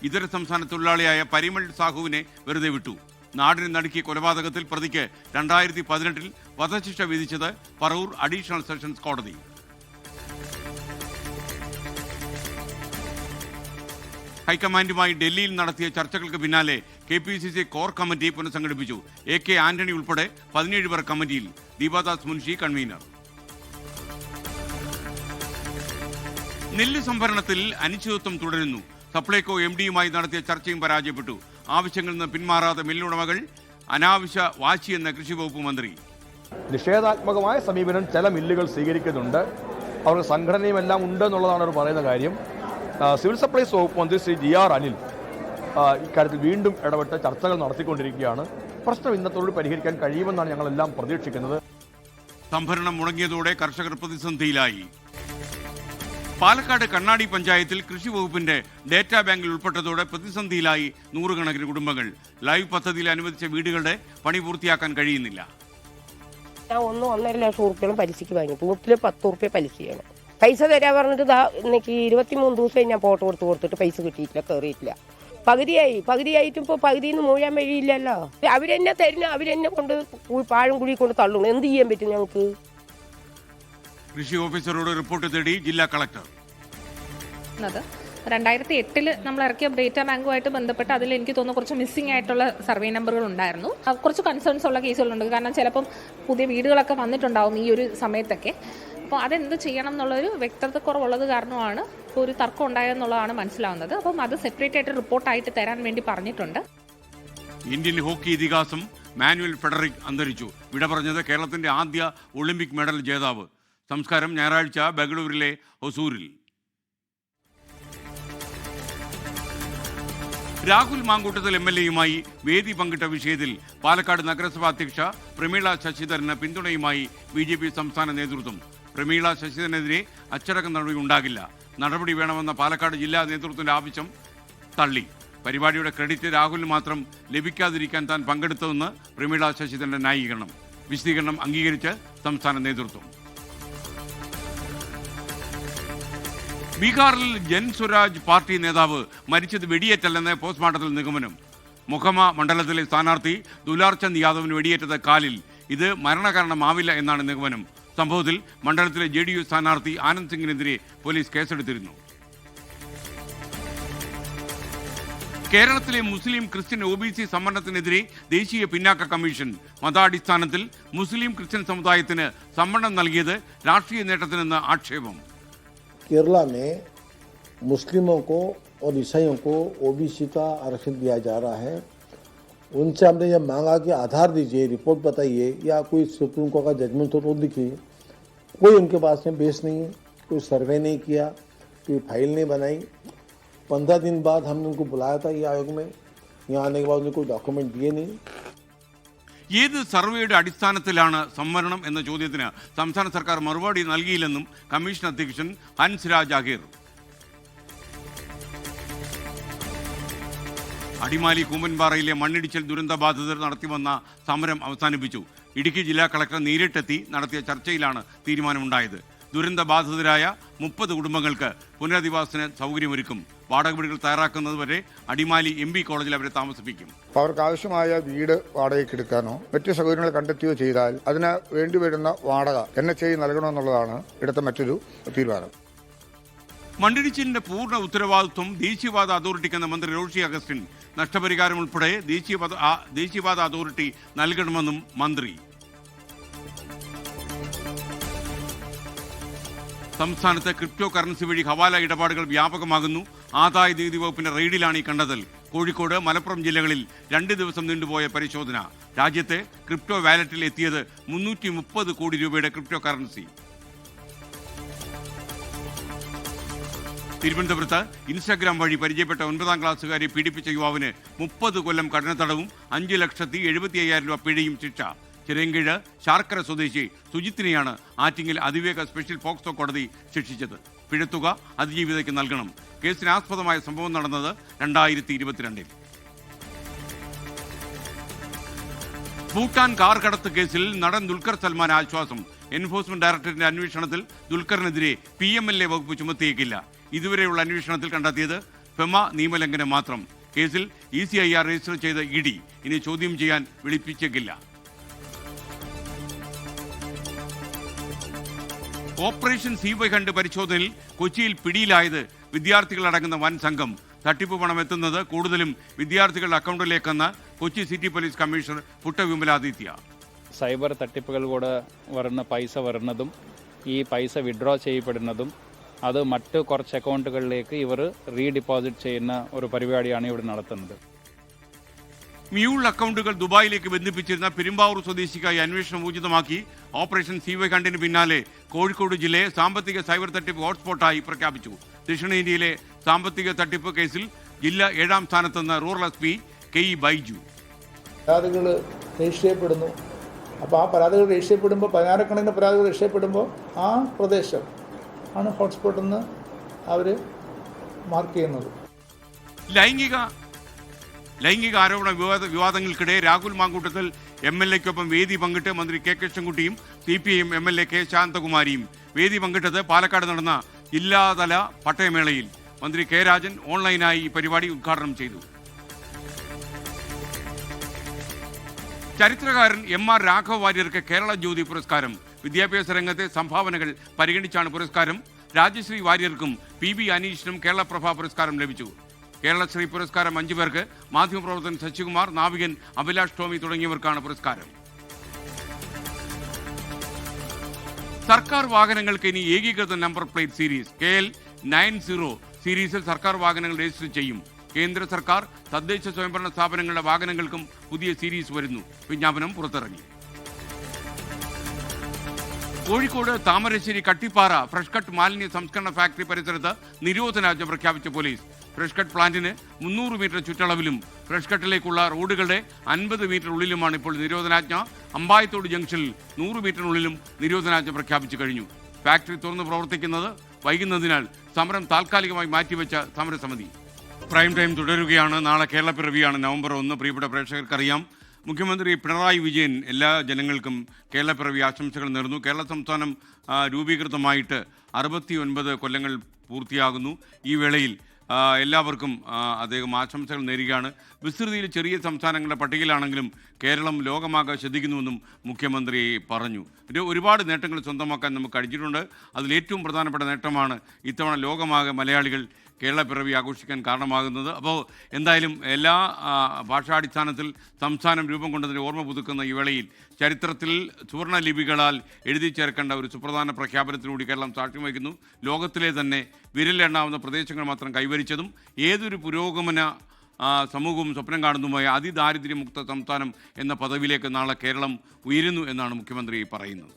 ഇതര സംസ്ഥാന തൊഴിലാളിയായ പരിമൾ സാഹുവിനെ വെറുതെ വിട്ടു. നാടിനെ നടുക്കിയ കൊലപാതകത്തിൽ പ്രതിക്ക് 2018 വധശിക്ഷ വിധിച്ചത് പറവൂർ അഡീഷണൽ സെഷൻസ് കോടതി. ഹൈക്കമാൻഡുമായി ഡൽഹിയിൽ നടത്തിയ ചർച്ചകൾക്ക് പിന്നാലെ KPCC കോർ കമ്മിറ്റി പുനഃസംഘടിപ്പിച്ചു. AK ആന്റണി ഉൾപ്പെടെ 17 പേർ കമ്മിറ്റിയിൽ. Deepa Dasmunsi convener. നെല്ല് സംഭരണത്തിൽ അനിശ്ചിതത്വം തുടരുന്നു. സപ്ലൈകോ MDയുമായി നടത്തിയ ചർച്ചയും പരാജയപ്പെട്ടു. ആവശ്യങ്ങളിൽ നിന്ന് പിന്മാറാത്ത മില്ലുടമകൾ അനാവശ്യ വാശിയെന്ന കൃഷി വകുപ്പ് മന്ത്രി. നിഷേധാത്മകമായ സമീപനം ചില മില്ലുകൾ സ്വീകരിക്കുന്നുണ്ട്. അവർക്ക് സംഘടനയും എല്ലാം ഉണ്ട് എന്നുള്ളതാണ് അവർ പറയുന്ന കാര്യം. സിവിൽ സപ്ലൈസ് വകുപ്പ് മന്ത്രി ശ്രീ GR അനിൽ ഇക്കാര്യത്തിൽ വീണ്ടും ഇടപെട്ട് ചർച്ചകൾ നടത്തിക്കൊണ്ടിരിക്കുകയാണ്. പ്രശ്നം ഇന്നത്തോട് പരിഹരിക്കാൻ കഴിയുമെന്നാണ് ഞങ്ങളെല്ലാം പ്രതീക്ഷിക്കുന്നത്. സംഭരണം മുടങ്ങിയതോടെ കർഷകർ പ്രതിസന്ധിയിലായി. പാലക്കാട് കണ്ണാടി പഞ്ചായത്തിൽ കൃഷി വകുപ്പിന്റെ ഡേറ്റാ ബാങ്കിൽ ഉൾപ്പെട്ടതോടെ പ്രതിസന്ധിയിലായി നൂറുകണക്കിന് കുടുംബങ്ങൾ. ലൈവ് പദ്ധതിയിൽ അനുവദിച്ച വീടുകളുടെ പണി പൂർത്തിയാക്കാൻ കഴിയുന്നില്ല. ഞാൻ 1.5 ലക്ഷം ഉറുപ്പ്യോളം പലിശയ്ക്ക് വാങ്ങി. ബൂത്തിൽ 10 ഉറുപ്പ്യ പലിശയാണ്. പൈസ തരാ പറഞ്ഞിട്ട് എനിക്ക് 23 ദിവസമായി ഞാൻ ഫോട്ടോ കൊടുത്തിട്ട് പൈസ കിട്ടിയിട്ടില്ല, കയറിയിട്ടില്ല. പകുതിയായിട്ടും ഇപ്പോൾ പകുതിയിൽ നിന്ന് മുഴുവൻ വഴിയില്ലല്ലോ. അവരെന്നെ തരുന്ന അവരെന്നെ കൊണ്ട് പാഴും കുഴി കൊണ്ട് തള്ളുന്നു. എന്ത് ചെയ്യാൻ പറ്റും ഞങ്ങൾക്ക്? കൃഷി ഓഫീസറോട് റിപ്പോർട്ട് തേടി ജില്ലാ കളക്ടർ. 2008 നമ്മൾ ഇറക്കിയ ഡേറ്റാ ബാങ്കുമായിട്ട് ബന്ധപ്പെട്ട് അതിൽ എനിക്ക് തോന്നുന്നു കുറച്ച് മിസ്സിംഗ് ആയിട്ടുള്ള സർവേ നമ്പറുകൾ ഉണ്ടായിരുന്നു. കുറച്ച് കൺസേൺസ് ഉള്ള കേസുകളുണ്ട്. കാരണം ചിലപ്പം പുതിയ വീടുകളൊക്കെ വന്നിട്ടുണ്ടാവും ഈ ഒരു സമയത്തൊക്കെ. അപ്പോൾ അതെന്ത് ചെയ്യണം എന്നുള്ളൊരു വ്യക്തതക്കുറവുള്ളത് കാരണമാണ് ഇപ്പോൾ ഒരു തർക്കം ഉണ്ടായെന്നുള്ളതാണ് മനസ്സിലാവുന്നത്. അപ്പം അത് സെപ്പറേറ്റ് ആയിട്ട് റിപ്പോർട്ടായിട്ട് തരാൻ വേണ്ടി പറഞ്ഞിട്ടുണ്ട്. ഇന്ത്യൻ ഹോക്കി ഇതിഹാസം മാനുവൽ ഫെഡറിക് അന്തരിച്ചു. വിട പറഞ്ഞത് കേരളത്തിന്റെ ആദ്യ ഒളിമ്പിക് മെഡൽ ജേതാവ്. സംസ്കാരം ഞായറാഴ്ച ബംഗളൂരിലെ ഒസൂരിൽ. രാഹുൽ മാങ്കൂട്ടത്തിൽ MLA-യുമായി വേദി പങ്കിട്ട വിഷയത്തിൽ പാലക്കാട് നഗരസഭാ അധ്യക്ഷ പ്രമീള ശശിധരന് പിന്തുണയുമായി BJP സംസ്ഥാന നേതൃത്വം. പ്രമീള ശശിധരനെതിരെ അച്ചടക്ക നടപടി ഉണ്ടാകില്ല. നടപടി വേണമെന്ന പാലക്കാട് ജില്ലാ നേതൃത്വത്തിന്റെ ആവശ്യം തള്ളി. പരിപാടിയുടെ ക്രെഡിറ്റ് രാഹുലിന് മാത്രം ലഭിക്കാതിരിക്കാൻ താൻ പങ്കെടുത്തതെന്ന് പ്രമീള ശശിധരന്റെ ന്യായീകരണം. വിശദീകരണം അംഗീകരിച്ച് സംസ്ഥാന നേതൃത്വം. ബീഹാറിൽ ജൻസ്വരാജ് പാർട്ടി നേതാവ് മരിച്ചത് വെടിയേറ്റല്ലെന്ന് പോസ്റ്റ്മോർട്ടത്തിൽ നിഗമനം. മുഖമ മണ്ഡലത്തിലെ സ്ഥാനാർത്ഥി ദുലാർചന്ദ് യാദവിന് വെടിയേറ്റത് കാലിൽ. ഇത് മരണകാരണമാവില്ല എന്നാണ് നിഗമനം. സംഭവത്തിൽ മണ്ഡലത്തിലെ JDU സ്ഥാനാർത്ഥി ആനന്ദ് സിംഗിനെതിരെ പോലീസ് കേസെടുത്തിരുന്നു. കേരളത്തിലെ മുസ്ലിം ക്രിസ്ത്യൻ OBC സംവരണത്തിനെതിരെ ദേശീയ പിന്നാക്ക കമ്മീഷൻ. മതാടിസ്ഥാനത്തിൽ മുസ്ലിം ക്രിസ്ത്യൻ സമുദായത്തിന് സംവരണം നൽകിയത് രാഷ്ട്രീയ നേട്ടത്തിനെന്ന് ആക്ഷേപം. केरला में मुस्लिमों को और ईसाइयों को OBC का आरक्षण दिया जा रहा है. उनसे हमने यह मांगा कि आधार दीजिए, रिपोर्ट बताइए या कोई सुप्रीम कोर्ट का जजमेंट हो तो दिखिए. कोई उनके पास में बेस नहीं है, कोई सर्वे नहीं किया, कोई फाइल नहीं बनाई. 15 दिन बाद हमने उनको बुलाया था ये आयोग में. यहाँ आने के बाद उन्हें कोई डॉक्यूमेंट दिए नहीं. ഏത് സർവേയുടെ അടിസ്ഥാനത്തിലാണ് സംവരണം എന്ന ചോദ്യത്തിന് സംസ്ഥാന സർക്കാർ മറുപടി നൽകിയില്ലെന്നും കമ്മീഷൻ അധ്യക്ഷൻ ഹൻസ്രാജ് അഹിർ. അടിമാലി കൂമ്പൻപാറയിലെ മണ്ണിടിച്ചിൽ ദുരന്ത ബാധിതർ നടത്തിവന്ന സമരം അവസാനിപ്പിച്ചു. ഇടുക്കി ജില്ലാ കളക്ടർ നേരിട്ടെത്തി നടത്തിയ ചർച്ചയിലാണ് തീരുമാനമുണ്ടായത്. ദുരന്ത ബാധിതരായ 30 കുടുംബങ്ങൾക്ക് പുനരധിവാസത്തിന് സൗകര്യമൊരുക്കും. വാടക വീടുകൾ തയ്യാറാക്കുന്നതുവരെ അടിമാലി MB കോളേജിൽ അവരെ താമസിപ്പിക്കും. അവർക്ക് ആവശ്യമായ വീട് വാടകയ്ക്ക് എടുക്കാനോ മറ്റു സൗകര്യങ്ങൾ കണ്ടെത്തുകയോ ചെയ്താൽ അതിന് വേണ്ടിവരുന്ന വാടക NHI നൽകണമെന്നുള്ളതാണ് ഇവിടുത്തെ മറ്റൊരു തീരുമാനം. മണ്ണിടിച്ചിലിന്റെ പൂർണ്ണ ഉത്തരവാദിത്വം ദേശീയപാത അതോറിറ്റിക്കെന്ന മന്ത്രി റോഷി അഗസ്റ്റിൻ. നഷ്ടപരിഹാരം ഉൾപ്പെടെ ദേശീയപാത അതോറിറ്റി നൽകണമെന്നും മന്ത്രി. സംസ്ഥാനത്ത് ക്രിപ്റ്റോ കറൻസി വഴി ഹവാല ഇടപാടുകൾ വ്യാപകമാകുന്നു. ആദായ നികുതി വകുപ്പിന്റെ റെയ്ഡിലാണ് ഈ കണ്ടെത്തൽ. കോഴിക്കോട്, മലപ്പുറം ജില്ലകളിൽ 2 ദിവസം നീണ്ടുപോയ പരിശോധന. രാജ്യത്തെ ക്രിപ്റ്റോ വാലറ്റിൽ എത്തിയത് 330 കോടി രൂപയുടെ ക്രിപ്റ്റോ കറൻസി. തിരുവനന്തപുരത്ത് ഇൻസ്റ്റാഗ്രാം വഴി പരിചയപ്പെട്ട 9ാം ക്ലാസ്സുകാരെ പീഡിപ്പിച്ച യുവാവിന് 30 കൊല്ലം കഠിന തടവും 5,75,000 രൂപ പിഴയും ശിക്ഷ. ചിറയൻകീഴ് ശാർക്കര സ്വദേശി സുജിത്തിനെയാണ് ആറ്റിങ്ങൽ അതിവേഗ സ്പെഷ്യൽ പോക്സോ കോടതി ശിക്ഷിച്ചത്. പിഴത്തുക അതിജീവിതയ്ക്ക് നൽകണം. കേസിന് ആസ്പദമായ സംഭവം നടന്നത് 2022. ഭൂട്ടാൻ കാർ കടത്ത് കേസിൽ നടൻ ദുൽഖർ സൽമാൻ ആശ്വാസം. എൻഫോഴ്സ്മെന്റ് ഡയറക്ടറേറ്റിന്റെ അന്വേഷണത്തിൽ ദുൽഖറിനെതിരെ PMLA വകുപ്പ് ചുമത്തിയേക്കില്ല. ഇതുവരെയുള്ള അന്വേഷണത്തിൽ കണ്ടെത്തിയത് ഫെമ നിയമലംഘനം മാത്രം. കേസിൽ ECIR രജിസ്റ്റർ ചെയ്ത ED ഇനി ചോദ്യം ചെയ്യാൻ വിളിപ്പിച്ചേക്കില്ല. ഓപ്പറേഷൻ CY കണ്ട് പരിശോധനയിൽ കൊച്ചിയിൽ പിടിയിലായത് വിദ്യാർത്ഥികളടങ്ങുന്ന വൻ സംഘം. തട്ടിപ്പ് പണം എത്തുന്നത് കൂടുതലും വിദ്യാർത്ഥികളുടെ അക്കൗണ്ടിലേക്കെന്ന് Kochi city police commissioner Putta Vimaladitya. Cyber തട്ടിപ്പുകൾ കൂടെ വരുന്ന പൈസ വരുന്നതും ഈ പൈസ വിഡ്രോ ചെയ്യപ്പെടുന്നതും അത് മറ്റ് കുറച്ച് അക്കൗണ്ടുകളിലേക്ക് ഇവർ റീഡിപ്പോസിറ്റ് ചെയ്യുന്ന ഒരു പരിപാടിയാണ് ഇവിടെ നടത്തുന്നത്. മ്യൂൾ അക്കൗണ്ടുകൾ ദുബായിലേക്ക് ബന്ധിപ്പിച്ചിരുന്ന പെരുമ്പാവൂർ സ്വദേശിക്കായി അന്വേഷണം ഊർജിതമാക്കി. ഓപ്പറേഷൻ CY കണ്ടിന് പിന്നാലെ കോഴിക്കോട് ജില്ലയെ സാമ്പത്തിക സൈബർ തട്ടിപ്പ് ഹോട്ട്സ്പോട്ടായി പ്രഖ്യാപിച്ചു. ദക്ഷിണേന്ത്യയിലെ സാമ്പത്തിക തട്ടിപ്പ് കേസിൽ ജില്ല 7ാം സ്ഥാനത്തെന്ന് റൂറൽ SP KE ബൈജു. പരാതികൾ രജിസ്റ്റർ ചെയ്യപ്പെടുന്നു. അപ്പോൾ ആ പരാതികൾ രജിസ്റ്റർ ചെയ്യപ്പെടുമ്പോൾ 16 കണക്കിന് പരാതികൾ രജിസ്റ്റർ ചെയ്യപ്പെടുമ്പോൾ ആ പ്രദേശം ആണ് ഹോട്ട്സ്പോട്ട് എന്ന് അവർ മാർക്ക് ചെയ്യുന്നത്. ലൈംഗിക ആരോപണ വിവാദങ്ങൾക്കിടെ രാഹുൽ മാങ്കൂട്ടത്തിൽ MLA-ക്കൊപ്പം വേദി പങ്കിട്ട് മന്ത്രി കെ കൃഷ്ണൻകുട്ടിയും CPIM MLA കെ ശാന്തകുമാരിയും. വേദി പങ്കിട്ടത് പാലക്കാട് നടന്ന ജില്ലാതല പട്ടയമേളയിൽ. മന്ത്രി കെ രാജൻ ഓൺലൈനായി ഈ പരിപാടി ഉദ്ഘാടനം ചെയ്തു. ചരിത്രകാരൻ MR രാഘവ വാര്യർക്ക് കേരള ജ്യോതി പുരസ്കാരം. വിദ്യാഭ്യാസ രംഗത്തെ സംഭാവനകൾ പരിഗണിച്ചാണ് പുരസ്കാരം. രാജശ്രീ വാര്യർക്കും PB അനീഷിനും കേരളപ്രഭ പുരസ്കാരം ലഭിച്ചു. കേരളശ്രീ പുരസ്കാരം 5 പേർക്ക്. മാധ്യമപ്രവർത്തകൻ ശശികുമാർ, നാവികൻ അഭിലാഷ് ടോമി തുടങ്ങിയവർക്കാണ് പുരസ്കാരം. സർക്കാർ വാഹനങ്ങൾക്ക് ഇനി ഏകീകൃത നമ്പർ പ്ലേറ്റ് സീരീസ്. KL 90 സീരീസിൽ സർക്കാർ വാഹനങ്ങൾ രജിസ്റ്റർ ചെയ്യും. കേന്ദ്ര സർക്കാർ, തദ്ദേശ സ്വയംഭരണ സ്ഥാപനങ്ങളുടെ വാഹനങ്ങൾക്കും പുതിയ സീരീസ് വരുന്നു. വിജ്ഞാപനം പുറത്തിറങ്ങി. കോഴിക്കോട് താമരശ്ശേരി കട്ടിപ്പാറ ഫ്രഷ് കട്ട് മാലിന്യ സംസ്കരണ ഫാക്ടറി പരിസരത്ത് നിരോധനാജ്ഞ പ്രഖ്യാപിച്ച പോലീസ്. ഫ്രഷ് കട്ട് പ്ലാന്റിന് 300 മീറ്റർ ചുറ്റളവിലും ഫ്രഷ് കട്ടിലേക്കുള്ള റോഡുകളുടെ 50 മീറ്റർ ഉള്ളിലുമാണ് ഇപ്പോൾ നിരോധനാജ്ഞ. അമ്പായത്തോട് ജംഗ്ഷനിൽ 100 മീറ്ററിനുള്ളിലും നിരോധനാജ്ഞ പ്രഖ്യാപിച്ചു കഴിഞ്ഞു. ഫാക്ടറി തുറന്ന് പ്രവർത്തിക്കുന്നത് വൈകുന്നതിനാൽ സമരം താൽക്കാലികമായി മാറ്റിവെച്ച സമരസമിതി. പ്രൈം ടൈം തുടരുകയാണ്. നാളെ കേരളപ്പിറവിയാണ്, November 1. പ്രിയപ്പെട്ട പ്രേക്ഷകർക്കറിയാം, മുഖ്യമന്ത്രി പിണറായി വിജയൻ എല്ലാ ജനങ്ങൾക്കും കേരളപ്പിറവി ആശംസകൾ നേർന്നു. കേരള സംസ്ഥാനം രൂപീകൃതമായിട്ട് 69 കൊല്ലങ്ങൾ പൂർത്തിയാകുന്നു. ഈ വേളയിൽ എല്ലാവർക്കും അദ്ദേഹം ആശംസകൾ നേരുകയാണ്. വിസ്തൃതിയിൽ ചെറിയ സംസ്ഥാനങ്ങളുടെ പട്ടികയിലാണെങ്കിലും കേരളം ലോകമാകെ ശ്രദ്ധിക്കുന്നുവെന്നും മുഖ്യമന്ത്രി പറഞ്ഞു. ഒരുപാട് നേട്ടങ്ങൾ സ്വന്തമാക്കാൻ നമുക്ക് കഴിഞ്ഞിട്ടുണ്ട്. അതിലേറ്റവും പ്രധാനപ്പെട്ട നേട്ടമാണ് ഇത്തവണ ലോകമാകെ മലയാളികൾ കേരളപ്പിറവി ആഘോഷിക്കാൻ കാരണമാകുന്നത്. അപ്പോൾ എന്തായാലും എല്ലാ ഭാഷാടിസ്ഥാനത്തിൽ സംസ്ഥാനം രൂപം കൊണ്ടതിന് ഓർമ്മ പുതുക്കുന്ന ഈ വേളയിൽ ചരിത്രത്തിൽ സുവർണ ലിപികളാൽ എഴുതി ചേർക്കേണ്ട ഒരു സുപ്രധാന പ്രഖ്യാപനത്തിലൂടെ കേരളം സാക്ഷ്യം വഹിക്കുന്നു. ലോകത്തിലെ തന്നെ വിരലിലെണ്ണാവുന്ന പ്രദേശങ്ങൾ മാത്രം കൈവരിച്ചതും ഏതൊരു പുരോഗമന സമൂഹവും സ്വപ്നം കാണുന്നതുമായ അതിദാരിദ്ര്യമുക്ത സംസ്ഥാനം എന്ന പദവിയിലേക്ക് നാളെ കേരളം ഉയരുന്നു എന്നാണ് മുഖ്യമന്ത്രി പറയുന്നത്.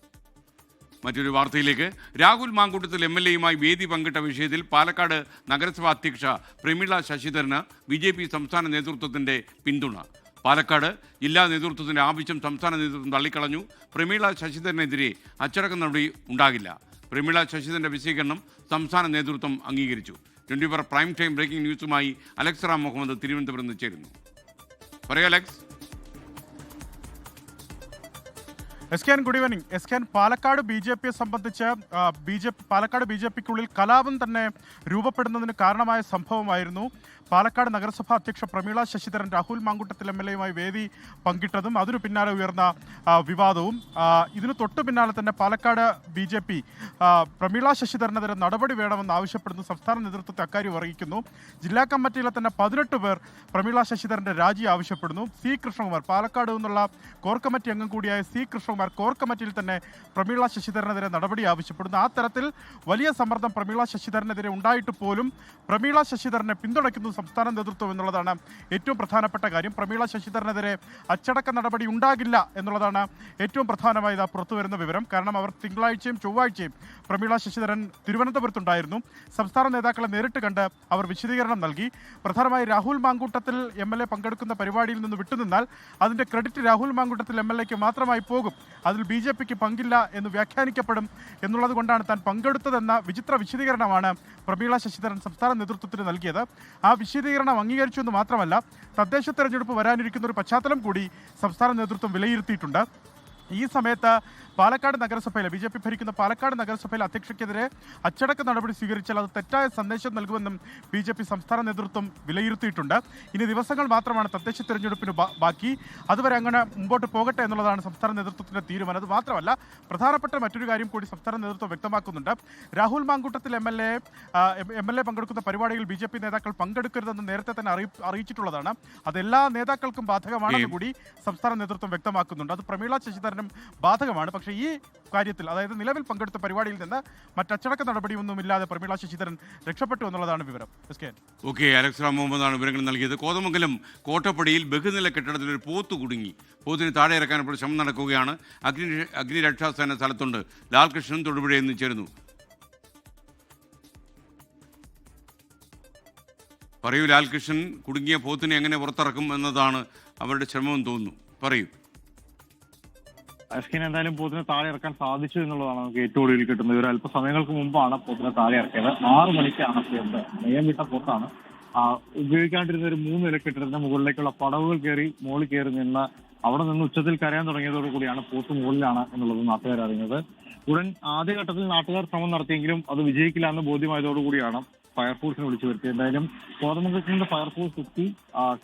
മറ്റൊരു വാർത്തയിലേക്ക്. രാഹുൽ മാങ്കൂട്ടത്തിൽ MLA-യുമായി വേദി പങ്കിട്ട വിഷയത്തിൽ പാലക്കാട് നഗരസഭാ അധ്യക്ഷ പ്രമീള ശശിധരന് BJP സംസ്ഥാന നേതൃത്വത്തിൻ്റെ പിന്തുണ. പാലക്കാട് ജില്ലാ നേതൃത്വത്തിൻ്റെ ആവശ്യം സംസ്ഥാന നേതൃത്വം തള്ളിക്കളഞ്ഞു. പ്രമീള ശശിധരനെതിരെ അച്ചടക്ക നടപടി ഉണ്ടാകില്ല. പ്രമീള ശശിധരൻ്റെ വിശദീകരണം സംസ്ഥാന നേതൃത്വം അംഗീകരിച്ചു. 24 പ്രൈം ടൈം ബ്രേക്കിംഗ് ന്യൂസുമായി അലക്സ് റാം മുഹമ്മദ് തിരുവനന്തപുരം നിന്ന് ചേരുന്നു. പറയൂ അലക്സ്. എസ്കാൻ ഗുഡ് ഈവനിങ്. എസ്കാൻ, പാലക്കാട് BJPയെ സംബന്ധിച്ച് പാലക്കാട് BJPക്കുള്ളിൽ കലാപം തന്നെ രൂപപ്പെടുന്നതിന് കാരണമായ സംഭവമായിരുന്നു പാലക്കാട് നഗരസഭാ അധ്യക്ഷ പ്രമീള ശശിധരൻ രാഹുൽ മാങ്കൂട്ടത്തിൽ MLA-യുമായി വേദി പങ്കിട്ടതും അതിനു പിന്നാലെ ഉയർന്ന വിവാദവും. ഇതിനു തൊട്ടു പിന്നാലെ തന്നെ പാലക്കാട് BJP പ്രമീള ശശിധരനെതിരെ നടപടി വേണമെന്ന് ആവശ്യപ്പെടുന്നു. സംസ്ഥാന നേതൃത്വത്തെ അക്കാര്യം അറിയിക്കുന്നു. ജില്ലാ കമ്മിറ്റിയിലെ തന്നെ 18 പേർ പ്രമീള ശശിധരൻ്റെ രാജി ആവശ്യപ്പെടുന്നു. C. കൃഷ്ണകുമാർ, പാലക്കാട് നിന്നുള്ള കോർ കമ്മിറ്റി അംഗം കൂടിയായ C. കൃഷ്ണകുമാർ കോർ കമ്മിറ്റിയിൽ തന്നെ പ്രമീള ശശിധരനെതിരെ നടപടി ആവശ്യപ്പെടുന്നു. ആ തരത്തിൽ വലിയ സമ്മർദ്ദം പ്രമീള ശശിധരനെതിരെ ഉണ്ടായിട്ട് പോലും പ്രമീള ശശിധരനെ പിന്തുണയ്ക്കുന്നു സംസ്ഥാന നേതൃത്വം എന്നുള്ളതാണ് ഏറ്റവും പ്രധാനപ്പെട്ട കാര്യം. പ്രമീള ശശിധരനെതിരെ അച്ചടക്ക നടപടി ഉണ്ടാകില്ല എന്നുള്ളതാണ് ഏറ്റവും പ്രധാനമായി പുറത്തു വരുന്ന വിവരം. കാരണം അവർ തിങ്കളാഴ്ചയും ചൊവ്വാഴ്ചയും പ്രമീള ശശിധരൻ തിരുവനന്തപുരത്തുണ്ടായിരുന്നു. സംസ്ഥാന നേതാക്കളെ നേരിട്ട് കണ്ട് അവർ വിശദീകരണം നൽകി. പ്രധാനമായി രാഹുൽ മാങ്കൂട്ടത്തിൽ MLA പങ്കെടുക്കുന്ന പരിപാടിയിൽ നിന്ന് വിട്ടുനിന്നാൽ അതിൻ്റെ ക്രെഡിറ്റ് രാഹുൽ മാങ്കൂട്ടത്തിൽ MLA-ക്ക് മാത്രമായി പോകും, അതിൽ BJPക്ക് പങ്കില്ല എന്ന് വ്യാഖ്യാനിക്കപ്പെടും എന്നുള്ളത് കൊണ്ടാണ് താൻ പങ്കെടുത്തതെന്ന വിചിത്ര വിശദീകരണമാണ് പ്രമീള ശശിധരൻ സംസ്ഥാന നേതൃത്വത്തിന് നൽകിയത്. ആ വിശദീകരണം അംഗീകരിച്ചു എന്ന് മാത്രമല്ല, തദ്ദേശ തെരഞ്ഞെടുപ്പ് വരാനിരിക്കുന്ന ഒരു പശ്ചാത്തലം കൂടി സംസ്ഥാന നേതൃത്വം വിലയിരുത്തിയിട്ടുണ്ട്. ഈ സമയത്ത് പാലക്കാട് നഗരസഭയിലെ BJP ഭരിക്കുന്ന പാലക്കാട് നഗരസഭയിലെ അധ്യക്ഷയ്ക്കെതിരെ അച്ചടക്ക നടപടി സ്വീകരിച്ചാൽ അത് തെറ്റായ സന്ദേശം നൽകുമെന്നും BJP സംസ്ഥാന നേതൃത്വം വിലയിരുത്തിയിട്ടുണ്ട്. ഇനി ദിവസങ്ങൾ മാത്രമാണ് തദ്ദേശ തെരഞ്ഞെടുപ്പിന് ബാക്കി. അതുവരെ അങ്ങനെ മുമ്പോട്ട് പോകട്ടെ എന്നുള്ളതാണ് സംസ്ഥാന നേതൃത്വത്തിൻ്റെ തീരുമാനം. അത് മാത്രമല്ല, പ്രധാനപ്പെട്ട മറ്റൊരു കാര്യം കൂടി സംസ്ഥാന നേതൃത്വം വ്യക്തമാക്കുന്നുണ്ട്. രാഹുൽ മാങ്കൂട്ടത്തിൽ MLA പങ്കെടുക്കുന്ന പരിപാടിയിൽ BJP നേതാക്കൾ പങ്കെടുക്കരുതെന്ന് നേരത്തെ തന്നെ അറിയിച്ചിട്ടുള്ളതാണ്. അത് എല്ലാ നേതാക്കൾക്കും ബാധകമാണെന്ന് കൂടി സംസ്ഥാന നേതൃത്വം വ്യക്തമാക്കുന്നുണ്ട്. അത് പ്രമീള ശശിധരനും ബാധകമാണ്. പക്ഷേ ഈ കാര്യത്തിൽ, അതായത് നിലവിൽ പങ്കെടുത്ത പരിപാടിയിൽ നിന്ന് മറ്റച്ചടക്ക നടപടിയൊന്നുമില്ലാതെ പ്രമീള ശശിധരൻ രക്ഷപ്പെട്ടു എന്നുള്ളതാണ് വിവരം. ഓക്കെ, അലക്സ് റാം മുഹമ്മദാണ് വിവരങ്ങൾ നൽകിയത്. കോതമംഗലം കോട്ടപ്പടിയിൽ ബഹുനില കെട്ടിടത്തിൽ ഒരു പോത്ത് കുടുങ്ങി. പോത്തിന് താഴെ ഇറക്കാനുള്ള ശ്രമം നടക്കുകയാണ്. അഗ്നിരക്ഷാസേന സ്ഥലത്തുണ്ട്. ലാൽകൃഷ്ണൻ തൊടുപുഴയിൽ നിന്ന് ചേരുന്നു. പറയൂ ലാൽകൃഷ്ണൻ, കുടുങ്ങിയ പോത്തിനെ എങ്ങനെ പുറത്തിറക്കും എന്നതാണ് അവരുടെ ശ്രമം തോന്നുന്നു. പറയൂ. എസ്കെൻ എന്തായാലും പോത്തിനെ താഴെ ഇറക്കാൻ സാധിച്ചു എന്നുള്ളതാണ് നമുക്ക് ഏറ്റവും ഒടുവിൽ കിട്ടുന്നത്. ഒരു അല്പസമയങ്ങൾക്ക് മുമ്പാണ് പോത്തിനെ താഴെ ഇറക്കിയത്. 6 മണിക്കാണ് പോത്ത്, നെയ്യം വിട്ട പോത്താണ്. ഉപയോഗിക്കാണ്ടിരുന്ന ഒരു 3 നില കെട്ടിടത്തിന്റെ മുകളിലേക്കുള്ള പടവുകൾ കയറി മുകളിൽ കയറി നിന്ന് അവിടെ നിന്ന് ഉച്ചത്തിൽ കരയാൻ തുടങ്ങിയതോടുകൂടിയാണ് പോത്ത് മുകളിലാണ് എന്നുള്ളത് നാട്ടുകാർ അറിയുന്നത്. ഉടൻ ആദ്യഘട്ടത്തിൽ നാട്ടുകാർ ശ്രമം നടത്തിയെങ്കിലും അത് വിജയിക്കില്ല എന്ന് ബോധ്യമായതോടുകൂടിയാണ് ഫയർഫോഴ്സിനെ വിളിച്ചു വരുത്തിയത്. എന്തായാലും കോതമംഗലത്ത് ഫയർഫോഴ്സ് എത്തി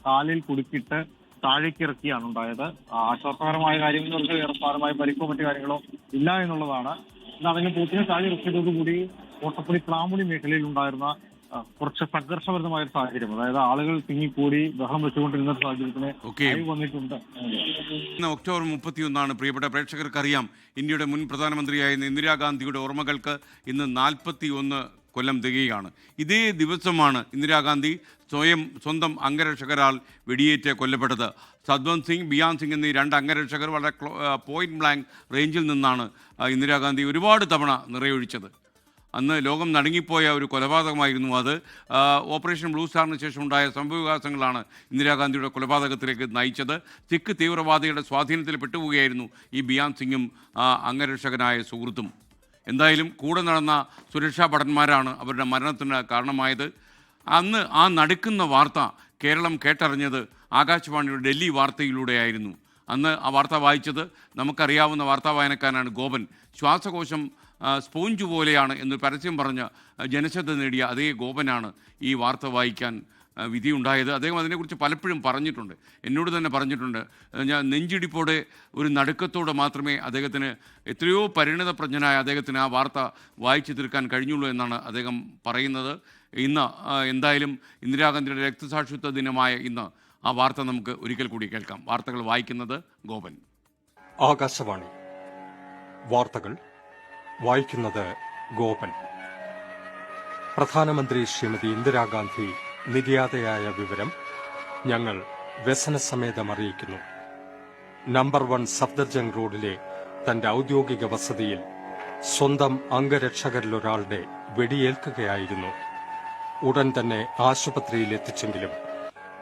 കാലിൽ കുടുക്കിയിട്ട് താഴേക്ക് ഇറക്കിയാണ് ഉണ്ടായത്. ആശ്വാസകരമായ കാര്യങ്ങൾ വേറെ സാരമായ പരിക്കോ മറ്റു കാര്യങ്ങളോ ഇല്ല എന്നുള്ളതാണ്. എന്നാണെങ്കിലും പോത്തിനെ താഴെ ഇറക്കിയതോടുകൂടി കോട്ടപ്പടി പ്ലാമുണി മേഖലയിൽ ഉണ്ടായിരുന്ന കുറച്ച് സംഘർഷപരമായ ഒരു സാഹചര്യം, അതായത് ആളുകൾ തിങ്ങിക്കൂടി ബഹളം വെച്ചുകൊണ്ടിരുന്ന ഒരു സാഹചര്യത്തിന് വന്നിട്ടുണ്ട്. ഒക്ടോബർ 31 പ്രിയപ്പെട്ട പ്രേക്ഷകർക്കറിയാം, ഇന്ത്യയുടെ മുൻ പ്രധാനമന്ത്രിയായിരുന്ന ഇന്ദിരാഗാന്ധിയുടെ ഓർമ്മകൾക്ക് ഇന്ന് 41 കൊല്ലം തികയാണ്. ഇതേ ദിവസമാണ് ഇന്ദിരാഗാന്ധി സ്വന്തം അംഗരക്ഷകരാൽ വെടിയേറ്റ് കൊല്ലപ്പെട്ടത്. സദ്വന്ത് സിംഗ്, ബിയാൻ സിംഗ് എന്നീ 2 അംഗരക്ഷകർ വളരെ പോയിന്റ് ബ്ലാങ്ക് റേഞ്ചിൽ നിന്നാണ് ഇന്ദിരാഗാന്ധി ഒരുപാട് തവണ നിറയൊഴിച്ചത്. അന്ന് ലോകം നടുങ്ങിപ്പോയ ഒരു കൊലപാതകമായിരുന്നു അത്. ഓപ്പറേഷൻ ബ്ലൂ സ്റ്റാറിന് ശേഷം ഉണ്ടായ സംഭവവികാസങ്ങളാണ് ഇന്ദിരാഗാന്ധിയുടെ കൊലപാതകത്തിലേക്ക് നയിച്ചത്. സിഖ് തീവ്രവാദികളുടെ സ്വാധീനത്തിൽ പെട്ടുപോവുകയായിരുന്നു ഈ ബിയാൻ സിംഗും അംഗരക്ഷകനായ സുഹൃത്തും. എന്തായാലും കൂടെ നടന്ന സുരക്ഷാ ഭടന്മാരാണ് അവരുടെ മരണത്തിന് കാരണമായത്. അന്ന് ആ നടുക്കുന്ന വാർത്ത കേരളം കേട്ടറിഞ്ഞത് ആകാശവാണിയുടെ ഡൽഹി വാർത്തയിലൂടെയായിരുന്നു. അന്ന് ആ വാർത്ത വായിച്ചത് നമുക്കറിയാവുന്ന വാർത്താ വായനക്കാരനാണ് ഗോപൻ. ശ്വാസകോശം സ്പോഞ്ച് പോലെയാണ് എന്ന് പരസ്യം പറഞ്ഞ് ജനശ്രദ്ധ നേടിയ അതേ ഗോപനാണ് ഈ വാർത്ത വായിക്കാൻ വിധിയുണ്ടായത്. അദ്ദേഹം അതിനെക്കുറിച്ച് പലപ്പോഴും പറഞ്ഞിട്ടുണ്ട്, എന്നോട് തന്നെ പറഞ്ഞിട്ടുണ്ട്. ഞാൻ നെഞ്ചിടിപ്പോടെ ഒരു നടുക്കത്തോടെ മാത്രമേ അദ്ദേഹത്തിന്, എത്രയോ പരിണിതപ്രജ്ഞനായ അദ്ദേഹത്തിന് ആ വാർത്ത വായിച്ചു തീർക്കാൻ കഴിഞ്ഞുള്ളൂ എന്നാണ് അദ്ദേഹം പറയുന്നത്. ഇന്ന് എന്തായാലും ഇന്ദിരാഗാന്ധിയുടെ രക്തസാക്ഷിത്വ ദിനമായ ഇന്ന് ആ വാർത്ത നമുക്ക് ഒരിക്കൽ കൂടി കേൾക്കാം. വാർത്തകൾ വായിക്കുന്നത് ഗോപൻ. ആകാശവാണി വാർത്തകൾ വായിക്കുന്നത് ഗോപൻ. പ്രധാനമന്ത്രി ശ്രീമതി ഇന്ദിരാഗാന്ധി നിര്യാതയായ വിവരം ഞങ്ങൾ വ്യസനസമേതം അറിയിക്കുന്നു. നമ്പർ 1 സഫ്ദർജംഗ് റോഡിലെ തന്റെ ഔദ്യോഗിക വസതിയിൽ സ്വന്തം അംഗരക്ഷകരിലൊരാളുടെ വെടിയേൽക്കുകയായിരുന്നു. ഉടൻ തന്നെ ആശുപത്രിയിൽ എത്തിച്ചെങ്കിലും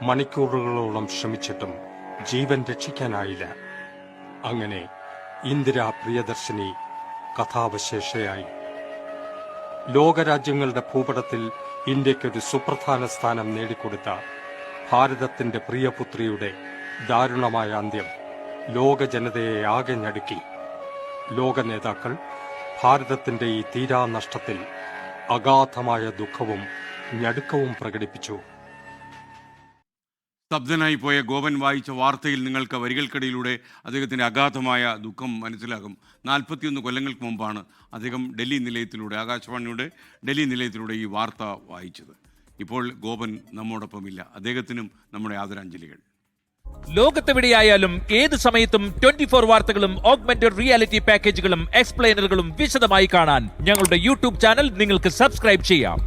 മണിക്കൂറുകളോളം ശ്രമിച്ചിട്ടും ജീവൻ രക്ഷിക്കാനായില്ല. അങ്ങനെ ഇന്ദിരാ പ്രിയദർശിനി കഥാവശേഷയായി. ലോകരാജ്യങ്ങളുടെ ഭൂപടത്തിൽ ഇന്ത്യയ്ക്കൊരു സുപ്രധാന സ്ഥാനം നേടിക്കൊടുത്ത ഭാരതത്തിന്റെ പ്രിയപുത്രിയുടെ ദാരുണമായ അന്ത്യം ലോക ജനതയെ ആകെ ഞടുക്കി. ലോക നേതാക്കൾ ഭാരതത്തിന്റെ ഈ തീരാനഷ്ടത്തിൽ അഗാധമായ ദുഃഖവും ഞടുക്കവും പ്രകടിപ്പിച്ചു. സ്തബ്ധനായി പോയ ഗോപൻ വായിച്ച വാർത്തയിൽ നിങ്ങൾക്ക് വരികൾക്കിടയിലൂടെ അദ്ദേഹത്തിൻ്റെ അഗാധമായ ദുഃഖം മനസ്സിലാകും. 41 കൊല്ലങ്ങൾക്ക് മുമ്പാണ് അദ്ദേഹം ഡൽഹി നിലയത്തിലൂടെ, ആകാശവാണിയുടെ ഡൽഹി നിലയത്തിലൂടെ ഈ വാർത്ത വായിച്ചത്. ഇപ്പോൾ ഗോപൻ നമ്മോടൊപ്പമില്ല. അദ്ദേഹത്തിനും നമ്മുടെ ആദരാഞ്ജലികൾ. ലോകത്തെവിടെയായാലും ഏത് സമയത്തും 24 വാർത്തകളും ഓഗ്മെന്റഡ് റിയാലിറ്റി പാക്കേജുകളും എക്സ്പ്ലെയിനറുകളും വിശദമായി കാണാൻ ഞങ്ങളുടെ യൂട്യൂബ് ചാനൽ നിങ്ങൾക്ക് സബ്സ്ക്രൈബ് ചെയ്യാം.